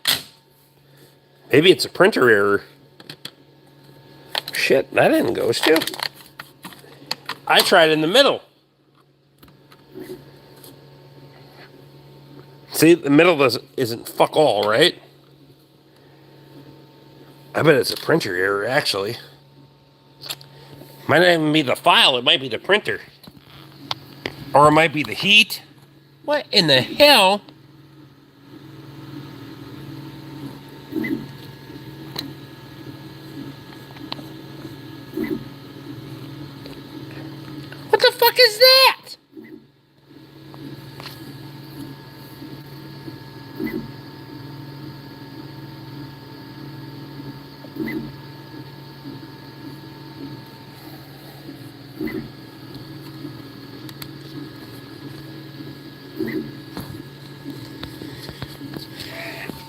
[SPEAKER 1] Maybe it's a printer error. Shit, that end goes too. I tried in the middle. See, the middle isn't fuck all, right? I bet it's a printer error, actually. Might not even be the file, it might be the printer. Or it might be the heat. What in the hell? What the fuck is that?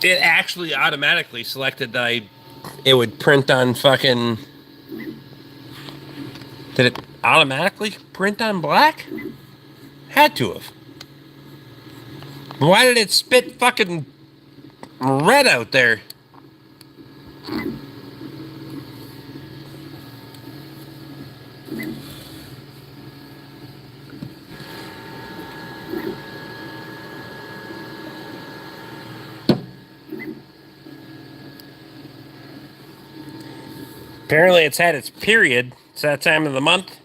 [SPEAKER 1] It actually automatically selected that it would print on fucking... Did it automatically print on black? Had to have. Why did it spit fucking red out there? Apparently it's had its period. It's that time of the month.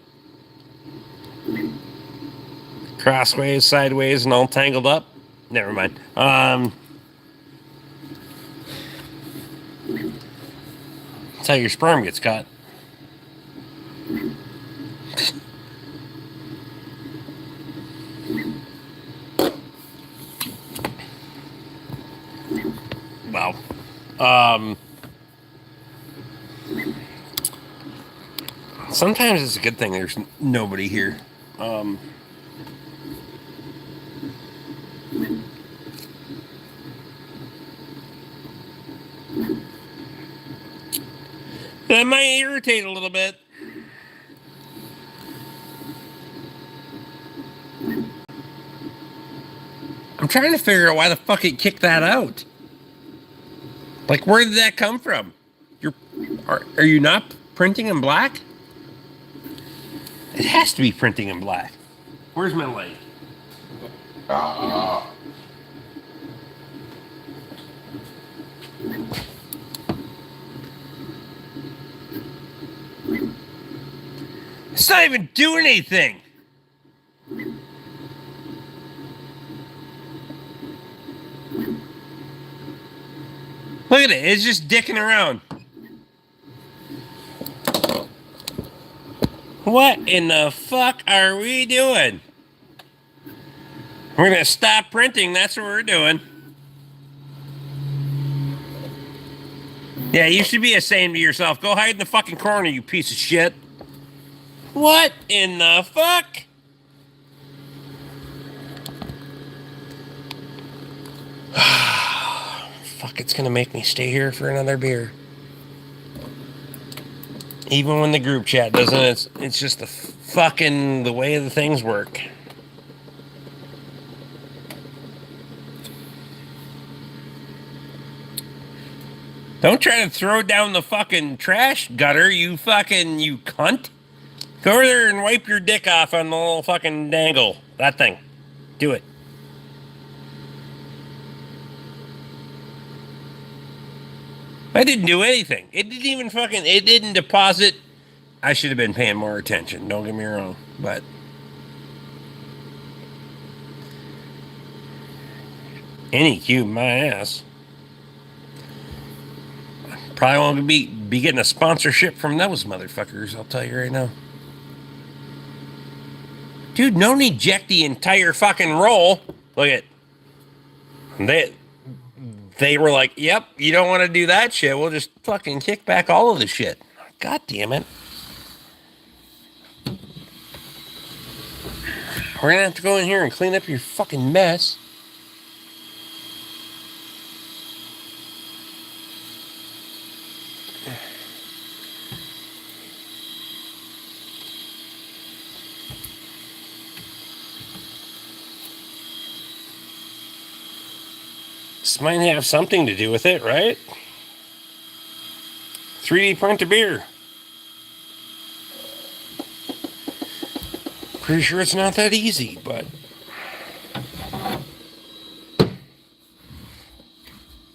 [SPEAKER 1] Crossways, sideways, and all tangled up. Never mind. That's how your sperm gets caught. Wow. Sometimes it's a good thing there's nobody here. That might irritate a little bit. trying to figure out why the fuck it kicked that out. Like, where did that come from? Are you not printing in black? It has to be printing in black. Where's my light? It's not even doing anything. Look at it. It's just dicking around. What in the fuck are we doing? We're going to stop printing. That's what we're doing. Yeah, you should be ashamed of yourself. Go hide in the fucking corner, you piece of shit. What in the fuck? Fuck, it's gonna make me stay here for another beer. Even when the group chat doesn't, it's just the way the things work. Don't try to throw down the fucking trash gutter, you cunt. Go over there and wipe your dick off on the little fucking dangle. That thing. Do it. I didn't do anything. It didn't deposit. I should have been paying more attention. Don't get me wrong. But any cube, my ass. Probably won't be getting a sponsorship from those motherfuckers, I'll tell you right now. Dude, no need eject the entire fucking roll. Look at they were like, yep, you don't want to do that shit. We'll just fucking kick back all of the shit. God damn it. We're gonna have to go in here and clean up your fucking mess. This might have something to do with it, right? 3D print a beer. Pretty sure it's not that easy, but...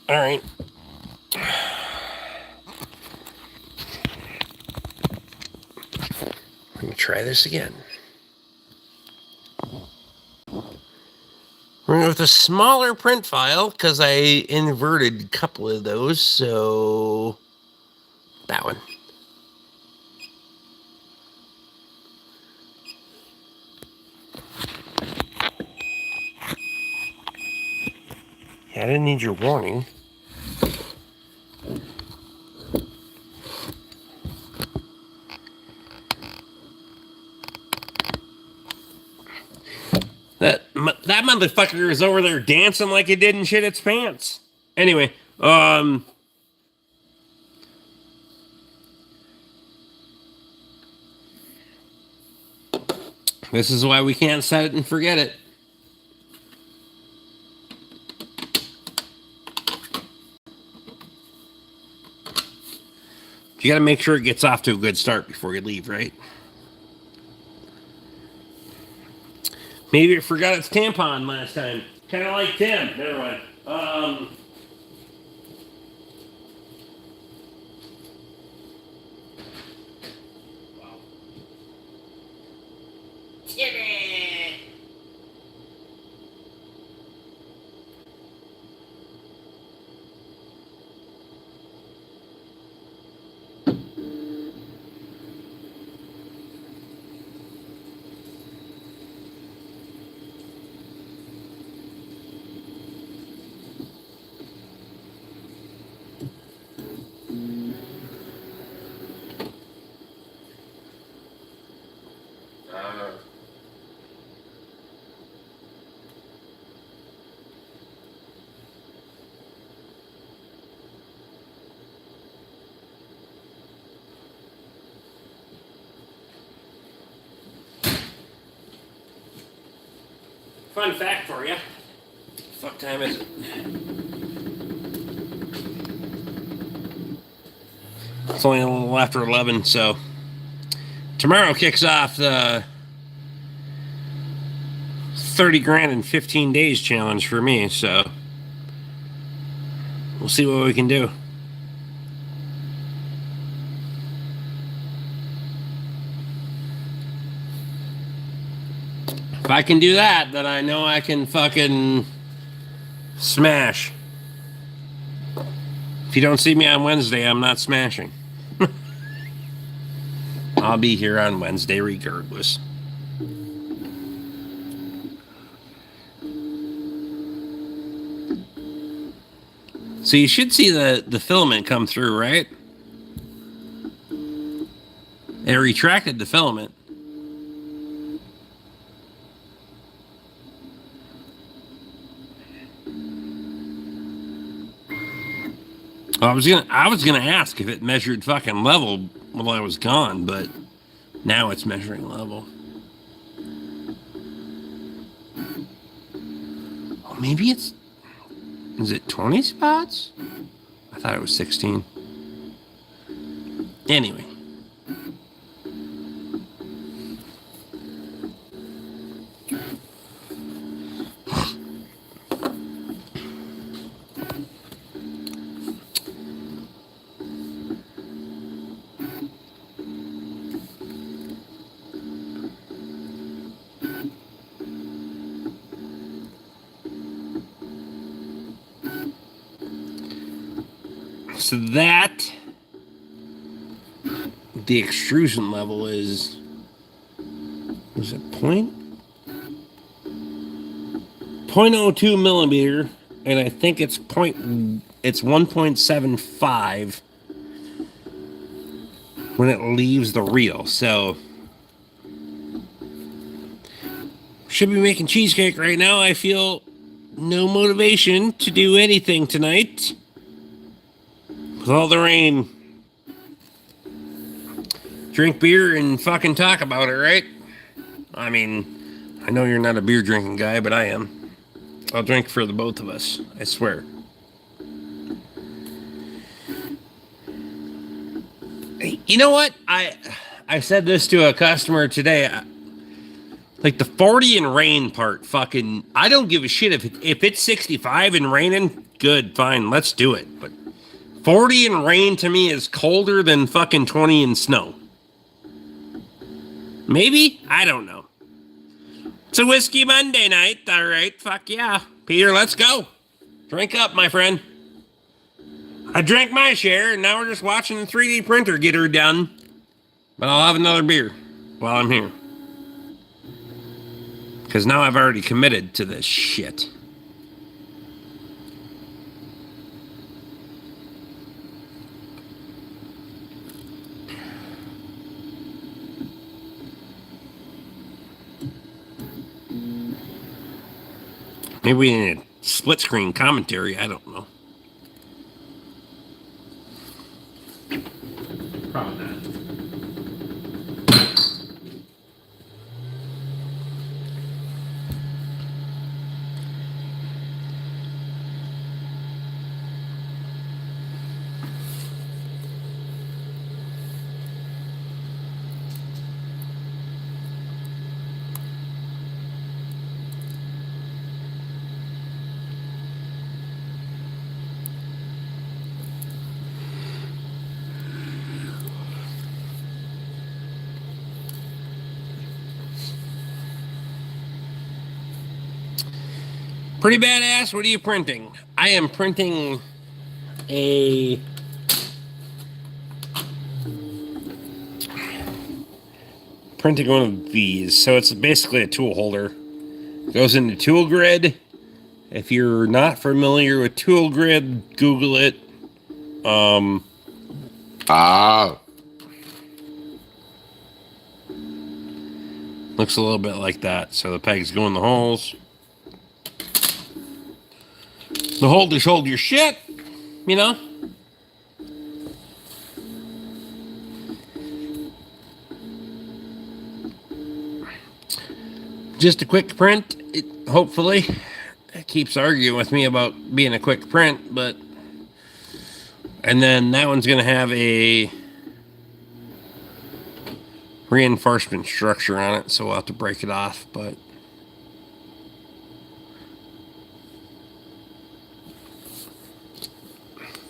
[SPEAKER 1] Alright. Let me try this again. We're going to go with a smaller print file because I inverted a couple of those, so that one. Yeah, I didn't need your warning. That motherfucker is over there dancing like it didn't shit its pants. Anyway, this is why we can't set it and forget it. You got to make sure it gets off to a good start before you leave, right? Maybe it forgot its tampon last time. Kind of like Tim. Never mind. Wow. Timmy! Fun fact for you. fuck time is it? It's only a little after 11, so tomorrow kicks off the 30 grand in 15 days challenge for me, so we'll see what we can do. If I can do that, then I know I can fucking smash. If you don't see me on Wednesday, I'm not smashing. I'll be here on Wednesday regardless. So you should see the filament come through, right? It retracted the filament. I was gonna ask if it measured fucking level while I was gone, but now it's measuring level. Oh, maybe is it 20 spots? I thought it was 16. Anyway. So that, the extrusion level is it 0.02 millimeter, and I think it's 1.75 when it leaves the reel. So should be making cheesecake right now. I feel no motivation to do anything tonight. With all the rain. Drink beer and fucking talk about it, right? I mean, I know you're not a beer drinking guy, but I am. I'll drink for the both of us, I swear. You know what? I said this to a customer today. Like the 40 and rain part, fucking, I don't give a shit if it's 65 and raining, good, fine, let's do it. But 40 and rain to me is colder than fucking 20 and snow. Maybe? I don't know. It's a Whiskey Monday night. All right, fuck yeah. Peter, let's go. Drink up, my friend. I drank my share, and now we're just watching the 3D printer get her done. But I'll have another beer while I'm here. Because now I've already committed to this shit. Maybe we need a split screen commentary. I don't know. Probably not. Pretty badass. What are you printing? I am printing a one of these. So it's basically a tool holder. Goes into Tool Grid. If you're not familiar with Tool Grid, Google it. Looks a little bit like that. So the pegs go in the holes. The holders hold your shit, you know? Just a quick print, hopefully. keeps arguing with me about being a quick print, but... And then that one's going to have a reinforcement structure on it, so we'll have to break it off, but...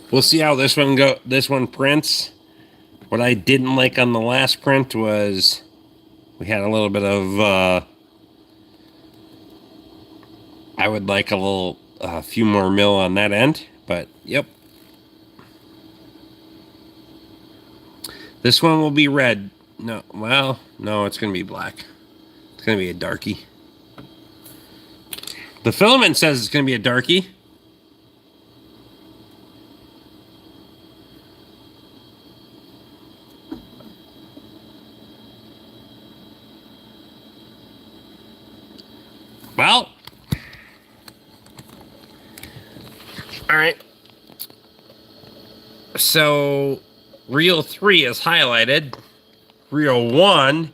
[SPEAKER 1] We'll see how this one prints. What I didn't like on the last print was we had a little bit of I would like a few more mil on that end, but yep. This one will be red. No, well, no, it's going to be black. It's going to be a darkie. The filament says it's going to be a darkie. Well, all right. So, reel 3 is highlighted. Reel 1,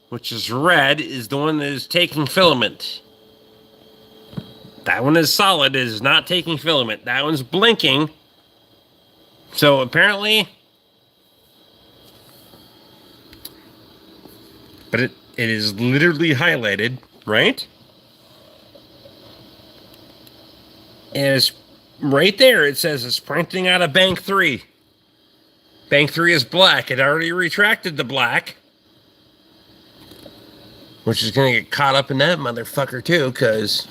[SPEAKER 1] which is red, is the one that is taking filament. That one is solid, it is not taking filament. That one's blinking. So, apparently... But it is literally highlighted, right? And it's right there. It says it's printing out of bank 3. Bank 3 is black. It already retracted the black. Which is going to get caught up in that motherfucker too, because...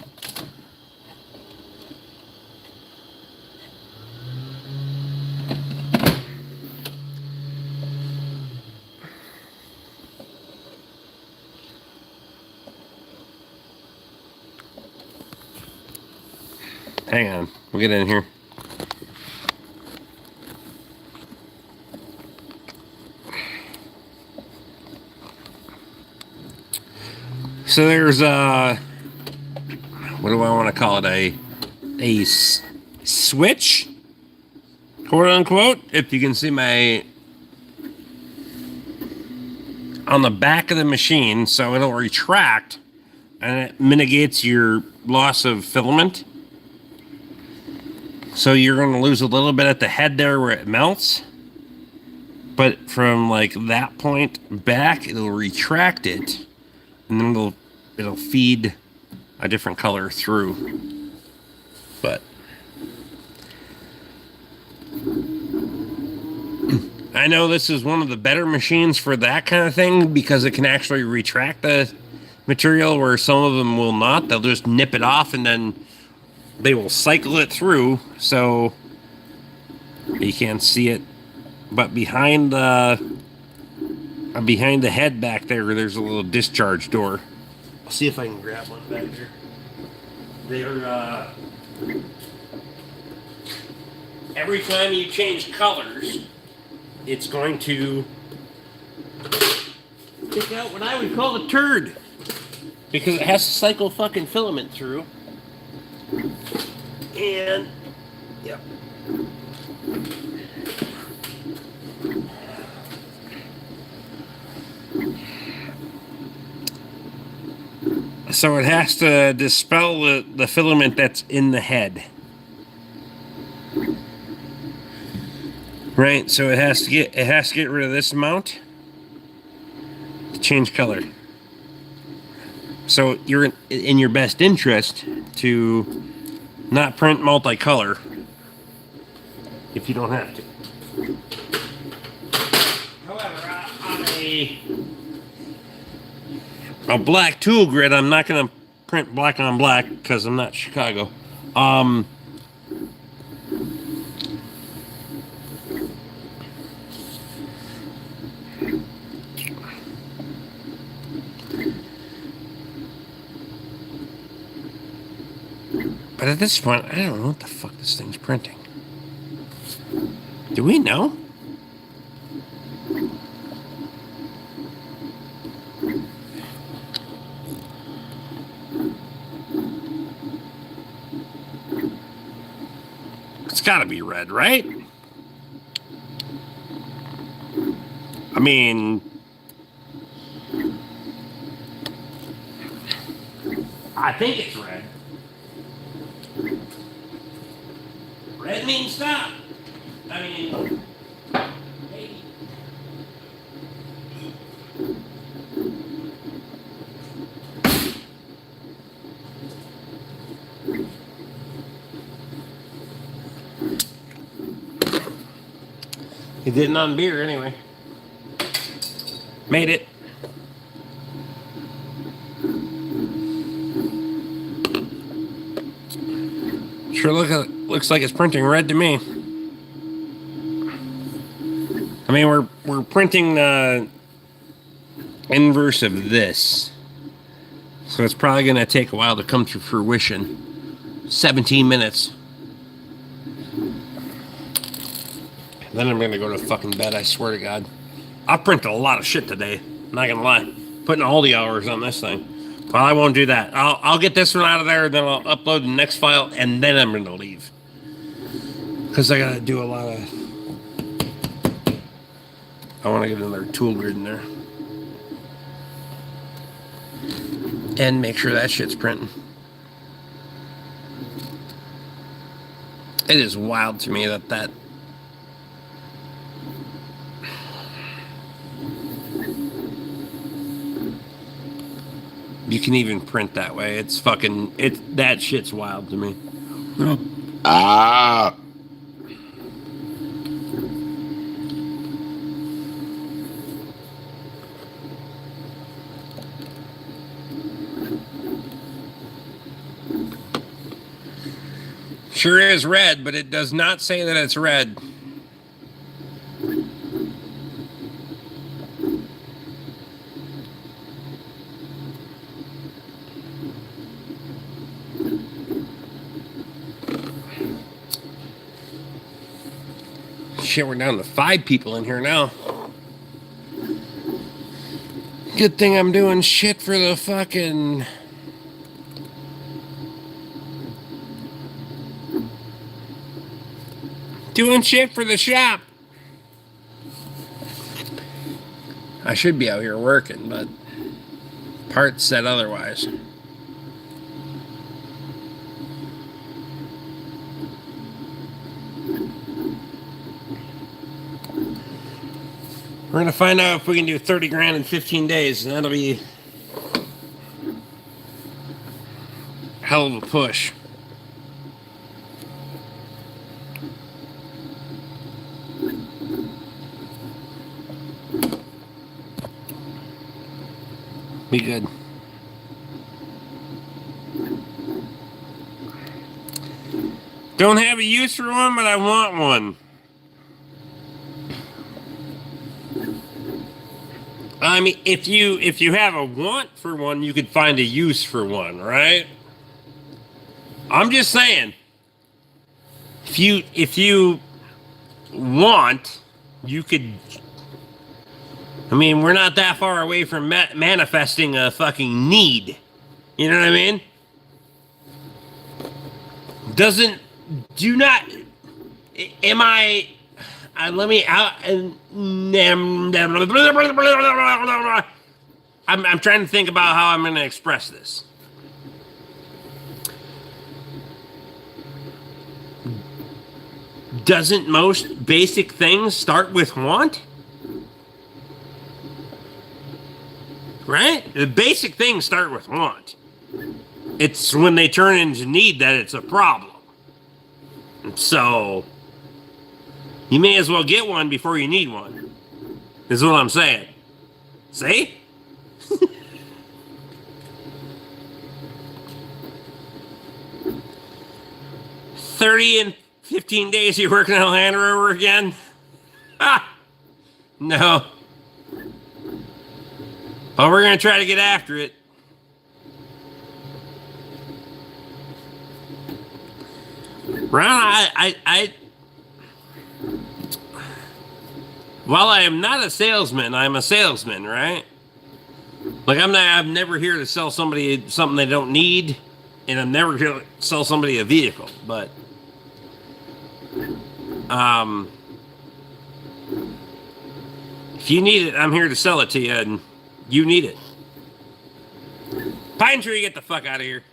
[SPEAKER 1] Hang on, we'll get in here. So there's what do I want to call it? A switch, quote unquote. If you can see my on the back of the machine, so it'll retract and it mitigates your loss of filament. So you're going to lose a little bit at the head there where it melts. But from like that point back, it'll retract it. And then it'll feed a different color through. But I know this is one of the better machines for that kind of thing because it can actually retract the material where some of them will not. They'll just nip it off and then they will cycle it through, so you can't see it. But behind the head back there, there's a little discharge door. I'll see if I can grab one back there. They're every time you change colors, it's going to pick out what I would call a turd because it has to cycle fucking filament through. And, yep. So it has to dispel the filament that's in the head. Right, so it has to get rid of this amount to change color. So you're in your best interest to not print multicolor if you don't have to. However, on a black tool grid, I'm not going to print black on black because I'm not Chicago. But at this point, I don't know what the fuck this thing's printing. Do we know? It's gotta be red, right? I mean... I think it's red. That means stop. I mean, hey. He didn't on beer anyway. Made it. Sure looks like it's printing red to me. I mean, we're printing the inverse of this. So it's probably going to take a while to come to fruition. 17 minutes. Then I'm going to go to fucking bed, I swear to God. I printed a lot of shit today. Not going to lie. Putting all the hours on this thing. Well, I won't do that. I'll get this one out of there, then I'll upload the next file, and then I'm going to leave. Because I got to do a lot of... I want to get another tool grid in there. And make sure that shit's printing. It is wild to me that you can even print that way. It's fucking... that shit's wild to me.
[SPEAKER 2] Ah.
[SPEAKER 1] Sure is red, but it does not say that it's red. Shit, we're down to 5 people in here now. Good thing I'm doing shit for the fucking... Doing shit for the shop. I should be out here working, but parts said otherwise. We're gonna find out if we can do 30 grand in 15 days, and that'll be a hell of a push. Be good. Don't have a use for one, but I want one. I mean, if you have a want for one, you could find a use for one, right? I'm just saying. If you want, you could. I mean, we're not that far away from manifesting a fucking need. You know what I mean? Do not. Am I? Let me out. I'm trying to think about how I'm going to express this. Doesn't most basic things start with want? Right? The basic things start with want. It's when they turn into need that it's a problem. So, you may as well get one before you need one. Is what I'm saying. See? $30 and 15 days you're working on Land Rover again? Ah! No. But we're going to try to get after it. Ron, while I am not a salesman, I'm a salesman, right? Like I'm never here to sell somebody something they don't need, and I'm never here to sell somebody a vehicle. But if you need it, I'm here to sell it to you, and you need it. Pine Tree, get the fuck out of here.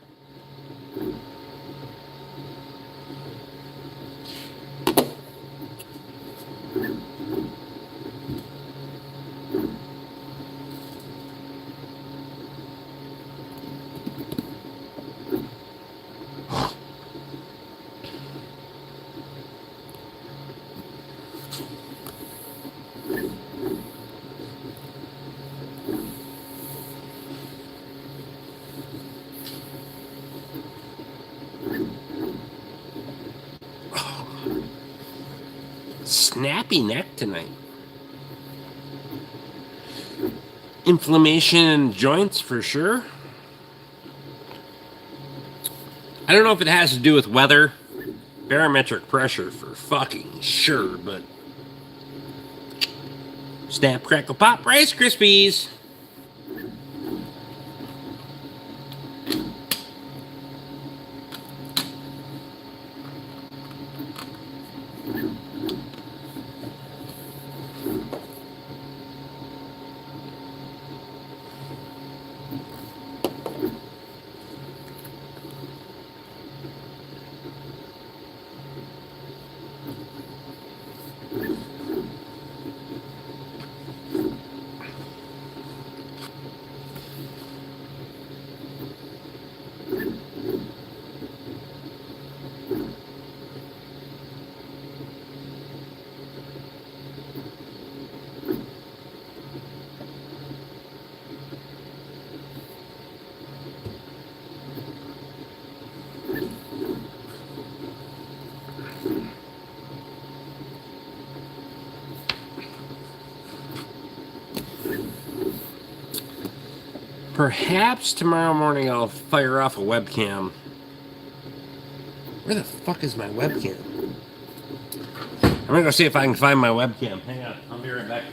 [SPEAKER 1] snappy neck tonight. Inflammation in joints for sure. I don't know if it has to do with weather, barometric pressure for fucking sure, but snap, crackle, pop, Rice Krispies. Perhaps tomorrow morning I'll fire off a webcam. Where the fuck is my webcam? I'm gonna go see if I can find my webcam. Hang on, I'll be right back.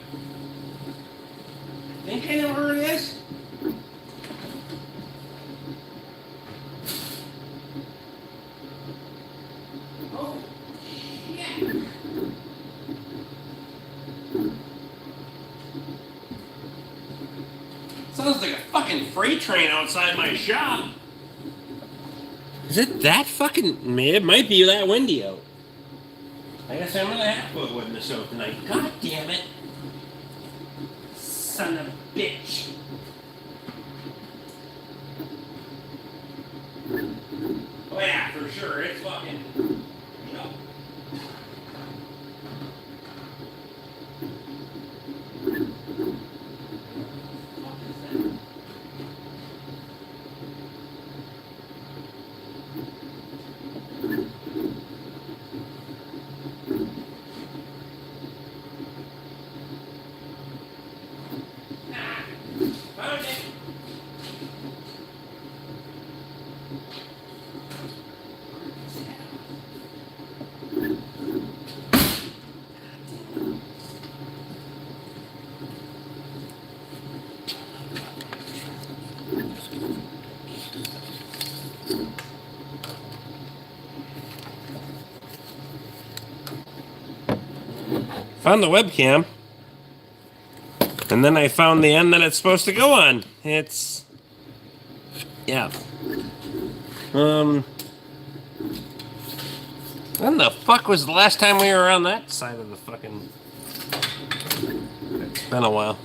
[SPEAKER 1] Think I know where it is? Oh, shit. Sounds like a fucking freight train outside my shop. Is it that fucking... It might be that windy out. I guess I'm gonna have to put wood in the stove tonight. God damn it. Son of a bitch. Oh yeah, for sure. It's fucking... You know. Found it. Found the webcam. And then I found the end that it's supposed to go on. It's... Yeah. When the fuck was the last time we were on that side of the fucking... It's been a while.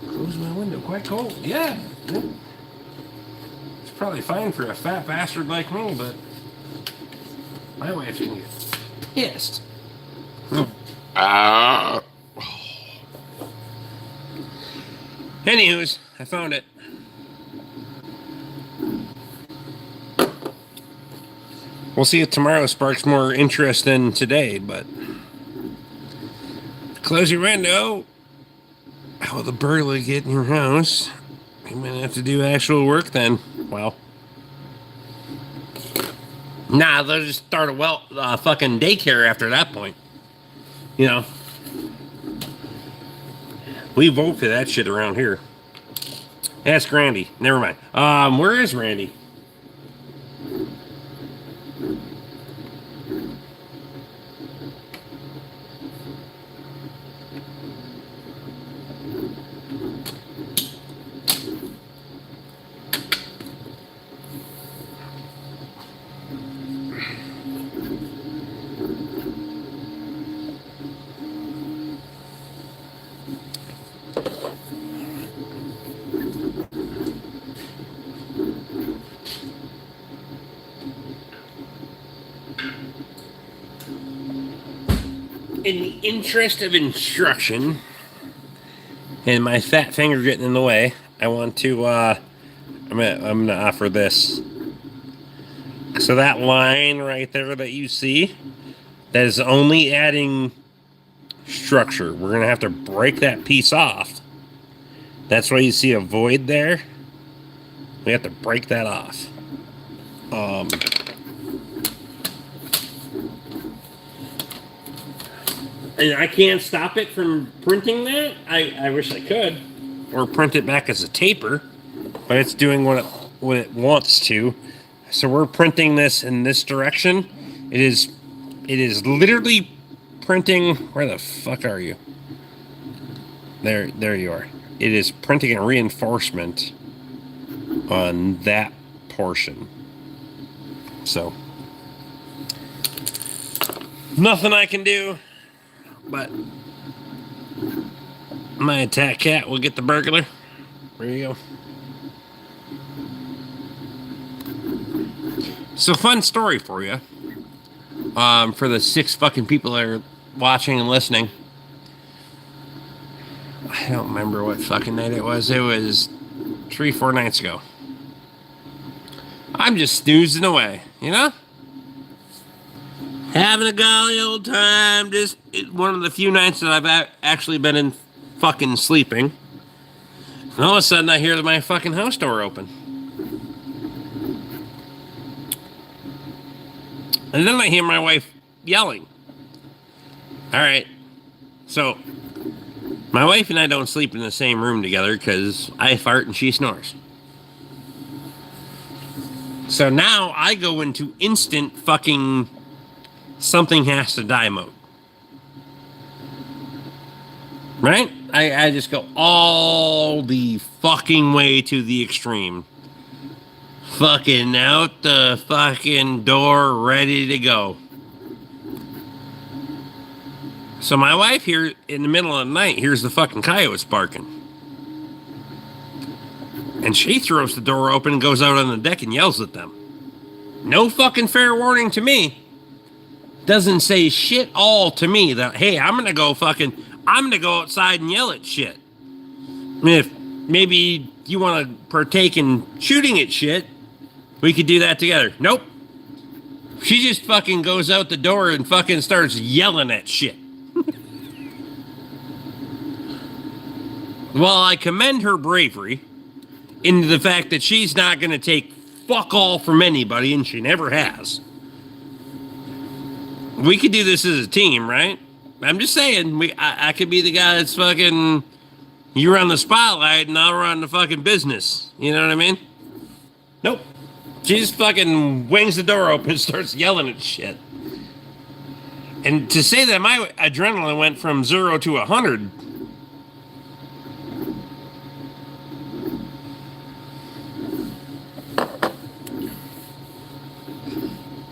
[SPEAKER 1] Close my window. Quite cold. Yeah. It's probably fine for a fat bastard like me, but... My wife's gonna get pissed. Anywho's, I found it. We'll see if tomorrow sparks more interest than today, but... Close your window. How will the burglar get in your house? You might have to do actual work then. Well... Nah, they'll just start a fucking daycare after that point. You know. We vote for that shit around here. Ask Randy. Never mind. Where is Randy? In the interest of instruction and my fat finger getting in the way, I want to I'm gonna offer this. So that line right there that you see, that is only adding structure. We're gonna have to break that piece off. That's why you see a void there. We have to break that off. And I can't stop it from printing that. I wish I could, or print it back as a taper, but it's doing what it wants to. So we're printing this in this direction. It is literally printing. Where the fuck are you? There you are. It is printing a reinforcement on that portion. So nothing I can do, but my attack cat will get the burglar. There you go. So fun story for you. For the 6 fucking people that are watching and listening. I don't remember what fucking night it was. It was 3-4 nights ago. I'm just snoozing away, you know? Having a golly old time. Just one of the few nights that I've actually been in fucking sleeping. And all of a sudden I hear my fucking house door open. And then I hear my wife yelling. All right. So, my wife and I don't sleep in the same room together because I fart and she snores. So now I go into instant fucking something has to die mode. Right? I just go all the fucking way to the extreme. Fucking out the fucking door, ready to go. So my wife here in the middle of the night hears the fucking coyotes barking. And she throws the door open and goes out on the deck and yells at them. No fucking fair warning to me. Doesn't say shit all to me that, hey, I'm gonna go outside and yell at shit. If maybe you want to partake in shooting at shit, we could do that together. Nope. She just fucking goes out the door and fucking starts yelling at shit. Well, I commend her bravery into the fact that she's not going to take fuck all from anybody, and she never has. We could do this as a team, right? I'm just saying, I could be the guy that's fucking, you run the spotlight and I'll run the fucking business. You know what I mean? Nope. She just fucking wings the door open and starts yelling at shit. And to say that my adrenaline went from 0 to 100...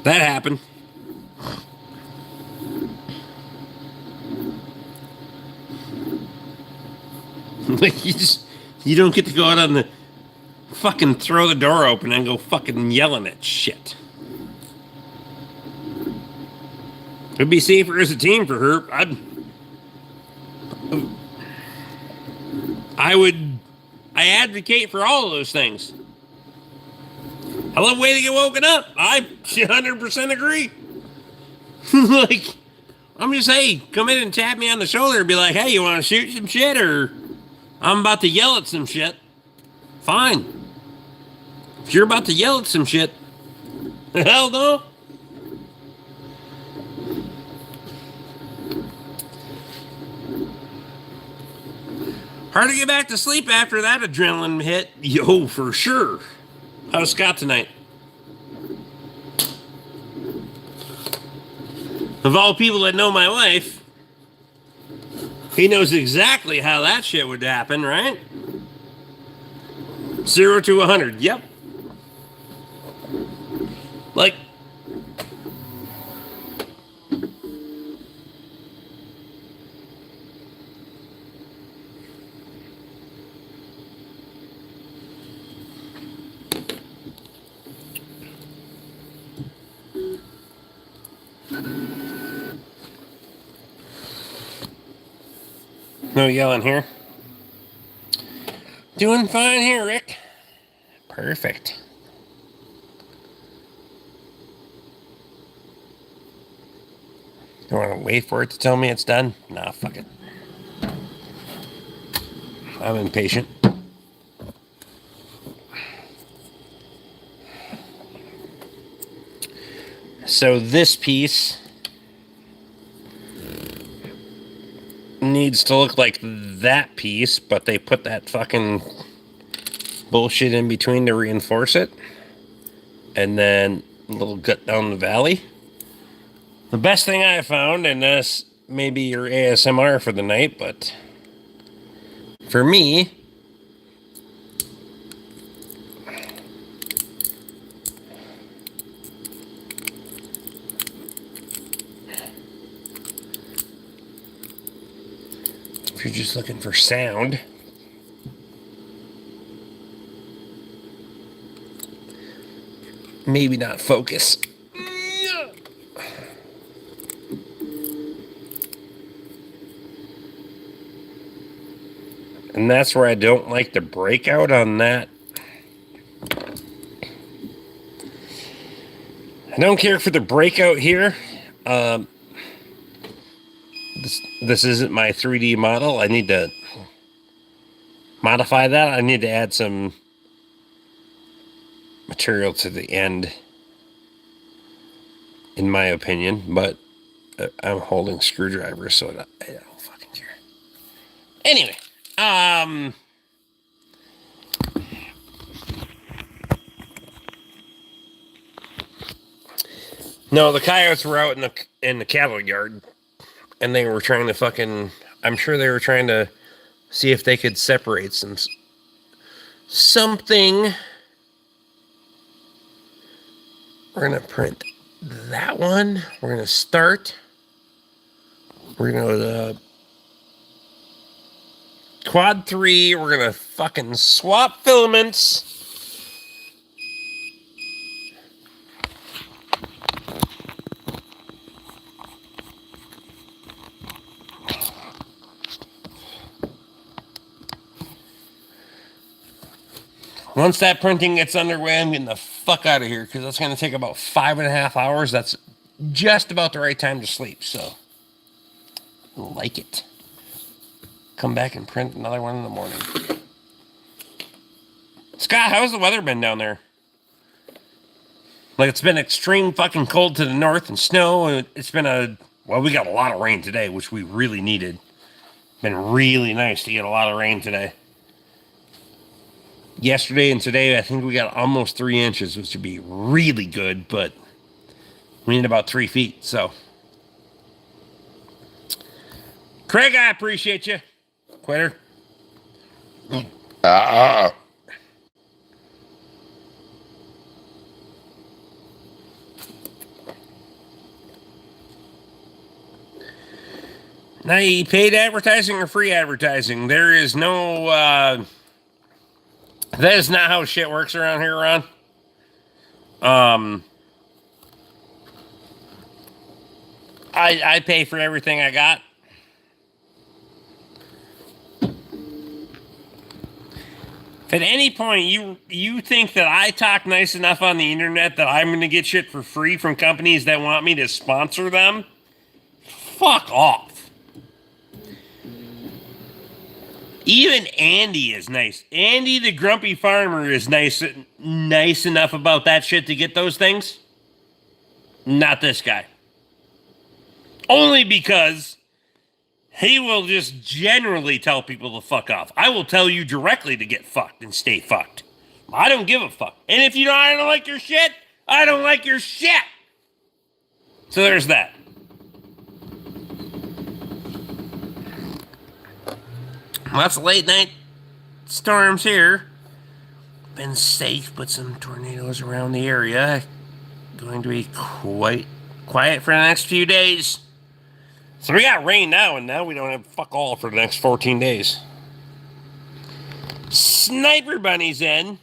[SPEAKER 1] That happened. Like you don't get to go out on the fucking throw the door open and go fucking yelling at shit. It'd be safer as a team for her. I advocate for all of those things. I love way to get woken up. I 100% agree. Like, I'm just, hey, come in and tap me on the shoulder and be like, hey, you want to shoot some shit, or I'm about to yell at some shit. Fine. If you're about to yell at some shit, hell no. Hard to get back to sleep after that adrenaline hit. Yo, for sure. How's Scott tonight? Of all people that know my wife, he knows exactly how that shit would happen, right? 0 to 100, yep. Like, no yelling here. Doing fine here, Rick. Perfect. You want to wait for it to tell me it's done? Nah, fuck it. I'm impatient. So this piece needs to look like that piece, but they put that fucking bullshit in between to reinforce it. And then a little gut down the valley. The best thing I found, and this may be your ASMR for the night, but for me, if you're just looking for sound, maybe not focus. And that's where I don't like the breakout on that. I don't care for the breakout here. This isn't my 3D model. I need to modify that. I need to add some material to the end, in my opinion. But I'm holding screwdrivers, so I don't fucking care. Anyway, no, the coyotes were out in the cattle yard, and they were trying to fucking. I'm sure they were trying to see if they could separate something. We're gonna print that one. We're gonna start. We're gonna quad 3. We're gonna fucking swap filaments. Once that printing gets underway, I'm getting the fuck out of here because that's going to take about 5.5 hours. That's just about the right time to sleep. So, like it. Come back and print another one in the morning. Scott, how's the weather been down there? Like, it's been extreme fucking cold to the north and snow. And it's been we got a lot of rain today, which we really needed. Been really nice to get a lot of rain today. Yesterday and today, I think we got almost 3 inches, which would be really good, but we need about 3 feet, so. Craig, I appreciate you. Quitter.
[SPEAKER 2] Ah.
[SPEAKER 1] Now, you paid advertising or free advertising? There is no, that is not how shit works around here, Ron. I pay for everything I got. If at any point you think that I talk nice enough on the internet that I'm going to get shit for free from companies that want me to sponsor them, fuck off. Even Andy is nice. Andy the grumpy farmer is nice enough about that shit to get those things. Not this guy. Only because he will just generally tell people to fuck off. I will tell you directly to get fucked and stay fucked. I don't give a fuck. And if I don't like your shit, I don't like your shit. So there's that. Lots of late night storms here. Been safe, but some tornadoes around the area. Going to be quite quiet for the next few days. So we got rain now, and now we don't have fuck all for the next 14 days. Sniper Bunny's in.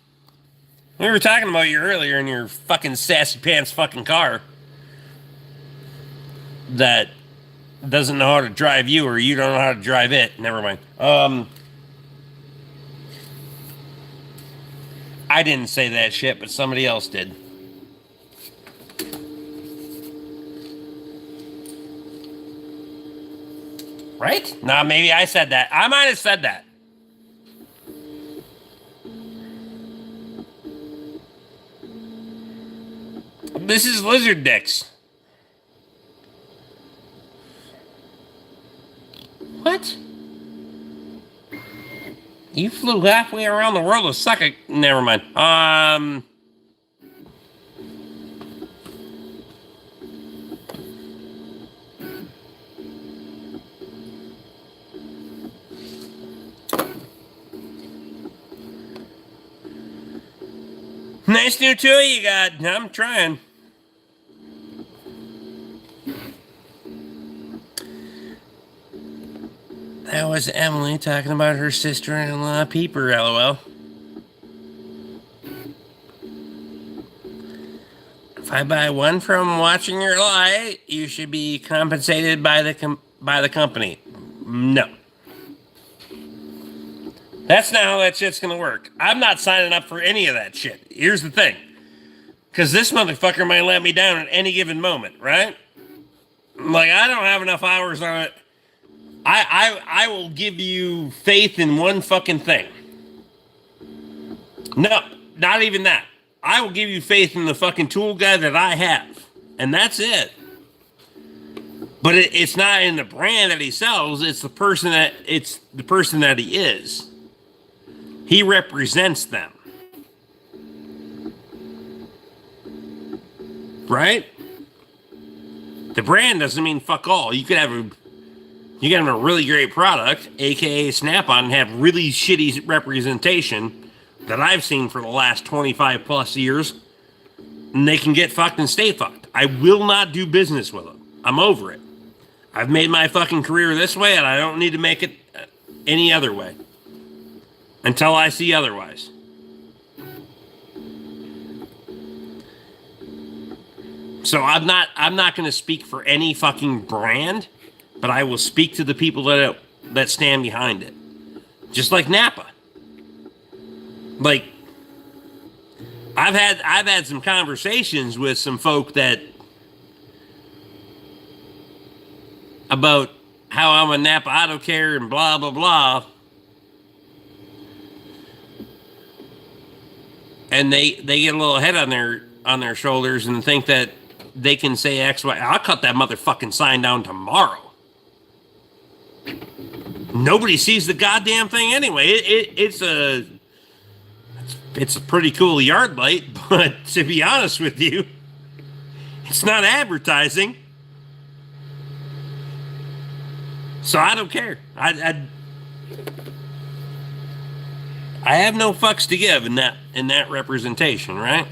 [SPEAKER 1] We were talking about you earlier in your fucking sassy pants fucking car that doesn't know how to drive you, or you don't know how to drive I I didn't say that shit, but somebody else did. Right? Nah, maybe I said that. I might have said that. This is lizard dicks. What? You flew halfway around the world to suck a... Never mind. Nice new toy you got. I'm trying. That was Emily talking about her sister-in-law, Peeper, lol. If I buy one from watching your live, you should be compensated by the company. No. That's not how that shit's gonna work. I'm not signing up for any of that shit. Here's the thing. Because this motherfucker might let me down at any given moment, right? Like, I don't have enough hours on it. I will give you faith in one fucking thing. No, not even that. I will give you faith in the fucking tool guy that I have. And that's it. But it's not in the brand that he sells, it's the person that he is. He represents them. Right? The brand doesn't mean fuck all. You can have a really great product, aka Snap-on, and have really shitty representation that I've seen for the last 25 plus years, and they can get fucked and stay fucked. I will not do business with them. I'm over it. I've made my fucking career this way, and I don't need to make it any other way until I see otherwise. So I'm not going to speak for any fucking brand, but I will speak to the people that stand behind it. Just like Napa. Like, I've had some conversations with some folk that about how I'm a Napa Auto Care and blah blah blah. And they get a little head on their shoulders and think that they can say X, Y. I'll cut that motherfucking sign down tomorrow. Nobody sees the goddamn thing anyway. It's a pretty cool yard light, but to be honest with you, it's not advertising. So I don't care. I have no fucks to give in that representation, right?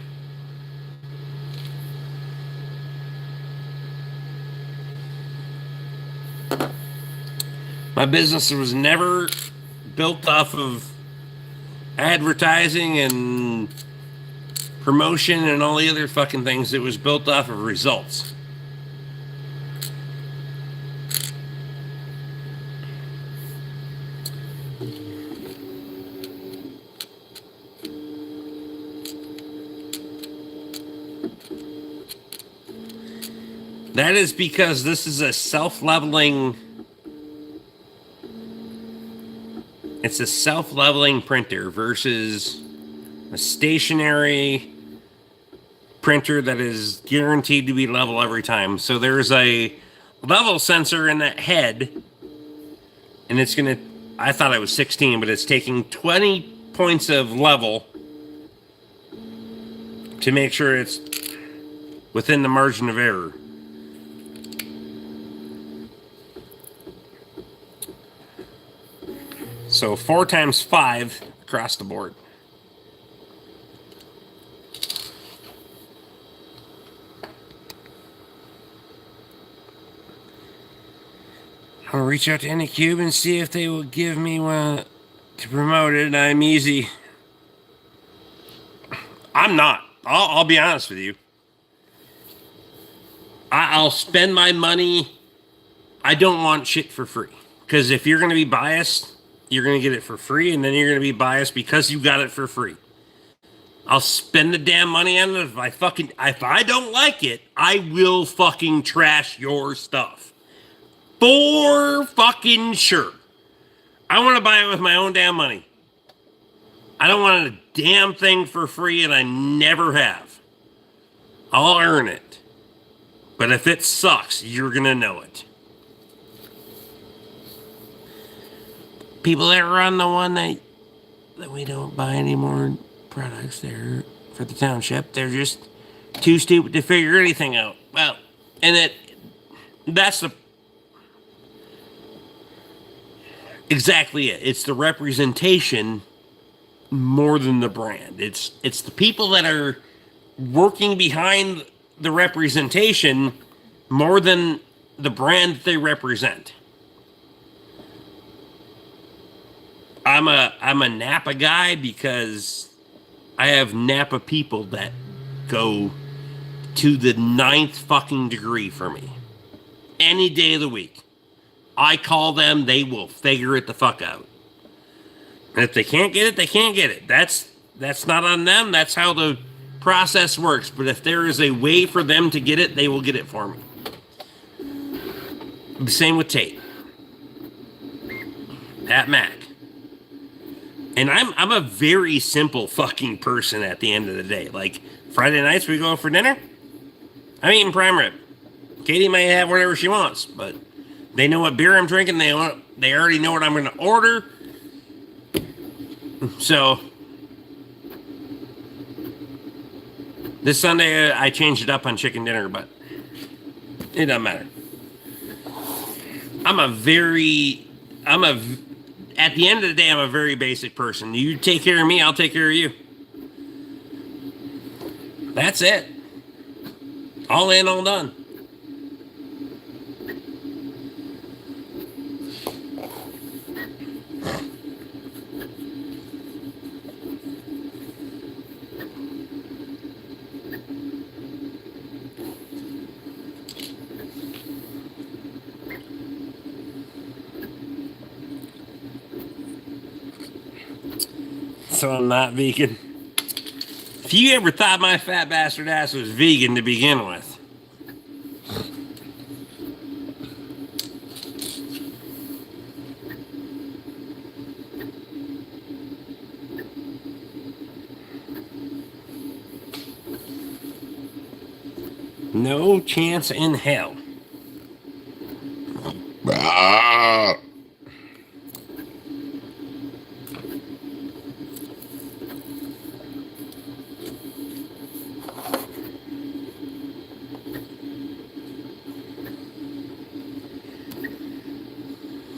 [SPEAKER 1] My business was never built off of advertising and promotion and all the other fucking things. It was built off of results. That is because this is a self-leveling... It's a self-leveling printer versus a stationary printer that is guaranteed to be level every time. So there's a level sensor in that head, and it's going to... I thought it was 16, but it's taking 20 points of level to make sure it's within the margin of error. So 4 times 5 across the board. I'll reach out to Anycube and see if they will give me one to promote it. I'm easy. I'm not. I'll be honest with you. I'll spend my money. I don't want shit for free. Because if you're going to be biased, you're going to get it for free, and then you're going to be biased because you got it for free. I'll spend the damn money on it. If I don't like it, I will fucking trash your stuff. For fucking sure. I want to buy it with my own damn money. I don't want a damn thing for free, and I never have. I'll earn it. But if it sucks, you're gonna know it. People that run the one that we don't buy any more products there for the township, they're just too stupid to figure anything out. Well, and that's the exactly it. It's the representation more than the brand. It's the people that are working behind the representation more than the brand that they represent. I'm a Napa guy because I have Napa people that go to the 9th fucking degree for me. Any day of the week. I call them, they will figure it the fuck out. And if they can't get it, they can't get it. That's not on them. That's how the process works. But if there is a way for them to get it, they will get it for me. The same with Tate. At Mac. And I'm a very simple fucking person at the end of the day. Like, Friday nights we go for dinner, I'm eating prime rib. Katie may have whatever she wants, but they know what beer I'm drinking. They already know what I'm going to order. So, this Sunday I changed it up on chicken dinner, but it doesn't matter. At the end of the day, I'm a very basic person. You take care of me, I'll take care of you. That's it. All in, all done. So I'm not vegan. If you ever thought my fat bastard ass was vegan to begin with, no chance in hell.
[SPEAKER 2] Ah.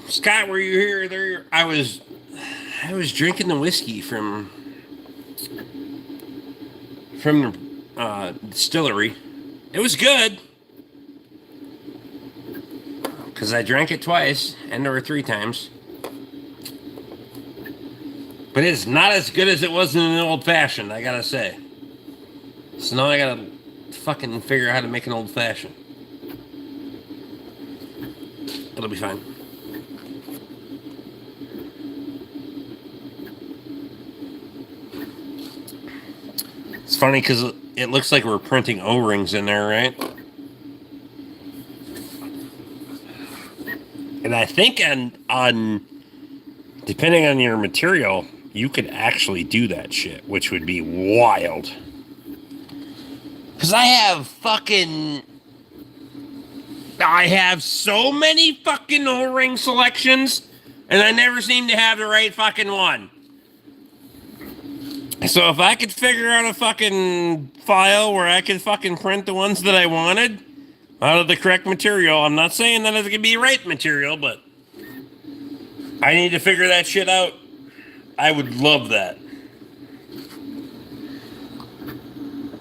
[SPEAKER 1] Scott, were you here? There, I was drinking the whiskey from the distillery. It was good because I drank it twice and or 3 times. But it's not as good as it was in an old fashioned, I gotta say. So now I gotta fucking figure out how to make an old fashioned. It'll be fine. It's funny because it looks like we're printing O-rings in there, right? And I think on depending on your material, you could actually do that shit, which would be wild. Because I have so many fucking O-ring selections, and I never seem to have the right fucking one. So if I could figure out a fucking file where I could fucking print the ones that I wanted out of the correct material, I'm not saying that it's gonna be right material, but I need to figure that shit out. I would love that.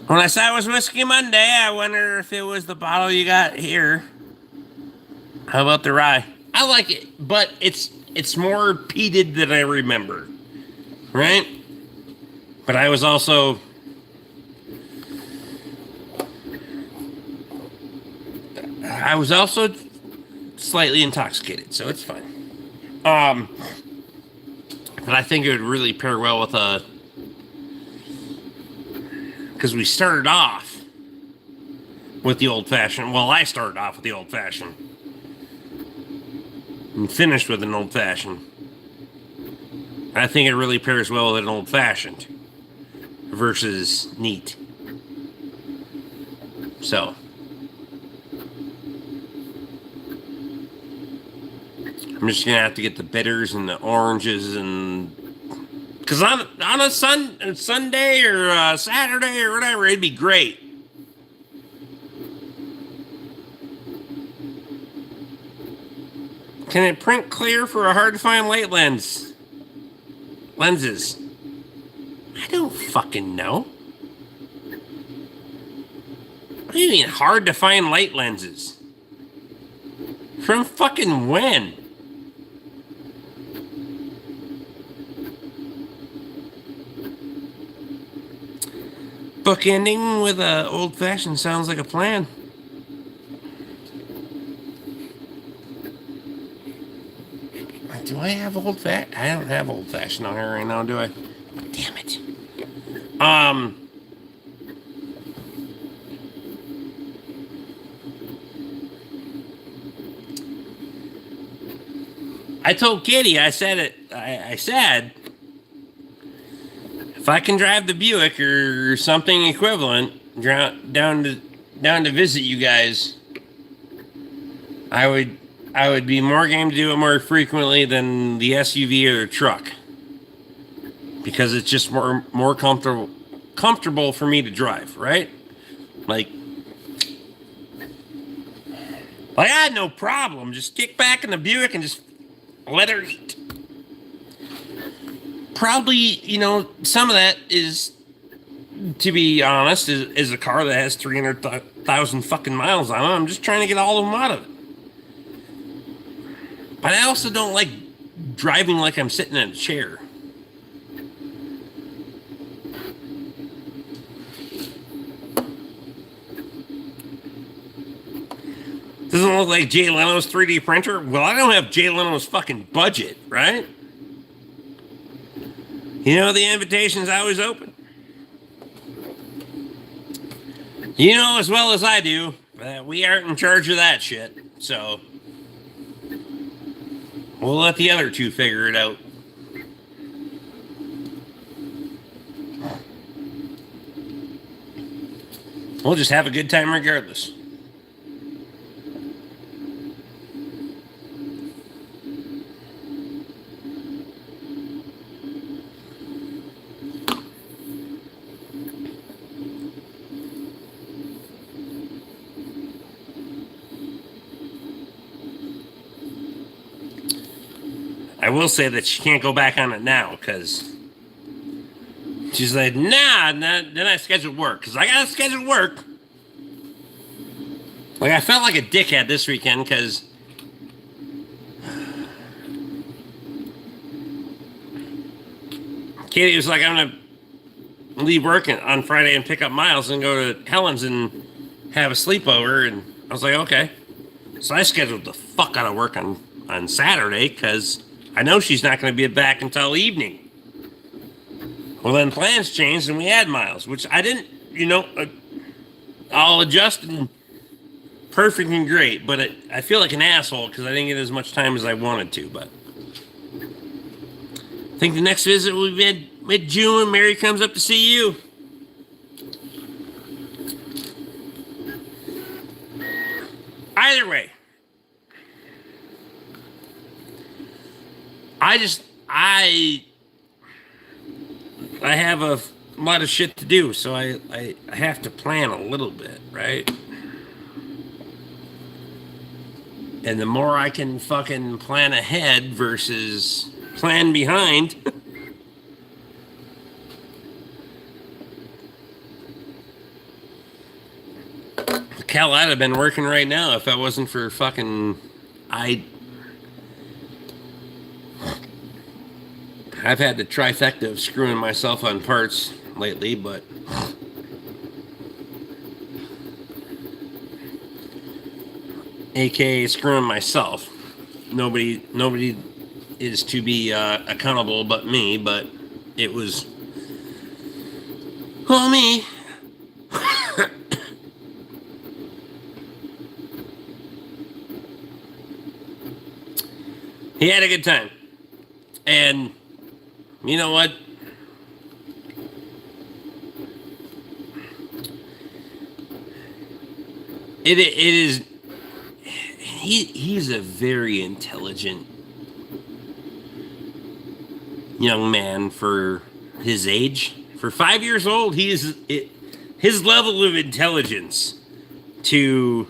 [SPEAKER 1] When I saw it was Whiskey Monday, I wonder if it was the bottle you got here. How about the rye? I like it, but it's more peated than I remember, right? But I was also slightly intoxicated, so it's fine. But I think it would really pair well with because we started off with the old fashioned. Well, I started off with the old fashioned and finished with an old fashioned. I think it really pairs well with an old fashioned versus neat. So, I'm just gonna have to get the bitters and the oranges, and because on a Sunday or a Saturday or whatever, it'd be great. Can it print clear for a hard to find light lenses? I don't fucking know. What do you mean hard to find light lenses? From fucking when? Bookending with a old fashioned sounds like a plan. Do I have old fashioned? I don't have old fashioned on here right now, do I? Damn it. I told Katie, I said if I can drive the Buick or something equivalent down to visit you guys, I would be more game to do it more frequently than the SUV or the truck, because it's just more comfortable for me to drive, right? Like I had no problem. Just kick back in the Buick and just let her eat. Probably, some of that is, to be honest, is a car that has 300,000 fucking miles on it. I'm just trying to get all of them out of it. But I also don't like driving like I'm sitting in a chair. Doesn't look like Jay Leno's 3D printer. Well, I don't have Jay Leno's fucking budget, right? The invitation's always open. You know as well as I do that we aren't in charge of that shit. So we'll let the other two figure it out. We'll just have a good time regardless. I will say that she can't go back on it now because she's like, nah, then I scheduled work because I got to schedule work. Like, I felt like a dickhead this weekend because Katie was like, I'm going to leave work on Friday and pick up Miles and go to Helen's and have a sleepover. And I was like, okay. So I scheduled the fuck out of work on Saturday because I know she's not going to be back until evening. Well, then plans changed and we had Miles, which I didn't, I'll adjust and perfect and great, but I feel like an asshole because I didn't get as much time as I wanted to, but I think the next visit will be mid-June when Mary comes up to see you. Either way, I have a lot of shit to do, so I have to plan a little bit, right? And the more I can fucking plan ahead versus plan behind, hell, I'd have been working right now if I wasn't for fucking I've had the trifecta of screwing myself on parts lately, but aka screwing myself. Nobody is to be accountable but me, but it was me. He had a good time. And you know what? It is. He's a very intelligent young man for his age. For 5 years old, his level of intelligence to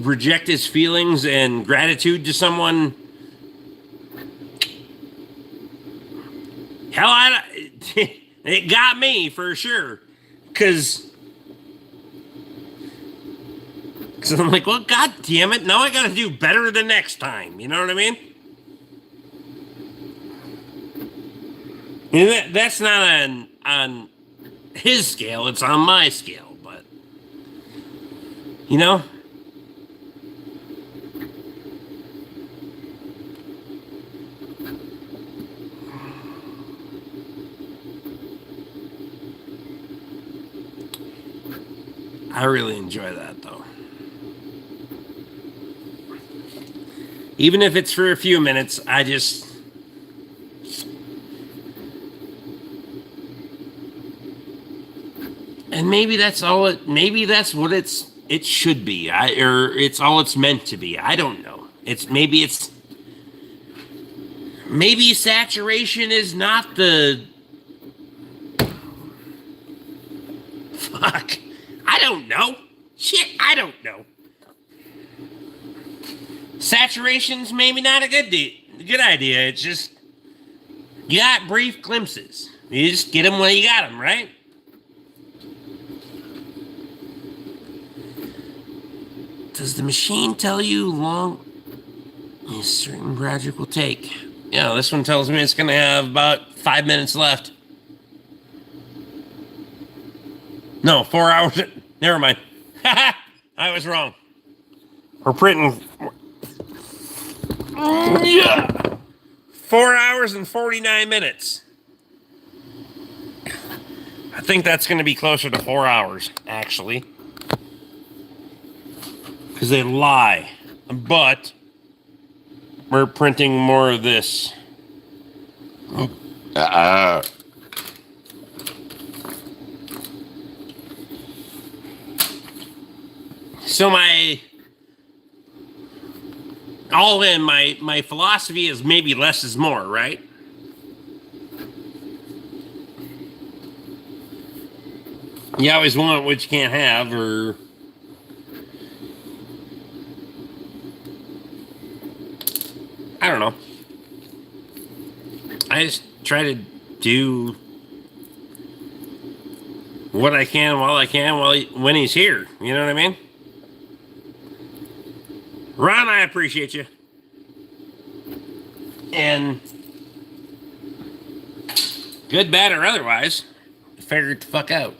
[SPEAKER 1] project his feelings and gratitude to someone. Hell, it got me for sure. Because I'm like, well, God damn it. Now I got to do better the next time. You know what I mean? And that's not on his scale. It's on my scale. But, you know? I really enjoy that, though. Even if it's for a few minutes, I just... And maybe that's all it... Maybe that's what it should be. Or it's all it's meant to be. I don't know. Maybe saturation is not the... Fuck. I don't know. Shit, I don't know. Saturation's maybe not a good idea. It's just you got brief glimpses. You just get them when you got them, right? Does the machine tell you long a certain project will take? Yeah, this one tells me it's going to have about 5 minutes left. No, 4 hours. Never mind. I was wrong. We're printing 4 hours and 49 minutes. I think that's going to be closer to 4 hours, actually. Because they lie. But we're printing more of this. So my philosophy is maybe less is more, right? You always want what you can't have, or I don't know. I just try to do what I can while I can when he's here. You know what I mean? Ron, I appreciate you. And good, bad, or otherwise, figure it the fuck out.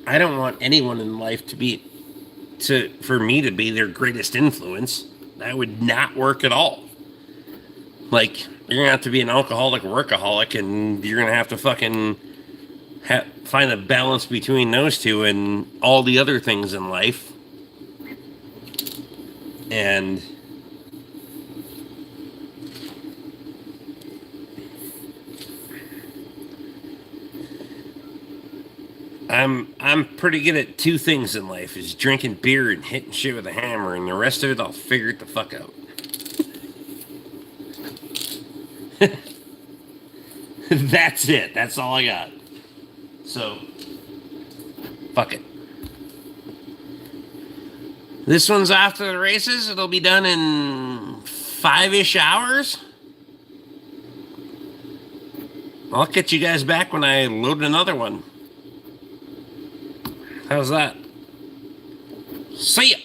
[SPEAKER 1] I don't want anyone in life for me to be their greatest influence. That would not work at all. Like, you're gonna have to be an alcoholic workaholic, and you're gonna have to fucking find a balance between those two and all the other things in life. And I'm pretty good at two things in life: is drinking beer and hitting shit with a hammer, and the rest of it I'll figure it the fuck out. That's it. That's all I got. So, fuck it. This one's after the races. It'll be done in 5-ish hours. I'll get you guys back when I load another one. How's that? See ya.